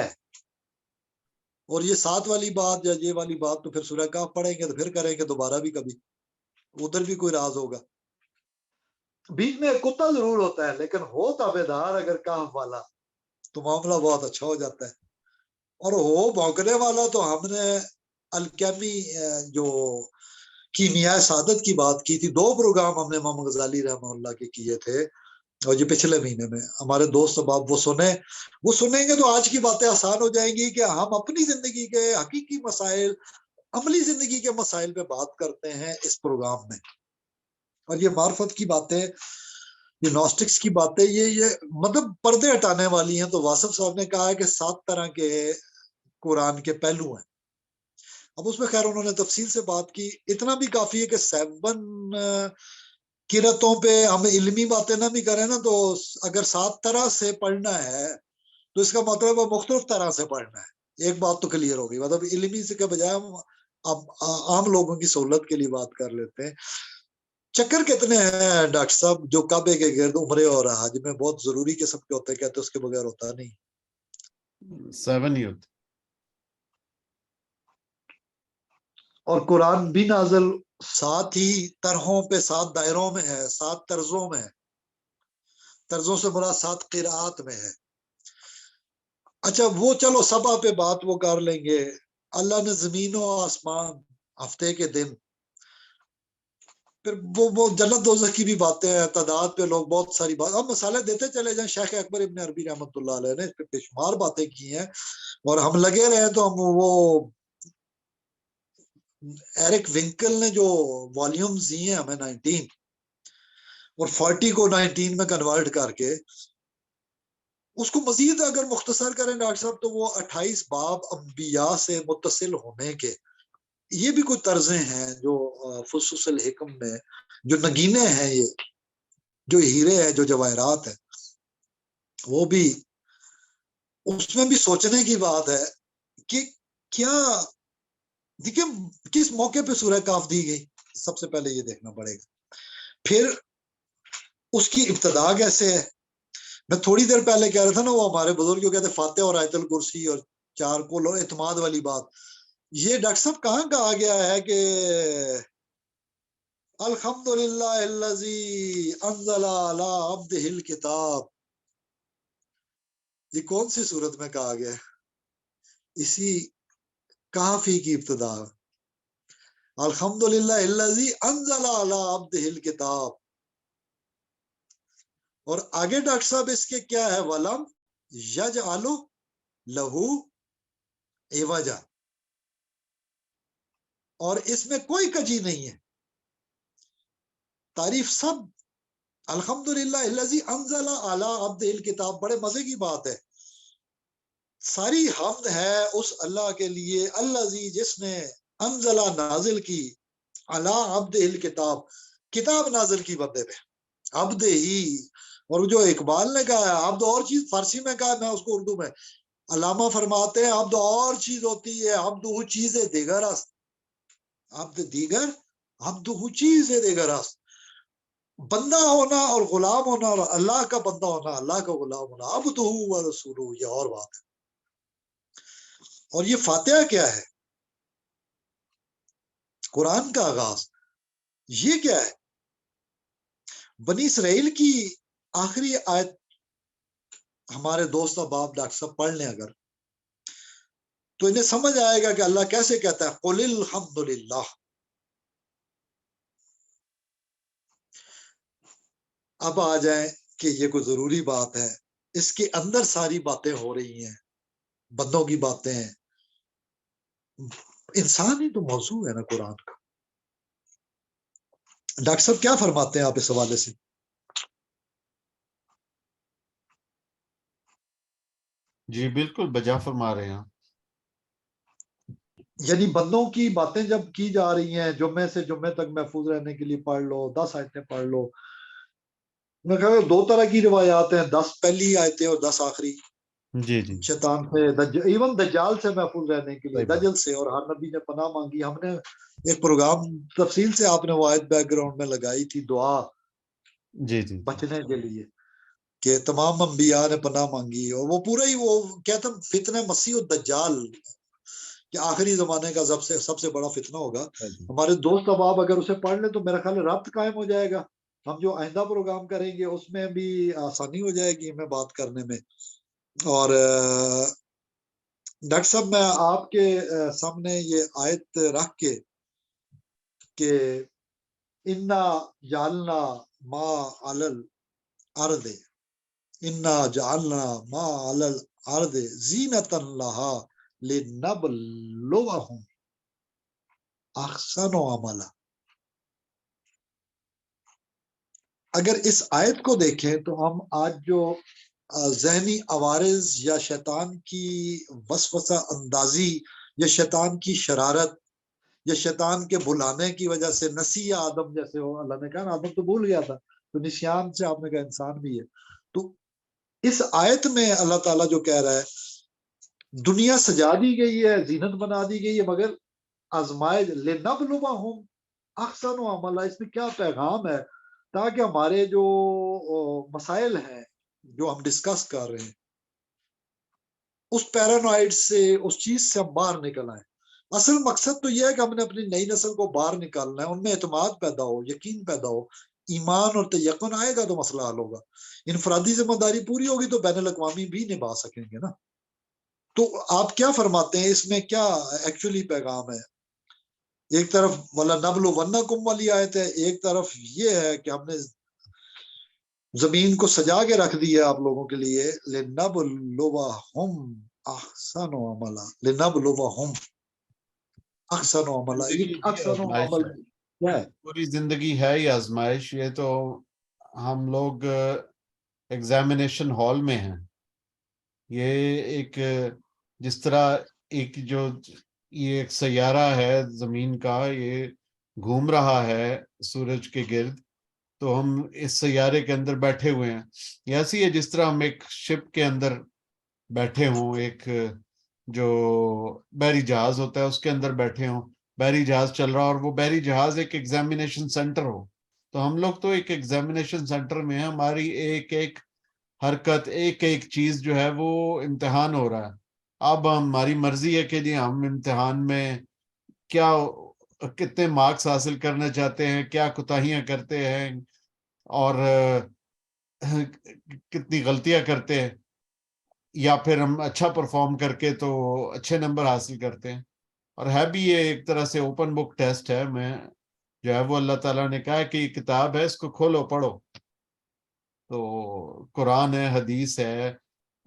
اور یہ 7 والی بات یا یہ والی بات تو پھر سورہ کہف پڑھیں گے تو پھر کریں گے دوبارہ بھی کبھی، ادھر بھی کوئی راز ہوگا۔ بیچ میں ایک کتا ضرور ہوتا ہے، لیکن ہو تابعدار اگر کہف والا تو معاملہ بہت اچھا ہو جاتا ہے، اور ہو بھونکنے والا تو ہم نے الکیمی جو کیمیاء سعادت کی بات کی تھی، 2 پروگرام ہم نے امام غزالی رحمہ اللہ کے کیے تھے، اور یہ پچھلے مہینے میں ہمارے دوست احباب وہ سنیں گے تو آج کی باتیں آسان ہو جائیں گی کہ ہم اپنی زندگی کے حقیقی مسائل، عملی زندگی کے مسائل پہ بات کرتے ہیں اس پروگرام میں۔ اور یہ معرفت کی باتیں، یہ نوسٹکس کی باتیں، یہ مطلب پردے ہٹانے والی ہیں۔ تو واصف صاحب نے کہا ہے کہ 7 طرح کے قرآن کے پہلو ہیں۔ اب اس میں خیر انہوں نے تفصیل سے بات کی، اتنا بھی کافی ہے کہ 7 قرتوں پہ ہم علمی باتیں نہ بھی کریں نا، تو اگر 7 طرح سے پڑھنا ہے تو اس کا مطلب ہے مختلف طرح سے پڑھنا ہے۔ ایک بات تو کلیئر ہوگی، مطلب علمی سے کے بجائے ہم اب عام لوگوں کی سہولت کے لیے بات کر لیتے ہیں۔ چکر کتنے ہیں ڈاکٹر صاحب جو کعبے کے گرد عمرے اور حج میں بہت ضروری قسم کے ہوتے ہیں، کہتے اس کے بغیر ہوتا نہیں؟ 7 ہی ہوتے۔ اور قرآن بھی نازل 7 ہی طرحوں پہ، 7 دائروں میں ہے، 7 طرزوں میں ہے، طرزوں سے مراد 7 قراءات میں ہے۔ اچھا وہ چلو سبا پہ بات وہ کر لیں گے، اللہ نے زمین و آسمان، ہفتے کے دن، پھر وہ جنت دوزخ کی بھی باتیں ہیں، تعداد پہ لوگ بہت ساری بات، ہم مثالیں دیتے چلے جائیں۔ شیخ اکبر ابن عربی رحمۃ اللہ علیہ نے اس پہ بے شمار باتیں کی ہیں، اور ہم لگے رہے تو ہم وہ ایرک ونکل نے جو والیومز دیے ہیں ہمیں 19، اور 40 کو 19 میں کنورٹ کر کے اس کو مزید اگر مختصر کریں ڈاکٹر صاحب تو وہ 28 باب انبیاء سے متصل ہونے کے یہ بھی کوئی طرزیں ہیں جو فصوص الحکم میں جو نگینے ہیں، یہ جو ہیرے ہیں، جو جواہرات ہیں، وہ بھی اس میں بھی سوچنے کی بات ہے کہ کیا دیکھیں کس موقع پہ سورہ کاف دی گئی، سب سے پہلے یہ دیکھنا پڑے گا، پھر اس کی ابتدا کیسے ہے۔ میں تھوڑی دیر پہلے کہہ رہا تھا نا، وہ ہمارے بزرگ جو کہتے ہیں فاتحہ اور آیت الکرسی اور 4 کل اور اعتماد والی بات، یہ ڈاکٹر صاحب کہاں کہا گیا ہے کہ الحمدللہ الذی انزل علی عبدہ الکتاب، یہ کون سی صورت میں کہا گیا ہے؟ اسی کافی کی ابتدا، الحمدللہ الذی انزل علی عبدہ الکتاب، اور آگے ڈاکٹر صاحب اس کے کیا ہے، وَلَمْ یجعل لہو عوجا، اور اس میں کوئی کجی نہیں ہے، تعریف سب الحمدللہ الذی انزل علی عبدہ الکتاب، بڑے مزے کی بات ہے، ساری حمد ہے اس اللہ کے لیے الذی جس نے انزل نازل کی علی عبدہ الکتاب، کتاب نازل کی بندے پہ، عبد ہی، اور جو اقبال نے کہا ہے عبد اور چیز، فارسی میں کہا ہے، میں اس کو اردو میں، علامہ فرماتے ہیں عبد اور چیز ہوتی ہے، عبد وہ چیز دیگر است، عبد دیگر، عبد وہ چیز دیگر است، بندہ ہونا اور غلام ہونا، اور اللہ کا بندہ ہونا، اللہ کا غلام ہونا، عبدہ و رسولہ، یہ اور بات ہے۔ اور یہ فاتحہ کیا ہے، قرآن کا آغاز، یہ کیا ہے، بنی اسرائیل کی آخری آیت، ہمارے دوست احباب ڈاکٹر صاحب پڑھ لیں اگر تو انہیں سمجھ آئے گا کہ اللہ کیسے کہتا ہے قل الحمدللہ۔ اب آ جائیں کہ یہ کوئی ضروری بات ہے، اس کے اندر ساری باتیں ہو رہی ہیں، بندوں کی باتیں ہیں، انسان ہی تو موضوع ہے نا قرآن کا۔ ڈاکٹر صاحب کیا فرماتے ہیں آپ اس حوالے سے؟ جی بالکل بجا فرما رہے ہیں، یعنی بندوں کی باتیں جب کی جا رہی ہیں، جمعے سے جمعے تک محفوظ رہنے کے لیے پڑھ لو، 10 آیتیں پڑھ لو، میں کہا 2 طرح کی روایات ہیں، 10 پہلی آیتیں اور 10 آخری، جی جی شیطان سے، ایون دجال سے محفوظ رہنے کے لیے، صحیح بات، دجل سے، اور ہر نبی نے پناہ مانگی۔ ہم نے ایک پروگرام تفصیل سے آپ نے وہ آیت بیک گراؤنڈ میں لگائی تھی، دعا جی جی بچنے کے لیے، کہ تمام انبیاء نے پناہ مانگی، اور وہ پورا ہی وہ کہتا فتنہ مسیح الدجال کہ آخری زمانے کا سب سے بڑا فتنہ ہوگا۔ جی ہمارے دوست احباب اگر اسے پڑھ لیں تو میرا خیال ہے ربط قائم ہو جائے گا، ہم جو آئندہ پروگرام کریں گے اس میں بھی آسانی ہو جائے گی ہمیں بات کرنے میں۔ اور ڈاکٹر صاحب میں آپ کے سامنے یہ آیت رکھ کے کہ انا جعلنا ما علی الارض، انا جعلنا ما علی الارض زینۃ لہا لنبلوہم احسن عملا، اگر اس آیت کو دیکھیں تو ہم آج جو ذہنی عوارض یا شیطان کی وسوسہ اندازی یا شیطان کی شرارت یا شیطان کے بلانے کی وجہ سے، نسی آدم جیسے ہو، اللہ نے کہا نا آدم تو بھول گیا تھا، تو نسیان سے آپ نے کہا انسان بھی ہے، تو اس آیت میں اللہ تعالیٰ جو کہہ رہا ہے دنیا سجا دی گئی ہے، زینت بنا دی گئی ہے، مگر آزمائش لنبلوہم احسن عملا، اس میں کیا پیغام ہے، تاکہ ہمارے جو مسائل ہیں جو ہم ڈسکس کر رہے ہیں اس پیرانوائڈ سے، اس چیز سے ہم باہر نکل آئیں۔ اصل مقصد تو یہ ہے کہ ہم نے اپنی نئی نسل کو باہر نکالنا ہے، ان میں اعتماد پیدا ہو، یقین پیدا ہو، ایمان اور تیقن آئے گا تو مسئلہ حل ہوگا، انفرادی ذمہ داری پوری ہوگی تو بین الاقوامی بھی نبھا سکیں گے نا۔ تو آپ کیا فرماتے ہیں اس میں کیا ایکچولی پیغام ہے؟ ایک طرف وَلَنَبْلُوَنَّكُمْ والی آیت ہے، ایک طرف یہ ہے کہ ہم نے زمین کو سجا کے رکھ دی ہے آپ لوگوں کے لیے، لِنَبْلُوَهُمْ أَحْسَنُ عَمَلًا، لِنَبْلُوَهُمْ أَحْسَنُ عَمَلًا، زندگی یہ ہی أحسن آزمائش عمل ہے، کیا ہے؟ پوری زندگی ہے یہ آزمائش، یہ تو ہم لوگ ایگزامینیشن ہال میں ہیں. یہ ایک جس طرح ایک جو یہ ایک سیارہ ہے زمین کا، یہ گھوم رہا ہے سورج کے گرد، تو ہم اس سیارے کے اندر بیٹھے ہوئے ہیں. یہ ایسی ہے جس طرح ہم ایک شپ کے اندر بیٹھے ہوں، ایک جو بحری جہاز ہوتا ہے اس کے اندر بیٹھے ہوں، بحری جہاز چل رہا، اور وہ بحری جہاز ایک ایگزامینیشن سینٹر ہو. تو ہم لوگ تو ایک ایگزامینیشن سینٹر میں ہیں، ہماری ایک ایک حرکت، ایک ایک چیز جو ہے وہ امتحان ہو رہا ہے. اب ہماری مرضی ہے کہ جی ہم امتحان میں کیا کتنے مارکس حاصل کرنا چاہتے ہیں، کیا کوتاہیاں کرتے ہیں، اور کتنی غلطیاں کرتے ہیں، یا پھر ہم اچھا پرفارم کر کے تو اچھے نمبر حاصل کرتے ہیں. اور ہے بھی یہ ایک طرح سے اوپن بک ٹیسٹ ہے. میں جو ہے وہ اللہ تعالیٰ نے کہا کہ یہ کتاب ہے، اس کو کھولو پڑھو. تو قرآن ہے، حدیث ہے،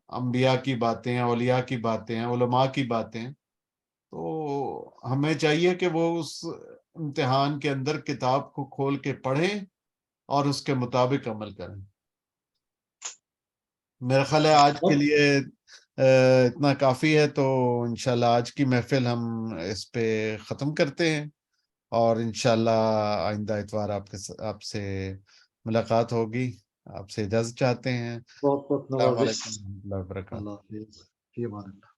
انبیاء کی باتیں، اولیاء کی باتیں، علماء کی باتیں. تو ہمیں چاہیے کہ وہ اس امتحان کے اندر کتاب کو کھول کے پڑھیں اور اس کے مطابق عمل کریں. میرا خیال ہے آج کے لیے اتنا کافی ہے. تو انشاءاللہ آج کی محفل ہم اس پہ ختم کرتے ہیں، اور انشاءاللہ آئندہ اتوار آپ سے ملاقات ہوگی. آپ سے اجازت چاہتے ہیں. بہت بہت السلام نوازش. علیکم و رحمۃ اللہ وبرکاتہ. اللہ حافظ. فی امان اللہ.